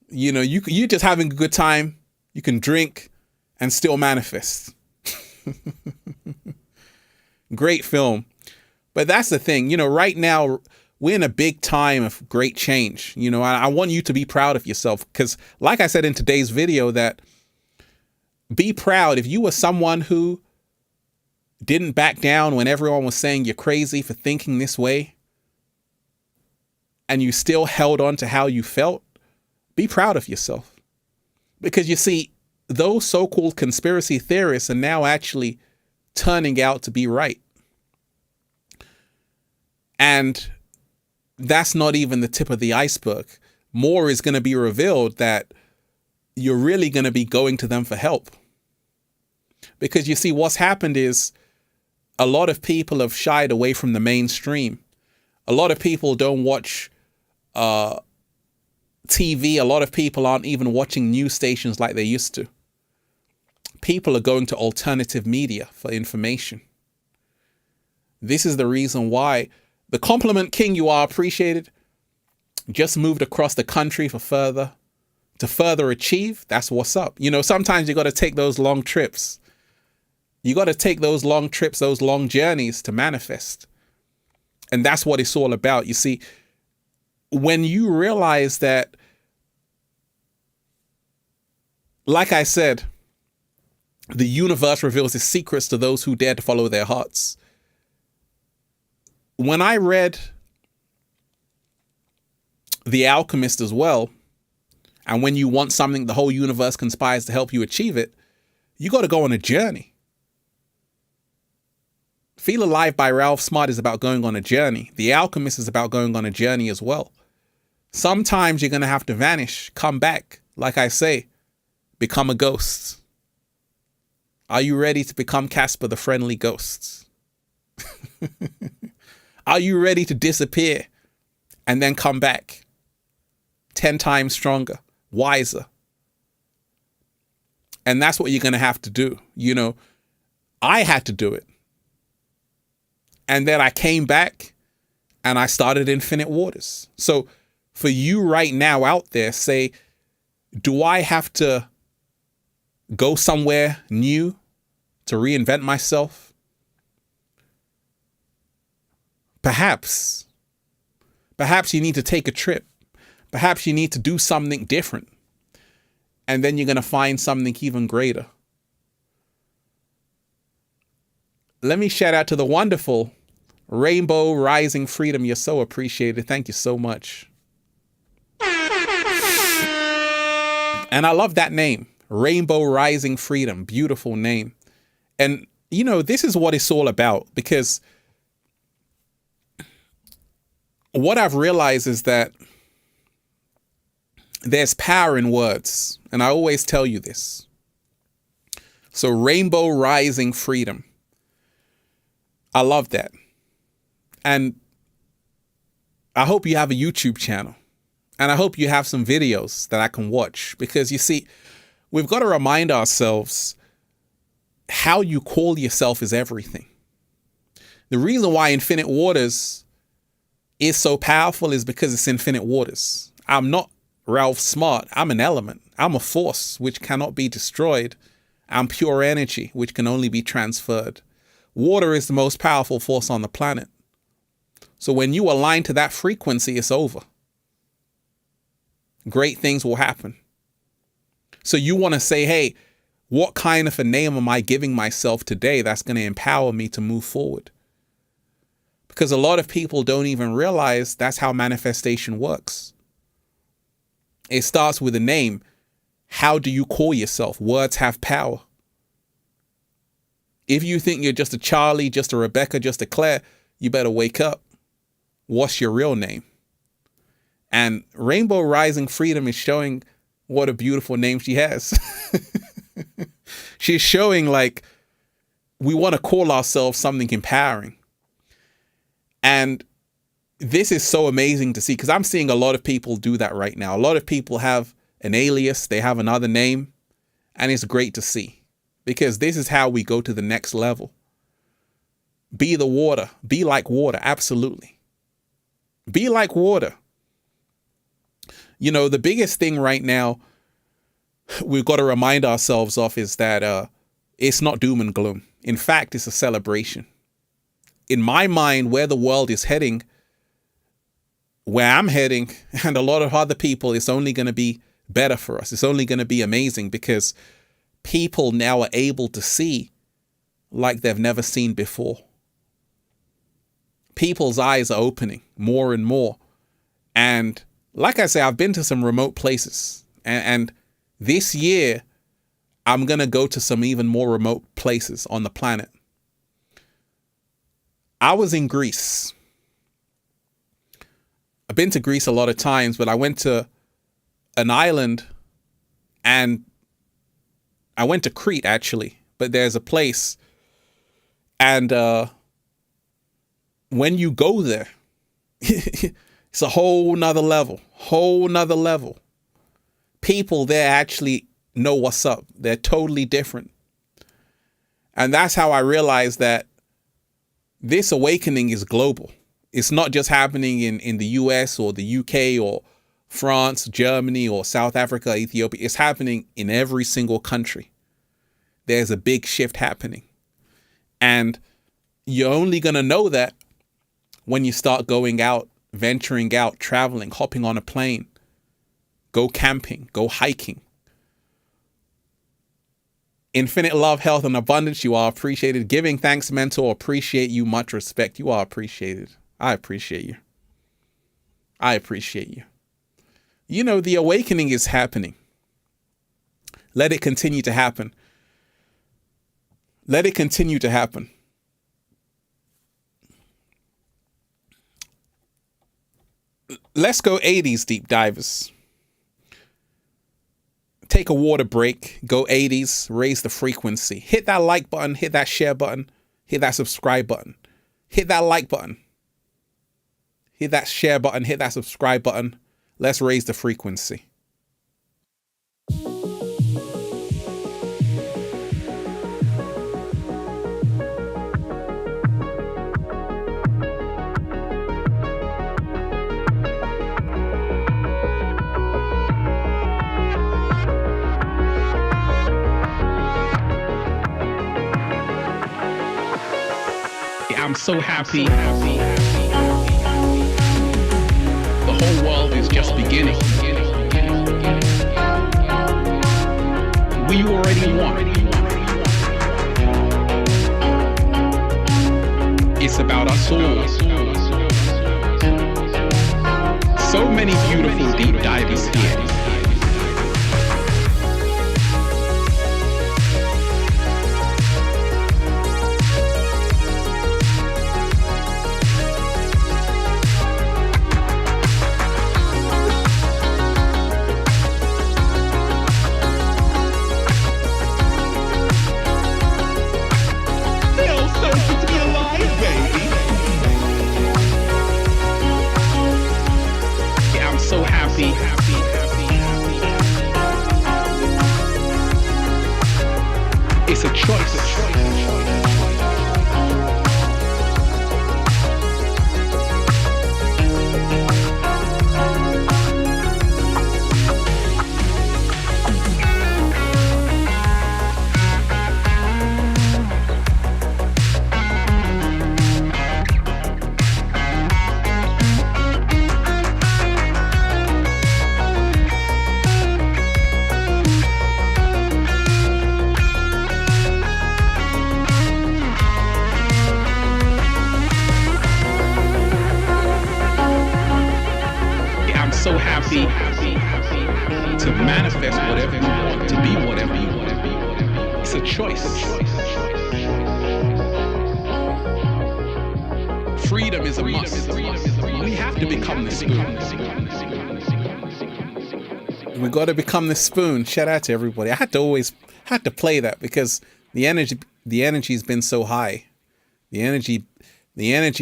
You know, you're just having a good time. You can drink and still manifest. Great film. But that's the thing, you know, right now we're in a big time of great change. You know, I want you to be proud of yourself because like I said in today's video, that be proud. If you were someone who didn't back down when everyone was saying you're crazy for thinking this way, and you still held on to how you felt, be proud of yourself. Because you see, those so-called conspiracy theorists are now actually turning out to be right. And that's not even the tip of the iceberg. More is going to be revealed that you're really going to be going to them for help. Because you see, what's happened is a lot of people have shied away from the mainstream. A lot of people don't watch TV. A lot of people aren't even watching news stations like they used to. People are going to alternative media for information. This is the reason why the Compliment King, you are appreciated, just moved across the country to further achieve. That's what's up. You know, sometimes you got to take those long trips. You got to take those long trips, those long journeys to manifest. And that's what it's all about. You see, when you realize that, like I said, the universe reveals its secrets to those who dare to follow their hearts. When I read The Alchemist as well, and when you want something, the whole universe conspires to help you achieve it, you got to go on a journey. Feel Alive by Ralph Smart is about going on a journey. The Alchemist is about going on a journey as well. Sometimes you're going to have to vanish, come back. Like I say, become a ghost. Are you ready to become Casper the Friendly Ghost? Are you ready to disappear and then come back 10 times stronger, wiser? And that's what you're going to have to do. You know, I had to do it. And then I came back and I started Infinite Waters. So for you right now out there, say, do I have to go somewhere new to reinvent myself? Perhaps you need to take a trip. Perhaps you need to do something different. And then you're going to find something even greater. Let me shout out to the wonderful Rainbow Rising Freedom. You're so appreciated. Thank you so much. And I love that name, Rainbow Rising Freedom. Beautiful name. And, you know, this is what it's all about, because what I've realized is that there's power in words. And I always tell you this. So Rainbow Rising Freedom. I love that. And I hope you have a YouTube channel. And I hope you have some videos that I can watch. Because you see, we've got to remind ourselves how you call yourself is everything. The reason why Infinite Waters is so powerful is because it's Infinite Waters. I'm not Ralph Smart. I'm an element. I'm a force which cannot be destroyed. I'm pure energy which can only be transferred. Water is the most powerful force on the planet. So when you align to that frequency, it's over. Great things will happen. So you want to say, hey, what kind of a name am I giving myself today that's going to empower me to move forward? Because a lot of people don't even realize that's how manifestation works. It starts with a name. How do you call yourself? Words have power. If you think you're just a Charlie, just a Rebecca, just a Claire, you better wake up. What's your real name? And Rainbow Rising Freedom is showing what a beautiful name she has. She's showing like we want to call ourselves something empowering. And this is so amazing to see, because I'm seeing a lot of people do that right now. A lot of people have an alias, they have another name, and it's great to see, because this is how we go to the next level. Be the water, be like water, absolutely. Be like water. You know, the biggest thing right now we've got to remind ourselves of is that it's not doom and gloom. In fact, it's a celebration. In my mind, where the world is heading, where I'm heading, and a lot of other people, it's only going to be better for us. It's only going to be amazing, because people now are able to see like they've never seen before. People's eyes are opening more and more. And like I say, I've been to some remote places, and this year I'm going to go to some even more remote places on the planet. I was in Greece. I've been to Greece a lot of times, but I went to an island, and I went to Crete actually, but there's a place, and when you go there, it's a whole nother level. People there actually know what's up. They're totally different. And that's how I realized that this awakening is global. It's not just happening in the US or the UK or France, Germany, or South Africa, Ethiopia. It's happening in every single country. There's a big shift happening. And you're only going to know that when you start going out, venturing out, traveling, hopping on a plane, go camping, go hiking. Infinite love, health, and abundance. You are appreciated. Giving thanks, mentor. Appreciate you. Much respect. You are appreciated. I appreciate you. I appreciate you. You know, the awakening is happening. Let it continue to happen. Let it continue to happen. Let's go 80s deep divers. Take a water break, go 80s, raise the frequency. Hit that like button, hit that share button, hit that subscribe button. Hit that like button. Hit that share button, hit that subscribe button. Let's raise the frequency. I'm so happy. The whole world is just beginning. We already won. It's about us all. So many beautiful deep divers here. It's a choice. happy to manifest whatever you want, to be whatever you want. It's a choice. Freedom is a must. We have to become the spoon. We got to become the spoon. Shout out to everybody. I had to play that because the energy has been so high. The energy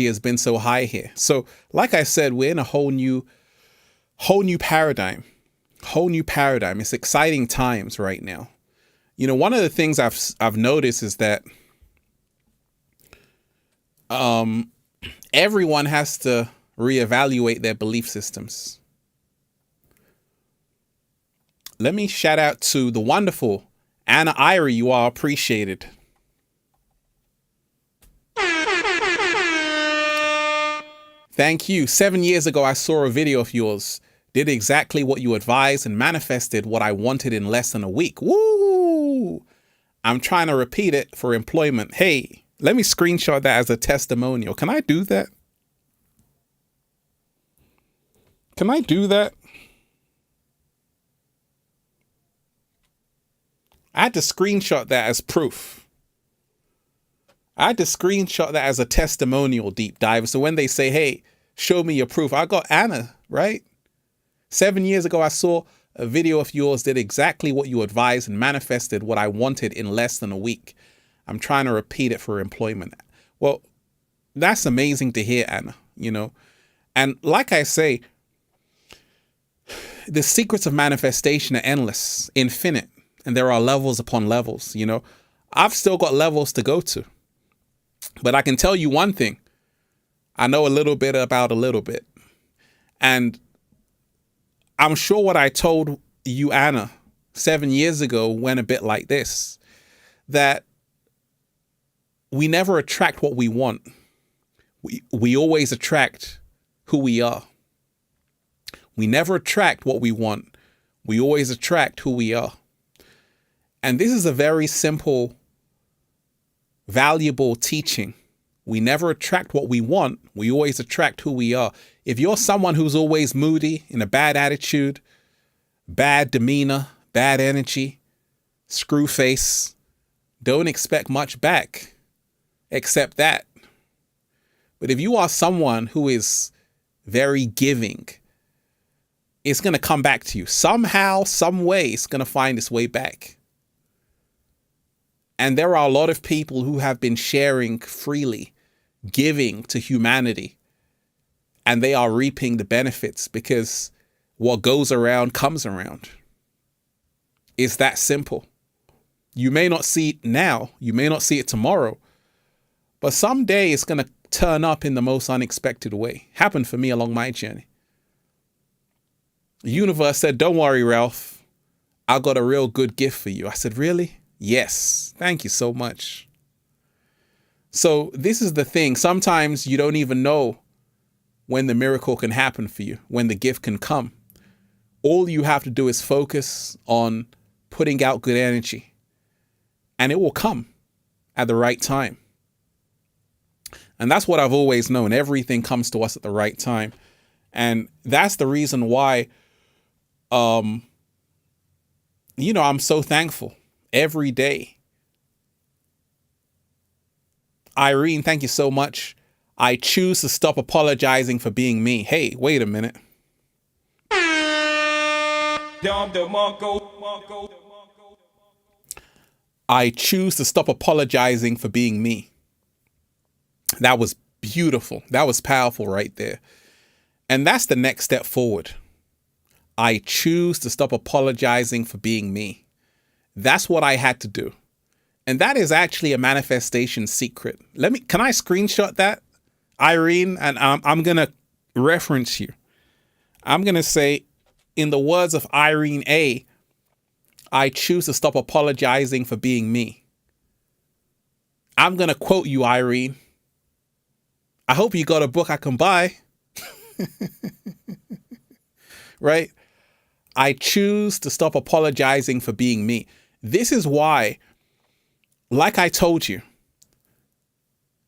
has been so high here. So, like I said, we're in a whole new paradigm. It's exciting times right now. You know, one of the things I've noticed is that everyone has to reevaluate their belief systems. Let me shout out to the wonderful Anna Irie. You are appreciated. Thank you. 7 years ago, I saw a video of yours. Did exactly what you advised and manifested what I wanted in less than a week. Woo! I'm trying to repeat it for employment. Hey, let me screenshot that as a testimonial. Can I do that? Can I do that? I had to screenshot that as proof. I had to screenshot that as a testimonial deep dive. So when they say, hey, show me your proof, I got Anna, right? 7 years ago, I saw a video of yours, did exactly what you advised and manifested what I wanted in less than a week. I'm trying to repeat it for employment. Well, that's amazing to hear, Anna, you know. And like I say, the secrets of manifestation are endless, infinite, and there are levels upon levels, you know. I've still got levels to go to. But I can tell you one thing. I know a little bit about a little bit. And I'm sure what I told you, Anna, 7 years ago went a bit like this. That we never attract what we want. We always attract who we are. We never attract what we want. We always attract who we are. And this is a very simple, valuable teaching. We never attract what we want. We always attract who we are. If you're someone who's always moody, in a bad attitude, bad demeanor, bad energy, screw face, don't expect much back except that. But if you are someone who is very giving, it's going to come back to you. Somehow, some way, it's going to find its way back. And there are a lot of people who have been sharing freely, giving to humanity, and they are reaping the benefits because what goes around comes around. It's that simple. You may not see it now, you may not see it tomorrow, but someday it's going to turn up in the most unexpected way. Happened for me along my journey. The universe said, don't worry, Ralph, I got a real good gift for you. I said, really? Yes. Thank you so much. So this is the thing. Sometimes you don't even know when the miracle can happen for you, when the gift can come. All you have to do is focus on putting out good energy, and it will come at the right time. And that's what I've always known. Everything comes to us at the right time. And that's the reason why, I'm so thankful every day. Irene, thank you so much. I choose to stop apologizing for being me. Hey, wait a minute. I choose to stop apologizing for being me. That was beautiful. That was powerful right there. And that's the next step forward. I choose to stop apologizing for being me. That's what I had to do. And that is actually a manifestation secret. Can I screenshot that, Irene? And I'm going to reference you. I'm going to say, in the words of Irene A., I choose to stop apologizing for being me. I'm going to quote you, Irene. I hope you got a book I can buy. Right? I choose to stop apologizing for being me. This is why, like I told you,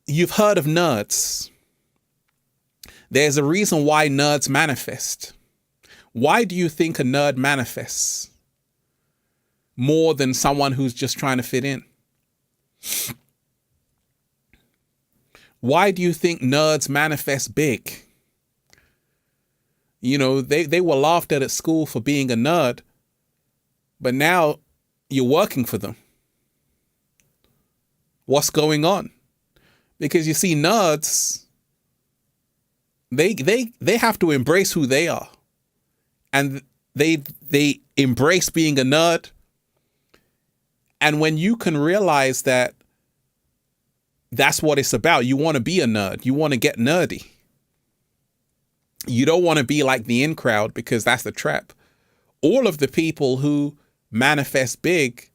you've heard of nerds. There's a reason why nerds manifest. Why do you think a nerd manifests more than someone who's just trying to fit in? Why do you think nerds manifest big? You know, they were laughed at school for being a nerd, but now you're working for them. What's going on? Because you see, nerds, they have to embrace who they are. And they embrace being a nerd. And when you can realize that that's what it's about, you want to be a nerd, you want to get nerdy. You don't want to be like the in crowd, because that's the trap. All of the people who manifest big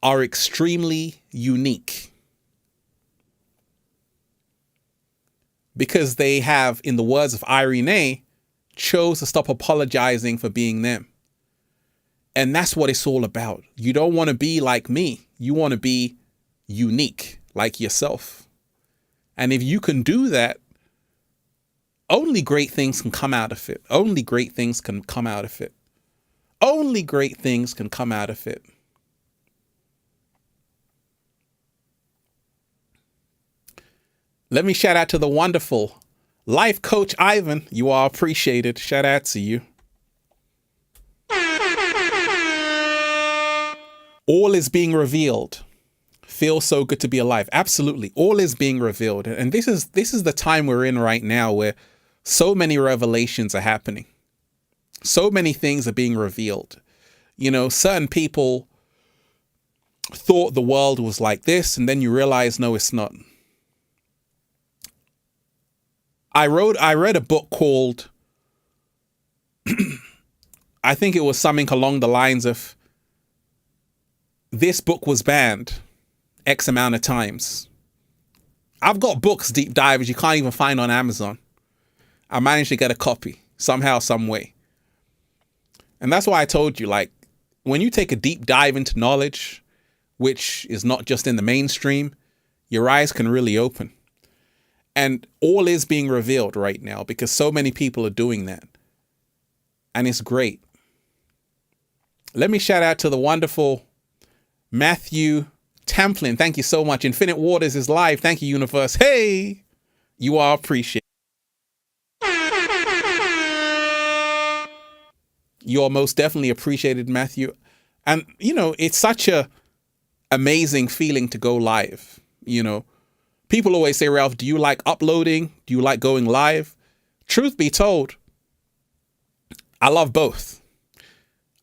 are extremely unique, because they have, in the words of Irene, chose to stop apologizing for being them. And that's what it's all about. You don't want to be like me. You want to be unique, like yourself. And if you can do that, only great things can come out of it. Only great things can come out of it. Only great things can come out of it. Let me shout out to the wonderful life coach Ivan. You are appreciated. Shout out to you. All is being revealed. Feels so good to be alive. Absolutely. All is being revealed. And this is the time we're in right now, where so many revelations are happening. So many things are being revealed. You know, certain people thought the world was like this, and then you realize, no, it's not. I read a book called, I think it was something along the lines of, this book was banned X amount of times. I've got books, deep divers, you can't even find on Amazon. I managed to get a copy somehow, some way. And that's why I told you, like, when you take a deep dive into knowledge, which is not just in the mainstream, your eyes can really open. And all is being revealed right now, because so many people are doing that. And it's great. Let me shout out to the wonderful Matthew Templin. Thank you so much. Infinite Waters is live. Thank you, universe. Hey, you are appreciated. You're most definitely appreciated, Matthew. And, you know, it's such a amazing feeling to go live. You know, people always say, Ralph, do you like uploading? Do you like going live? Truth be told, I love both.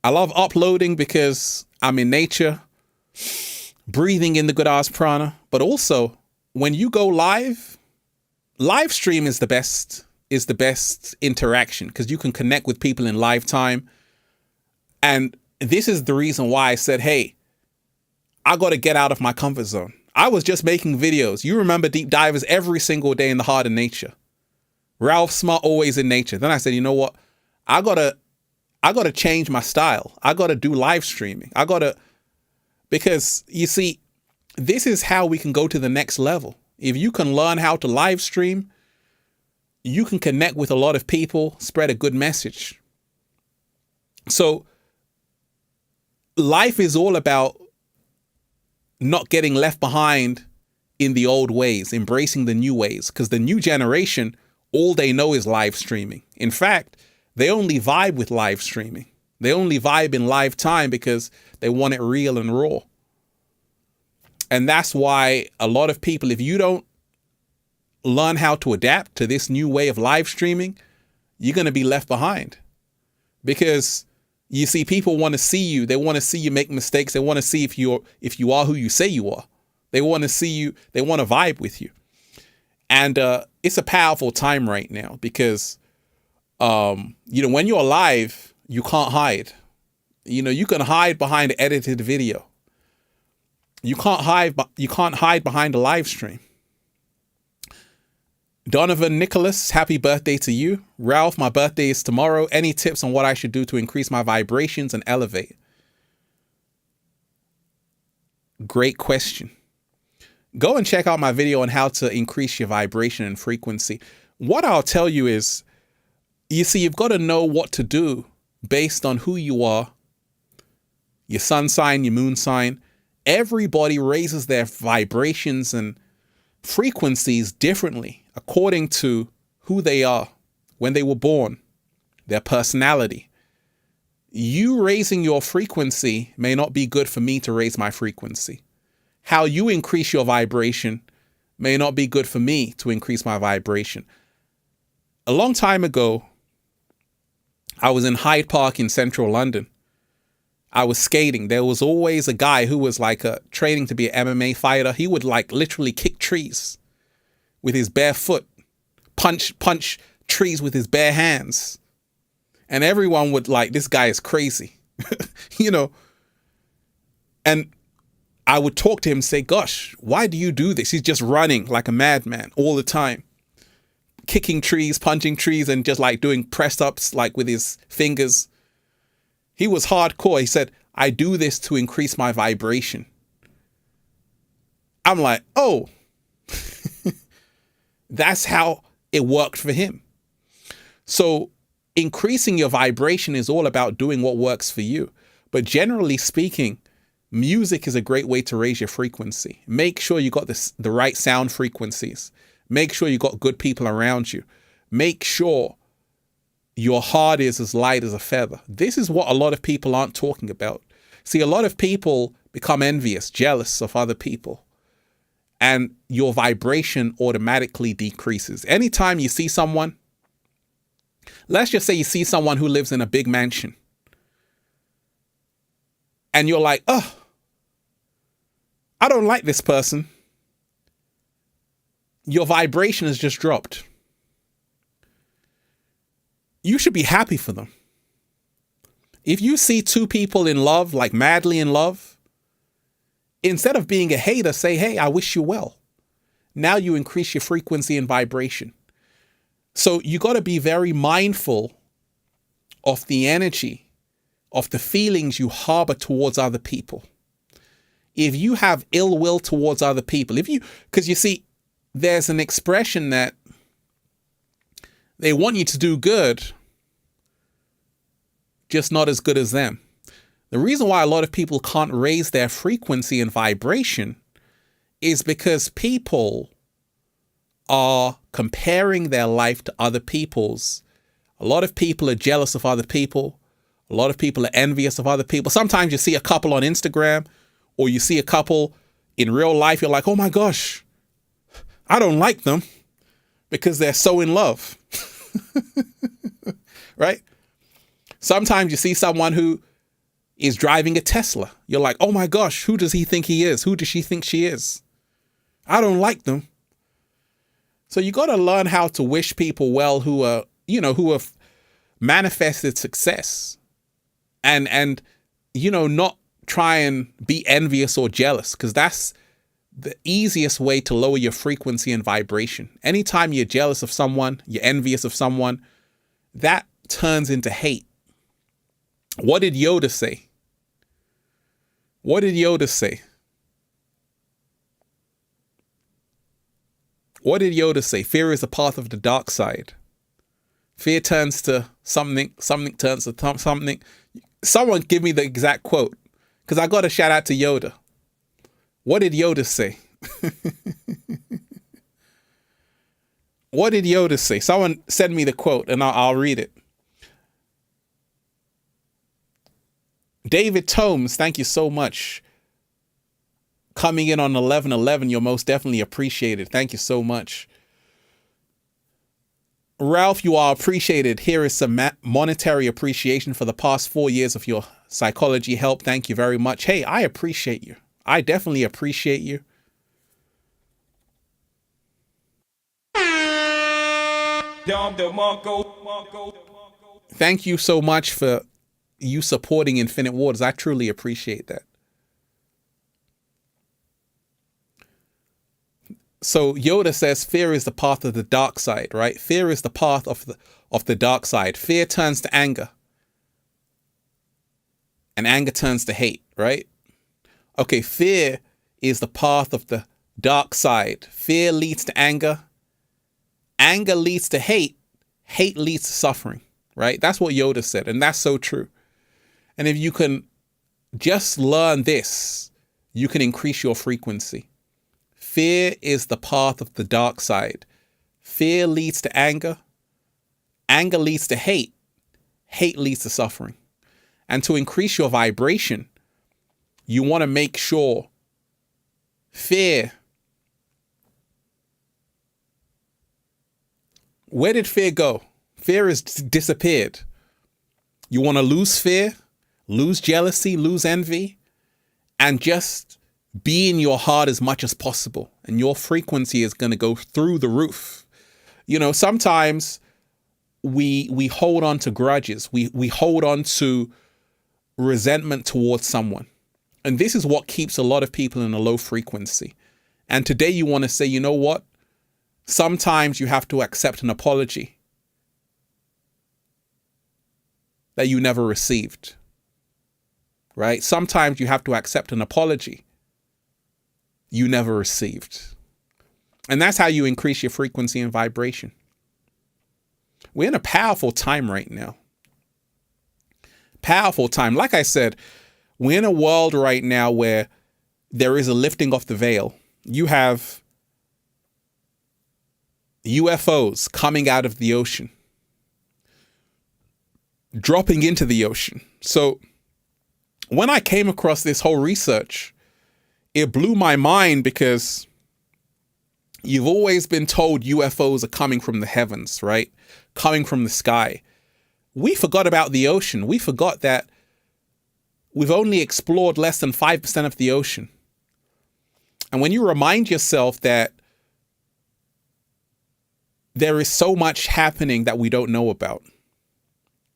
I love uploading because I'm in nature, breathing in the good ass prana. But also, when you go live stream is the best interaction, because you can connect with people in live time. And this is the reason why I said, hey, I got to get out of my comfort zone. I was just making videos. You remember deep divers every single day in the heart of nature. Ralph Smart, always in nature. Then I said, you know what? I gotta change my style. I gotta do live streaming. Because you see, this is how we can go to the next level. If you can learn how to live stream, you can connect with a lot of people, spread a good message. So life is all about not getting left behind in the old ways, embracing the new ways, because the new generation, all they know is live streaming. In fact, they only vibe with live streaming. They only vibe in live time because they want it real and raw. And that's why a lot of people, if you don't learn how to adapt to this new way of live streaming, you're going to be left behind. Because you see, people want to see you. They want to see you make mistakes. They want to see if you are who you say you are. They want to see you. They want to vibe with you. And it's a powerful time right now, because you know, when you're live, you can't hide. You know, you can hide behind edited video. You can't hide behind a live stream. Donovan Nicholas, happy birthday to you. Ralph, my birthday is tomorrow. Any tips on what I should do to increase my vibrations and elevate? Great question. Go and check out my video on how to increase your vibration and frequency. What I'll tell you is, You see, you've got to know what to do based on who you are, your sun sign, your moon sign. Everybody raises their vibrations and frequencies differently according to who they are when they were born, their personality. You raising your frequency may not be good for me to raise my frequency. How you increase your vibration may not be good for me to increase my vibration. A long time ago, I was in Hyde Park in central London. I was skating. There was always a guy who was like training to be an MMA fighter. He would like literally kick trees with his bare foot, punch trees with his bare hands. And everyone would like, this guy is crazy, you know. And I would talk to him and say, gosh, why do you do this? He's just running like a madman all the time, kicking trees, punching trees, and just like doing press-ups like with his fingers. He was hardcore. He said, I do this to increase my vibration. I'm like, oh, that's how it worked for him. So increasing your vibration is all about doing what works for you. But generally speaking, music is a great way to raise your frequency. Make sure you got the right sound frequencies. Make sure you got good people around you. Make sure your heart is as light as a feather. This is what a lot of people aren't talking about. See, a lot of people become envious, jealous of other people, and your vibration automatically decreases. Anytime you see someone, let's just say you see someone who lives in a big mansion, and you're like, oh, I don't like this person. Your vibration has just dropped. You should be happy for them. If you see two people in love, like madly in love, instead of being a hater, say, hey, I wish you well. Now you increase your frequency and vibration. So you got to be very mindful of the energy, of the feelings you harbor towards other people. If you have ill will towards other people, because you see, there's an expression that they want you to do good, just not as good as them. The reason why a lot of people can't raise their frequency and vibration is because people are comparing their life to other people's. A lot of people are jealous of other people. A lot of people are envious of other people. Sometimes you see a couple on Instagram, or you see a couple in real life. You're like, oh my gosh, I don't like them because they're so in love. Right? Sometimes you see someone who is driving a Tesla. You're like, oh my gosh, who does he think he is? Who does she think she is? I don't like them. So you got to learn how to wish people well who have manifested success, and not try and be envious or jealous, because that's the easiest way to lower your frequency and vibration. Anytime you're jealous of someone, you're envious of someone, that turns into hate. What did Yoda say? What did Yoda say? What did Yoda say? Fear is the path of the dark side. Fear turns to something, something turns to something. Someone give me the exact quote, because I got to shout out to Yoda. What did Yoda say? What did Yoda say? Someone send me the quote and I'll read it. David Tomes, thank you so much. Coming in on 11/11, you're most definitely appreciated. Thank you so much. Ralph, you are appreciated. Here is some monetary appreciation for the past 4 years of your psychology help. Thank you very much. Hey, I appreciate you. I definitely appreciate you. Thank you so much for you supporting Infinite Waters. I truly appreciate that. So Yoda says fear is the path of the dark side, right? Fear is the path of the dark side. Fear turns to anger. And anger turns to hate, right? Okay, fear is the path of the dark side. Fear leads to anger. Anger leads to hate. hate leads to suffering, right? That's what Yoda said, and that's so true. And if you can just learn this, you can increase your frequency. Fear is the path of the dark side. Fear leads to anger. Anger leads to hate. Hate leads to suffering. And to increase your vibration, you want to make sure fear. Where did fear go? Fear has disappeared. You want to lose fear, lose jealousy, lose envy, and just be in your heart as much as possible. And your frequency is going to go through the roof. You know, sometimes we hold on to grudges. We hold on to resentment towards someone. And this is what keeps a lot of people in a low frequency. And today you want to say, you know what? Sometimes you have to accept an apology that you never received, right? Sometimes you have to accept an apology you never received. And that's how you increase your frequency and vibration. We're in a powerful time right now. Powerful time. Like I said, we're in a world right now where there is a lifting of the veil. You have UFOs coming out of the ocean, dropping into the ocean. So when I came across this whole research, it blew my mind because you've always been told UFOs are coming from the heavens, right? Coming from the sky. We forgot about the ocean. We forgot that we've only explored less than 5% of the ocean. And when you remind yourself that there is so much happening that we don't know about,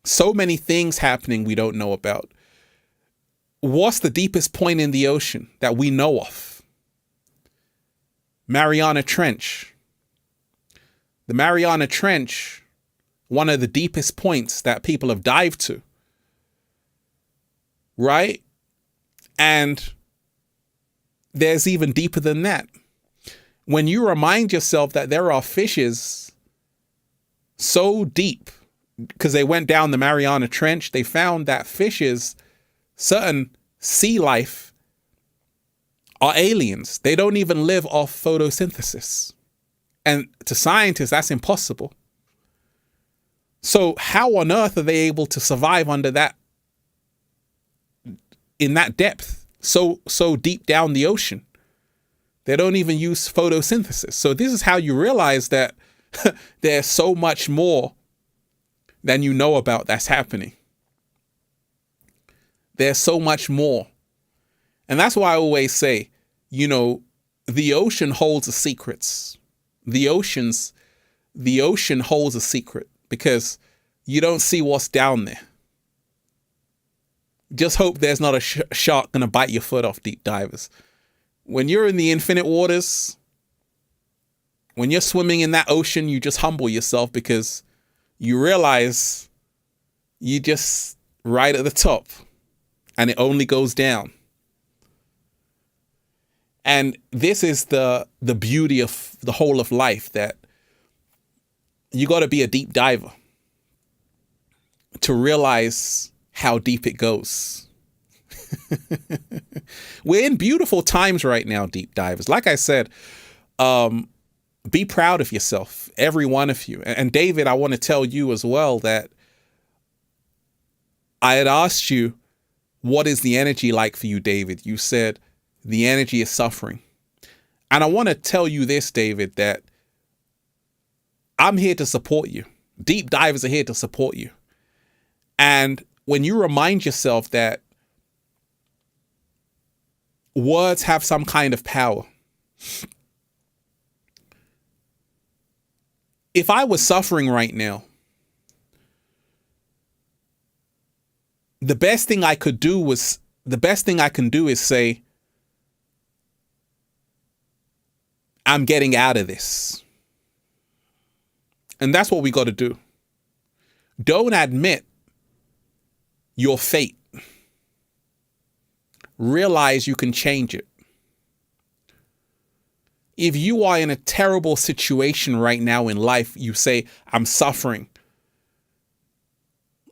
so many things happening we don't know about. What's the deepest point in the ocean that we know of? Mariana Trench. The Mariana Trench, one of the deepest points that people have dived to. Right? And there's even deeper than that. When you remind yourself that there are fishes so deep, because they went down the Mariana Trench, they found that fishes, certain sea life, are aliens. They don't even live off photosynthesis. And to scientists, that's impossible. So how on earth are they able to survive under that, in that depth, so deep down the ocean? They don't even use photosynthesis. So this is how you realize that there's so much more than you know about that's happening. There's so much more. And that's why I always say, you know, the ocean holds the secrets. The ocean holds a secret because you don't see what's down there. Just hope there's not a shark going to bite your foot off, deep divers. When you're in the infinite waters, when you're swimming in that ocean, you just humble yourself because you realize you just right at the top and it only goes down. And this is the beauty of the whole of life, that you got to be a deep diver to realize how deep it goes. We're in beautiful times right now, deep divers. Like I said, be proud of yourself, every one of you. And David, I want to tell you as well that I had asked you, what is the energy like for you, David? You said the energy is suffering. And I want to tell you this, David, that I'm here to support you. Deep divers are here to support you. And when you remind yourself that words have some kind of power. If I was suffering right now, the best thing I can do is say, I'm getting out of this. And that's what we got to do. Don't admit your fate. Realize you can change it. If you are in a terrible situation right now in life, you say, I'm suffering.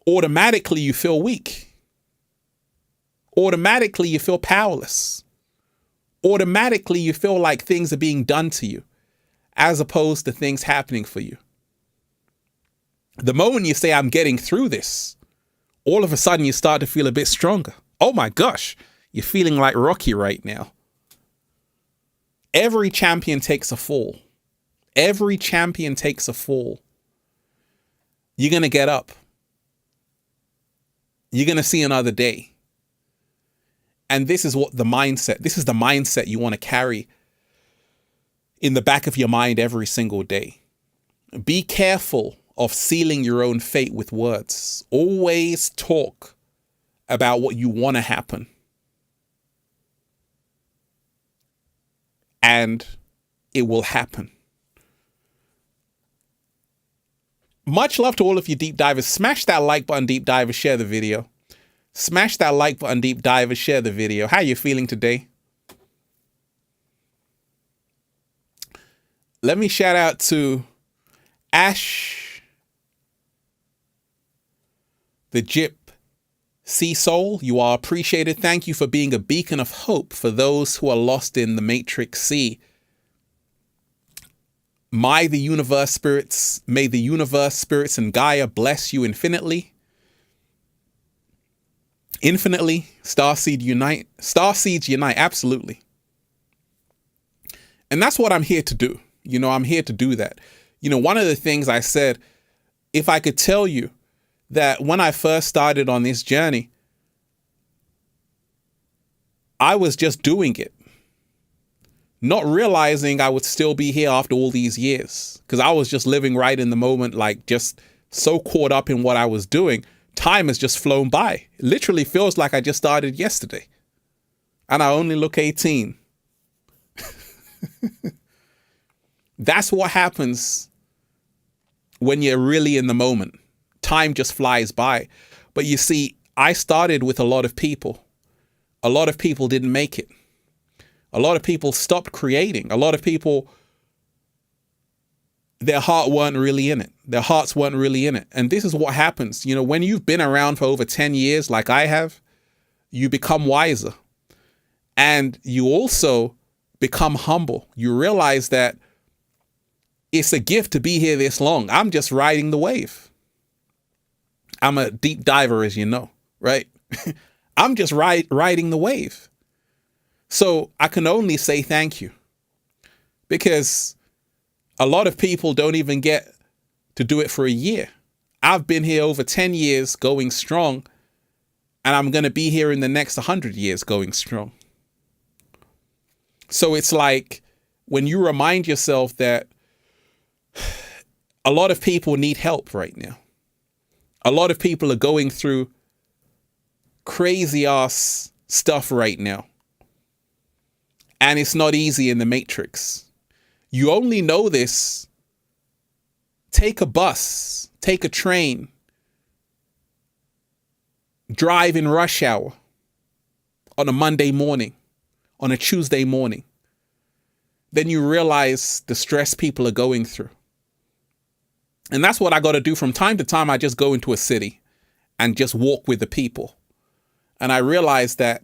automatically you feel weak. Automatically you feel powerless. Automatically you feel like things are being done to you as opposed to things happening for you. The moment you say, I'm getting through this, all of a sudden you start to feel a bit stronger. Oh my gosh, you're feeling like Rocky right now. Every champion takes a fall. Every champion takes a fall. You're going to get up. You're going to see another day. And this is the mindset you want to carry in the back of your mind every single day. Be careful of sealing your own fate with words. Always talk about what you want to happen. And it will happen. Much love to all of you deep divers. Smash that like button, deep divers. Share the video. Smash that like button, deep divers. Share the video. How are you feeling today? Let me shout out to Ash, the Jip Sea Soul. You are appreciated. Thank you for being a beacon of hope for those who are lost in the Matrix Sea. May the universe spirits and Gaia bless you infinitely. Infinitely. Starseeds unite. Absolutely. And that's what I'm here to do. I'm here to do that. One of the things I said, if I could tell you that when I first started on this journey, I was just doing it, not realizing I would still be here after all these years, because I was just living right in the moment, like just so caught up in what I was doing. Time has just flown by. It literally feels like I just started yesterday and I only look 18. That's what happens when you're really in the moment. Time just flies by. But you see, I started with a lot of people. A lot of people didn't make it. A lot of people stopped creating. A lot of people, their hearts weren't really in it. And this is what happens. When you've been around for over 10 years, like I have, you become wiser. And you also become humble. You realize that it's a gift to be here this long. I'm just riding the wave. I'm a deep diver, as you know, right? I'm just riding the wave. So I can only say thank you, because a lot of people don't even get to do it for a year. I've been here over 10 years going strong, and I'm going to be here in the next 100 years going strong. So it's like when you remind yourself that a lot of people need help right now. A lot of people are going through crazy ass stuff right now. And it's not easy in the Matrix. You only know this. Take a bus, take a train, drive in rush hour on a Monday morning, on a Tuesday morning. Then you realize the stress people are going through. And that's what I got to do from time to time. I just go into a city and just walk with the people. And I realize that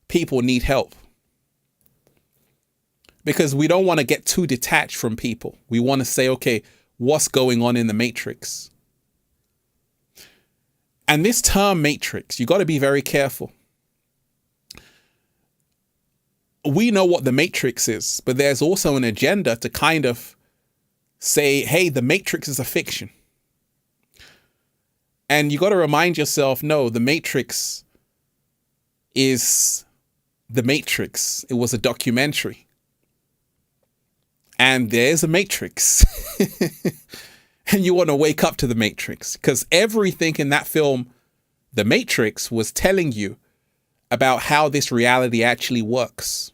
people need help. Because we don't want to get too detached from people. We want to say, okay, what's going on in the Matrix? And this term Matrix, you got to be very careful. We know what the Matrix is, but there's also an agenda to kind of say, hey, the Matrix is a fiction. And you got to remind yourself, no, the Matrix is the Matrix. It was a documentary. And there's a Matrix. And you want to wake up to the Matrix, because everything in that film, The Matrix, was telling you about how this reality actually works.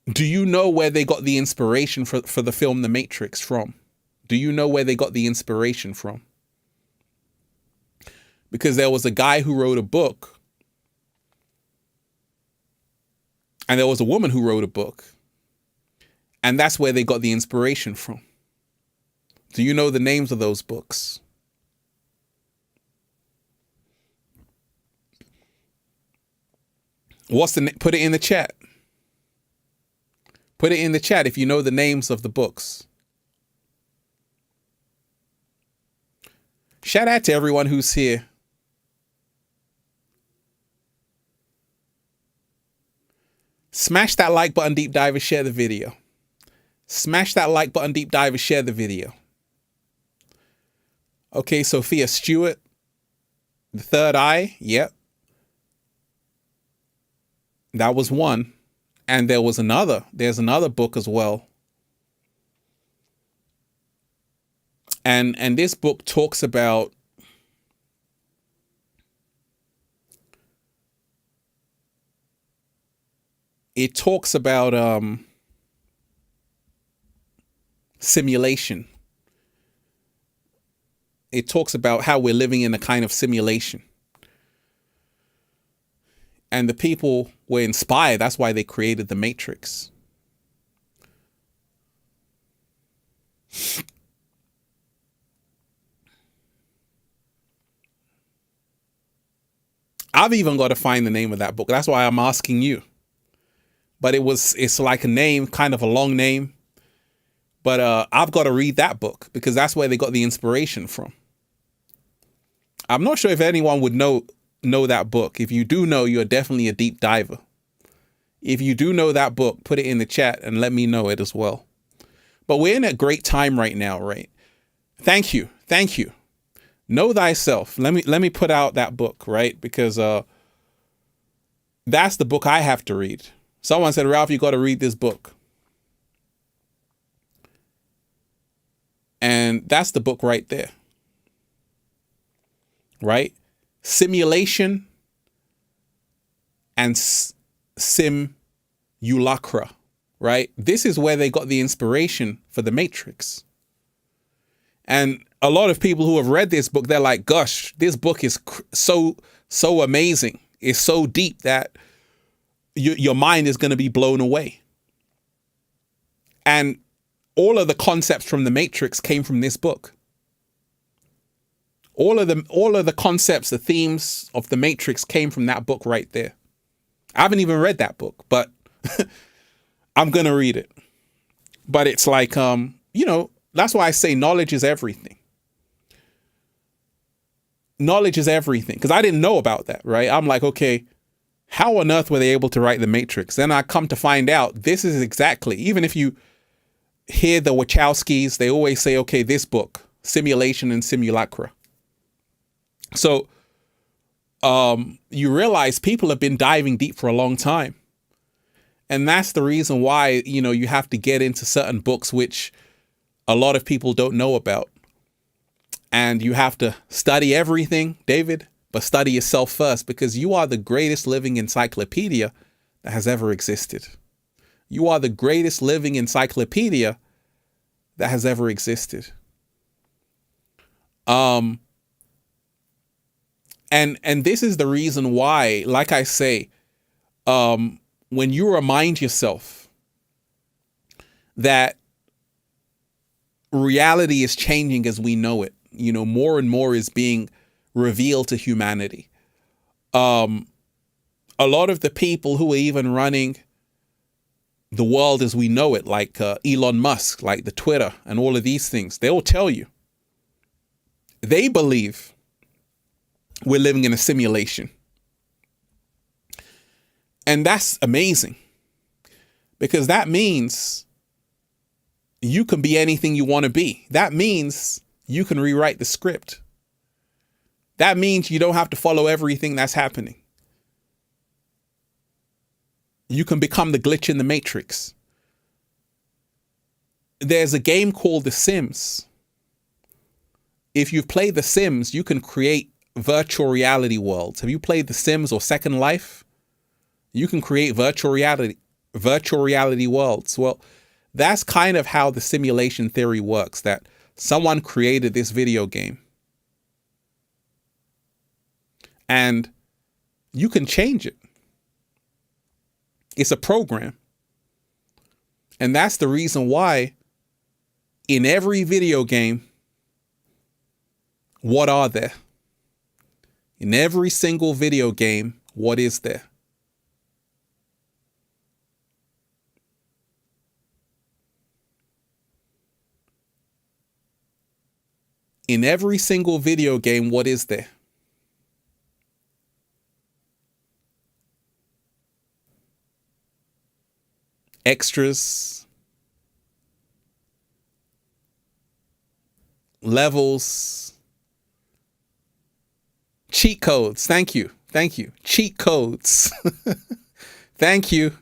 Do you know where they got the inspiration for the film The Matrix from? Do you know where they got the inspiration from? Because there was a guy who wrote a book, and there was a woman who wrote a book, and that's where they got the inspiration from. Do you know the names of those books? Put it in the chat. Put it in the chat if you know the names of the books. Shout out to everyone who's here. Smash that like button, deep divers, share the video. Smash that like button, deep divers, share the video. Okay, Sophia Stewart, The Third Eye, yep. That was one. And there's another book as well. And this book talks about simulation. It talks about how we're living in a kind of simulation. And the people were inspired. That's why they created the Matrix. I've even got to find the name of that book. That's why I'm asking you. But it's like a name, kind of a long name. But I've got to read that book because that's where they got the inspiration from. I'm not sure if anyone would know that book. If you do know, you're definitely a deep diver. If you do know that book, put it in the chat and let me know it as well. But we're in a great time right now, right? Thank you. Thank you. Know thyself. Let me put out that book, right? Because that's the book I have to read. Someone said, Ralph, you got to read this book. And that's the book right there. Right? Simulation and simulacra, right? This is where they got the inspiration for the Matrix. And a lot of people who have read this book, they're like, gosh, this book is so amazing. It's so deep that your mind is going to be blown away. And all of the concepts from the Matrix came from this book. All of the concepts, the themes of the Matrix came from that book right there. I haven't even read that book, but I'm going to read it. But it's like, that's why I say knowledge is everything. Knowledge is everything. Because I didn't know about that, right? I'm like, okay, how on earth were they able to write the Matrix? Then I come to find out this is exactly, even if you hear the Wachowskis, they always say, okay, this book, Simulation and Simulacra. So you realize people have been diving deep for a long time. And that's the reason why, you have to get into certain books which a lot of people don't know about. And you have to study everything, David, but study yourself first, because you are the greatest living encyclopedia that has ever existed. You are the greatest living encyclopedia that has ever existed. And this is the reason why, like I say, when you remind yourself that reality is changing as we know it, more and more is being revealed to humanity. A lot of the people who are even running the world as we know it, like Elon Musk, like the Twitter and all of these things, they will tell you they believe we're living in a simulation. And that's amazing, because that means you can be anything you want to be. That means you can rewrite the script. That means you don't have to follow everything that's happening. You can become the glitch in the Matrix. There's a game called The Sims. If you've played The Sims, you can create virtual reality worlds. Have you played The Sims or Second Life? You can create virtual reality worlds. Well, that's kind of how the simulation theory works, that someone created this video game. And you can change it. It's a program. And that's the reason why In every video game, what are there? In every single video game, what is there? In every single video game, what is there? Extras, levels, cheat codes. Thank you. Thank you. Cheat codes. Thank you.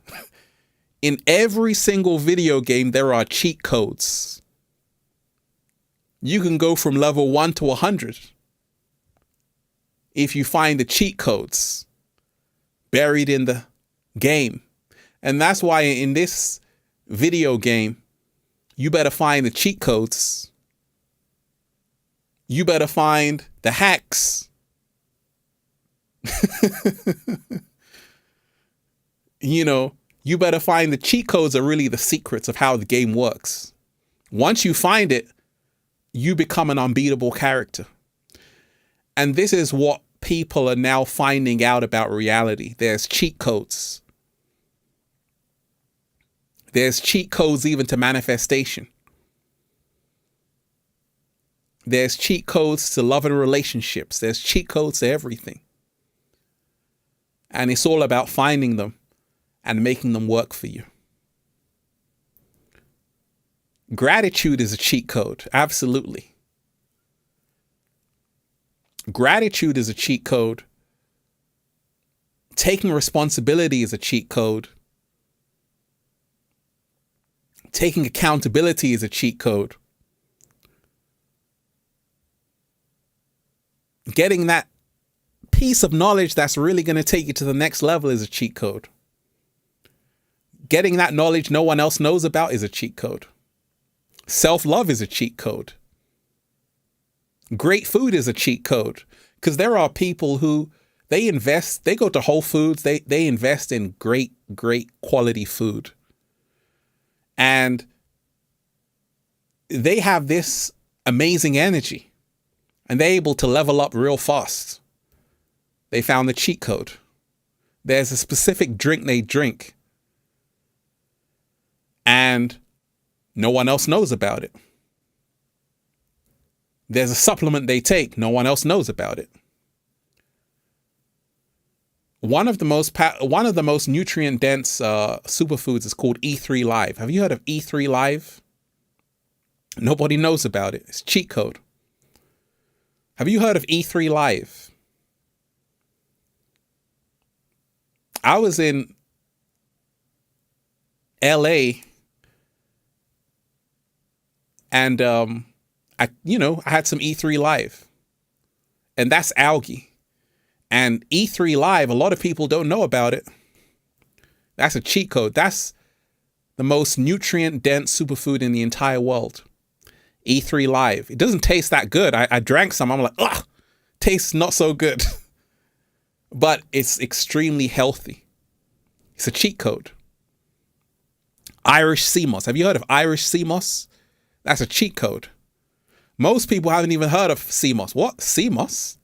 In every single video game, there are cheat codes. You can go from level 1 to 100 if you find the cheat codes buried in the game. And that's why in this video game, you better find the cheat codes. You better find the hacks. You better find the cheat codes are really the secrets of how the game works. Once you find it, you become an unbeatable character. And this is what people are now finding out about reality. There's cheat codes. There's cheat codes even to manifestation. There's cheat codes to love and relationships. There's cheat codes to everything. And it's all about finding them and making them work for you. Gratitude is a cheat code. Absolutely. Gratitude is a cheat code. Taking responsibility is a cheat code. Taking accountability is a cheat code. Getting that piece of knowledge that's really going to take you to the next level is a cheat code. Getting that knowledge no one else knows about is a cheat code. Self-love is a cheat code. Great food is a cheat code, because there are people who they go to Whole Foods, they invest in great quality food. And they have this amazing energy and they're able to level up real fast. They found the cheat code. There's a specific drink they drink and no one else knows about it. There's a supplement they take. No one else knows about it. One of the most nutrient dense superfoods is called E3 Live. Have you heard of E3 Live? Nobody knows about it. It's cheat code. Have you heard of E3 Live? I was in LA and I had some E3 Live. And that's algae. And E3 Live, a lot of people don't know about it. That's a cheat code. That's the most nutrient-dense superfood in the entire world. E3 Live. It doesn't taste that good. I drank some. I'm like, ugh, tastes not so good. But it's extremely healthy. It's a cheat code. Irish sea moss. Have you heard of Irish sea moss? That's a cheat code. Most people haven't even heard of sea moss. What? Sea moss?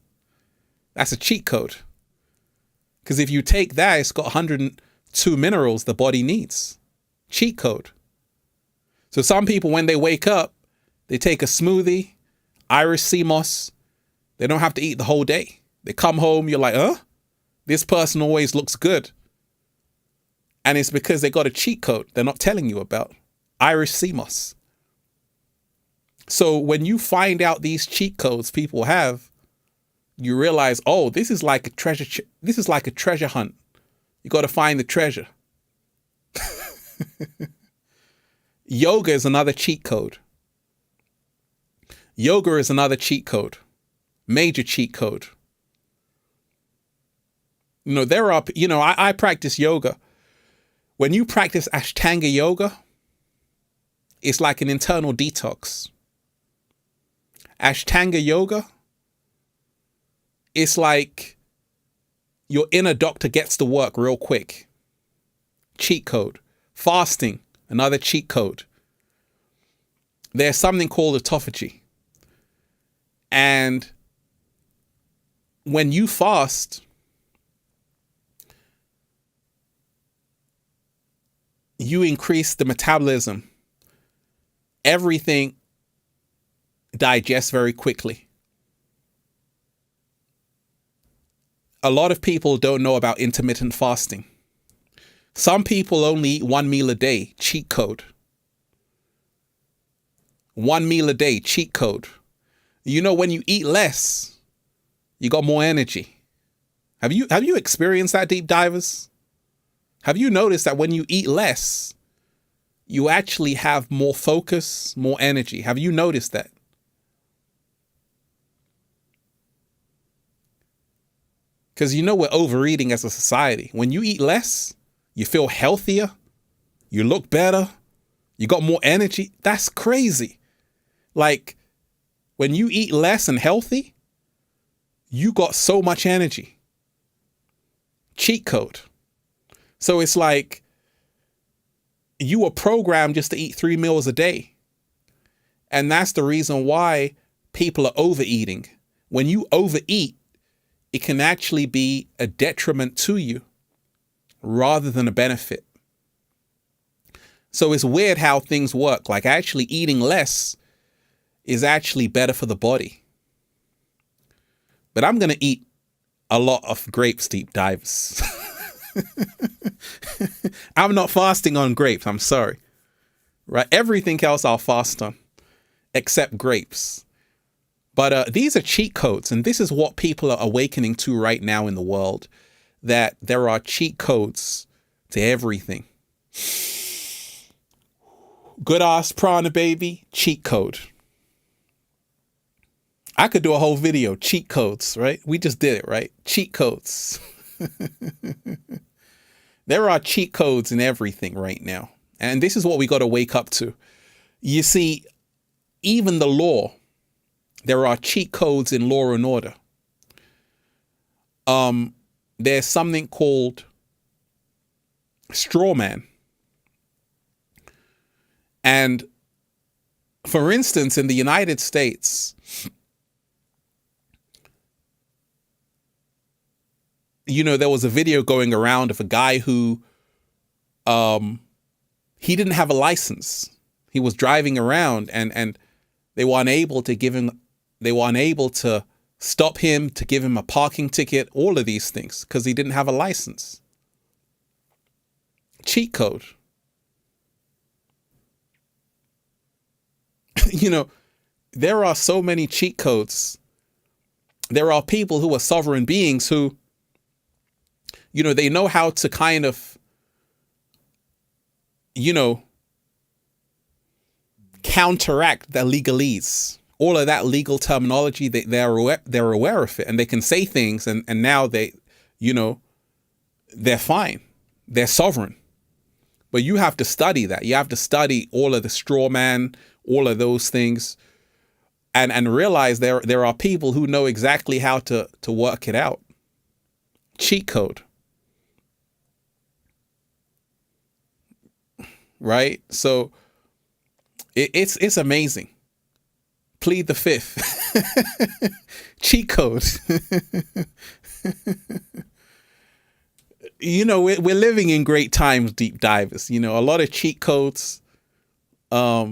That's a cheat code. Because if you take that, it's got 102 minerals the body needs. Cheat code. So some people, when they wake up, they take a smoothie, Irish sea moss. They don't have to eat the whole day. They come home, you're like, huh? This person always looks good. And it's because they got a cheat code they're not telling you about. Irish sea moss. So when you find out these cheat codes people have, you realize, oh, this is like a treasure. This is like a treasure hunt. You got to find the treasure. Yoga is another cheat code. Yoga is another cheat code. Major cheat code. I practice yoga. When you practice Ashtanga yoga, it's like an internal detox. Ashtanga yoga, it's like your inner doctor gets to work real quick. Cheat code. Fasting, another cheat code. there's something called autophagy. And when you fast, you increase the metabolism. Everything digests very quickly. A lot of people don't know about intermittent fasting. Some people only eat 1 meal a day, cheat code. 1 meal a day, cheat code. You know, when you eat less, you got more energy. Have you experienced that, deep divers? Have you noticed that when you eat less, you actually have more focus, more energy? Have you noticed that? Because you know we're overeating as a society. When you eat less, you feel healthier, you look better, you got more energy. That's crazy. Like, when you eat less and healthy, you got so much energy. Cheat code. So it's like you were programmed just to eat 3 meals a day. And that's the reason why people are overeating. When you overeat, it can actually be a detriment to you rather than a benefit. So it's weird how things work. Like, actually eating less is actually better for the body. But I'm going to eat a lot of grapes, deep divers. I'm not fasting on grapes. I'm sorry. Right? Everything else I'll fast on except grapes. But these are cheat codes. And this is what people are awakening to right now in the world, that there are cheat codes to everything. Good ass prana, baby. Cheat code. I could do a whole video, cheat codes, right? We just did it, right? Cheat codes. There are cheat codes in everything right now. And this is what we got to wake up to. You see, even the law, there are cheat codes in Law and Order. There's something called straw man. And for instance, in the United States, you know, there was a video going around of a guy who, he didn't have a license. He was driving around and they were unable to stop him, to give him a parking ticket, all of these things, because he didn't have a license. Cheat code. You know, there are so many cheat codes. There are people who are sovereign beings who, you know, they know how to kind of, you know, counteract the legalese. All of that legal terminology, they're aware of it, and they can say things, and now they, you know, they're fine. They're sovereign. But you have to study that. You have to study all of the straw man, all of those things, and realize there are people who know exactly how to work it out. Cheat code. Right? So it's amazing. Plead the fifth. Cheat code. You know, we're living in great times, deep divers. You know, a lot of cheat codes, a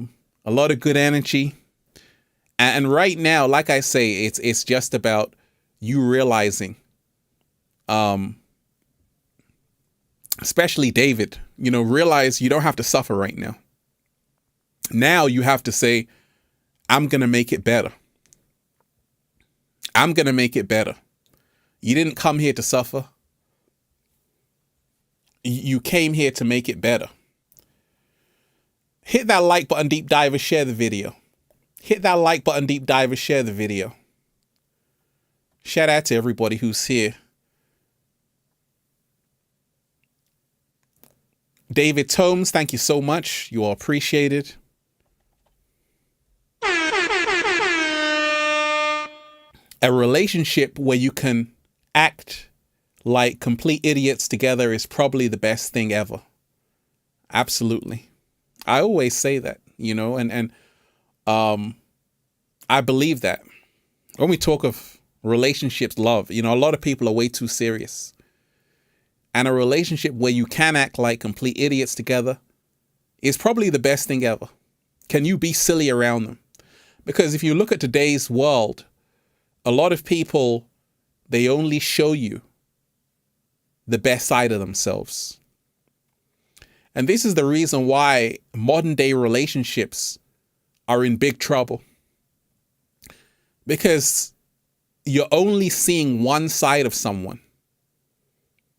lot of good energy. And right now, like I say, it's just about you realizing, especially David, you know, realize you don't have to suffer right now. Now you have to say, I'm going to make it better. I'm going to make it better. You didn't come here to suffer. You came here to make it better. Hit that like button, deep divers, share the video. Hit that like button, deep divers, share the video. Shout out to everybody who's here. David Tomes, thank you so much. You are appreciated. A relationship where you can act like complete idiots together is probably the best thing ever. Absolutely. I always say that, you know, and I believe that when we talk of relationships, love, a lot of people are way too serious. And a relationship where you can act like complete idiots together is probably the best thing ever. Can you be silly around them? Because if you look at today's world, a lot of people, they only show you the best side of themselves. And this is the reason why modern day relationships are in big trouble. Because you're only seeing one side of someone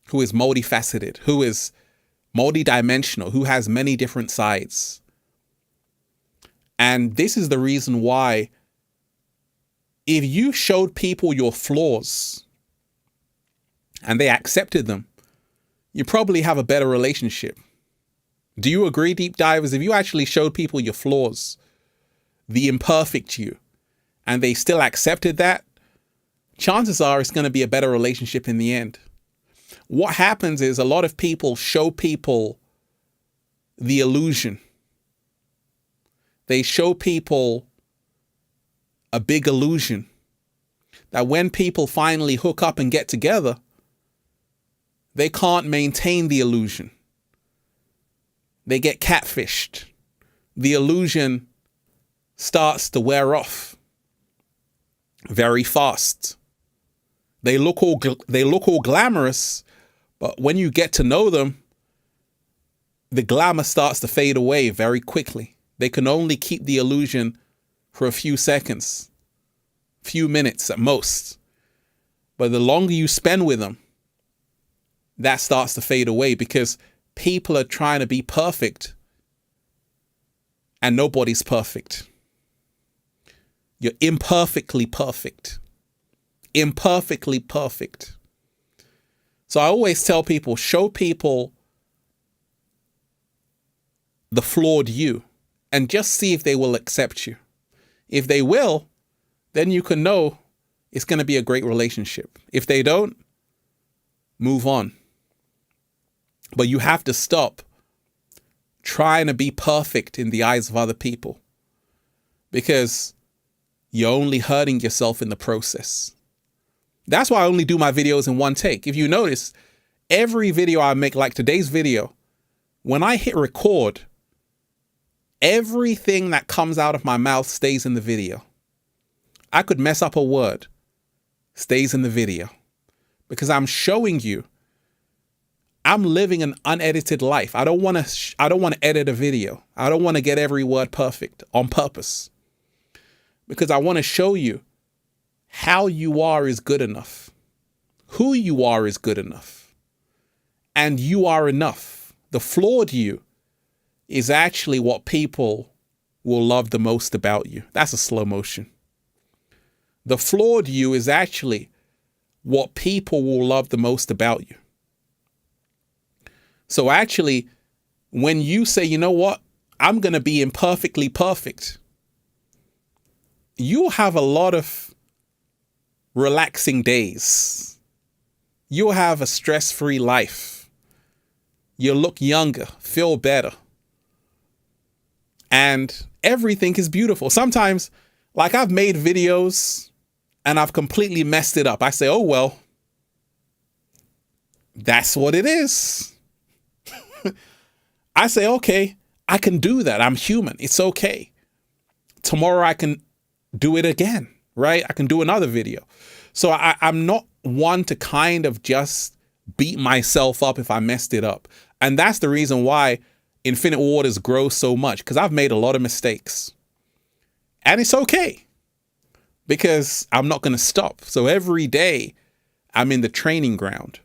who is multifaceted, who is multidimensional, who has many different sides. And this is the reason why if you showed people your flaws and they accepted them, you probably have a better relationship. Do you agree, deep divers? If you actually showed people your flaws, the imperfect you, and they still accepted that, chances are it's going to be a better relationship in the end. What happens is a lot of people show people the illusion. They show people a big illusion that when people finally hook up and get together, they can't maintain the illusion. They get catfished. The illusion starts to wear off very fast. They look all glamorous, but when you get to know them, the glamour starts to fade away very quickly. They can only keep the illusion for a few seconds, few minutes at most. But the longer you spend with them, that starts to fade away because people are trying to be perfect and nobody's perfect. You're imperfectly perfect. Imperfectly perfect. So I always tell people, show people the flawed you and just see if they will accept you. If they will, then you can know it's going to be a great relationship. If they don't, move on. But you have to stop trying to be perfect in the eyes of other people because you're only hurting yourself in the process. That's why I only do my videos in one take. If you notice, every video I make, like today's video, when I hit record, everything that comes out of my mouth stays in the video. I could mess up a word, stays in the video, because I'm showing you I'm living an unedited life. I don't want to edit a video. I don't want to get every word perfect on purpose, because I want to show you how you are is good enough. Who you are is good enough. And you are enough. The flawed you is actually what people will love the most about you. That's a slow motion. The flawed you is actually what people will love the most about you. So actually, when you say, you know what, I'm going to be imperfectly perfect, you'll have a lot of relaxing days. You'll have a stress-free life. You'll look younger, feel better. And everything is beautiful. Sometimes, like I've made videos and I've completely messed it up. I say, oh, well, that's what it is. I say, okay, I can do that. I'm human. It's okay. Tomorrow I can do it again, right? I can do another video. So I'm not one to kind of just beat myself up if I messed it up. And that's the reason why Infinite Waters grows so much, because I've made a lot of mistakes. And it's okay, because I'm not going to stop. So every day I'm in the training ground.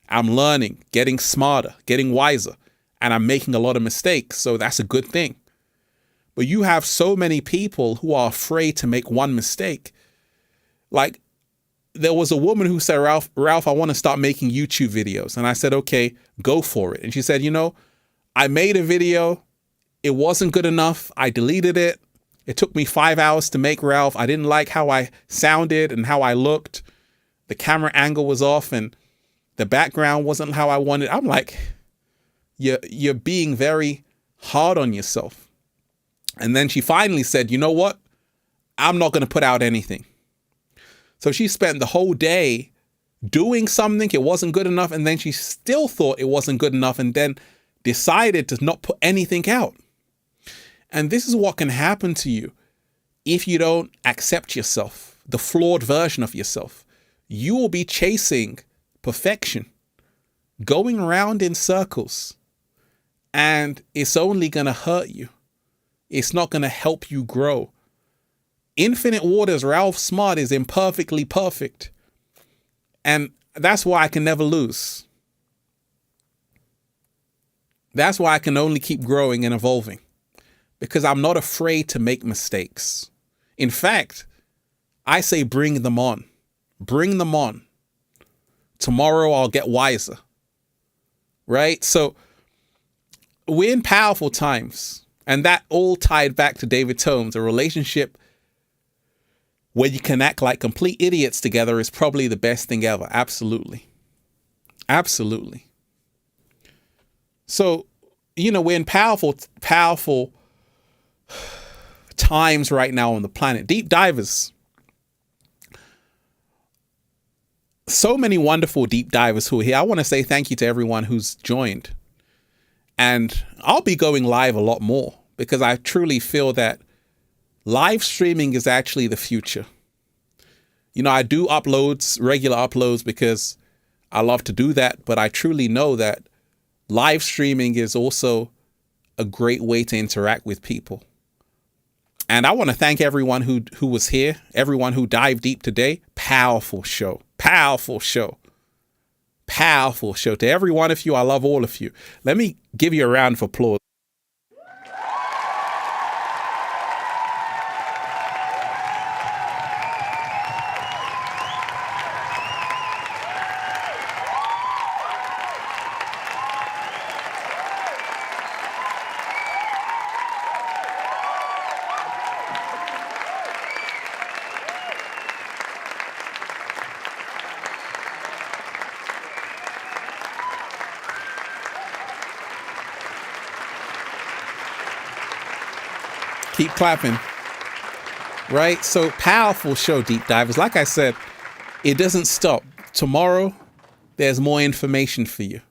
I'm learning, getting smarter, getting wiser, and I'm making a lot of mistakes. So that's a good thing. But you have so many people who are afraid to make one mistake. Like, there was a woman who said, Ralph, I want to start making YouTube videos. And I said, okay, go for it. And she said, you know, I made a video. It wasn't good enough. I deleted it. It took me 5 hours to make, Ralph. I didn't like how I sounded and how I looked. The camera angle was off and the background wasn't how I wanted. I'm like, you're being very hard on yourself. And then she finally said, you know what? I'm not going to put out anything. So she spent the whole day doing something. It wasn't good enough. And then she still thought it wasn't good enough and then decided to not put anything out. And this is what can happen to you if you don't accept yourself, the flawed version of yourself. You will be chasing perfection, going around in circles, and it's only going to hurt you. It's not going to help you grow. Infinite Waters, Ralph Smart, is imperfectly perfect. And that's why I can never lose. That's why I can only keep growing and evolving. Because I'm not afraid to make mistakes. In fact, I say bring them on. Bring them on. Tomorrow I'll get wiser. Right? So we're in powerful times. And that all tied back to David Tomes. A relationship where you can act like complete idiots together is probably the best thing ever. Absolutely. Absolutely. So, we're in powerful times right now on the planet. Deep divers. So many wonderful deep divers who are here. I want to say thank you to everyone who's joined. And I'll be going live a lot more because I truly feel that live streaming is actually the future. I do regular uploads because I love to do that, but I truly know that live streaming is also a great way to interact with people. And I want to thank everyone who was here, everyone who dived deep today. Powerful show. Powerful show. Powerful show. To every one of you, I love all of you. Let me give you a round of applause. Keep clapping. Right? So powerful show, Deep Divers. Like I said, it doesn't stop. Tomorrow, there's more information for you.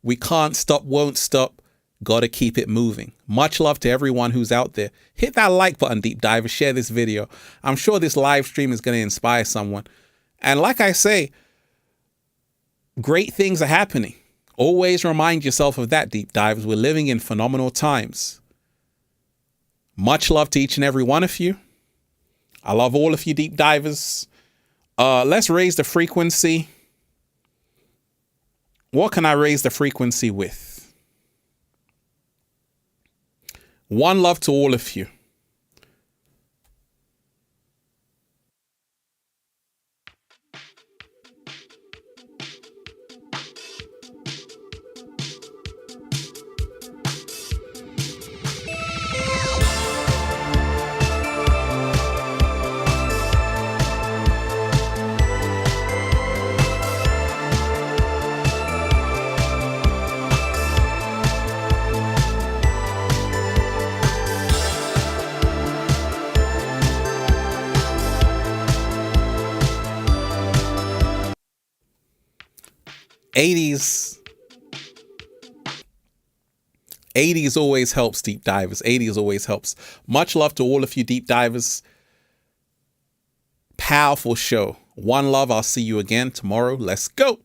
We can't stop, won't stop. Got to keep it moving. Much love to everyone who's out there. Hit that like button, Deep Divers. Share this video. I'm sure this live stream is going to inspire someone. And like I say, great things are happening. Always remind yourself of that, Deep Divers. We're living in phenomenal times. Much love to each and every one of you. I love all of you, Deep Divers. Let's raise the frequency. What can I raise the frequency with? One love to all of you. '80s always helps, Deep Divers. '80s always helps. Much love to all of you, Deep Divers. Powerful show. One love. I'll see you again tomorrow. Let's go.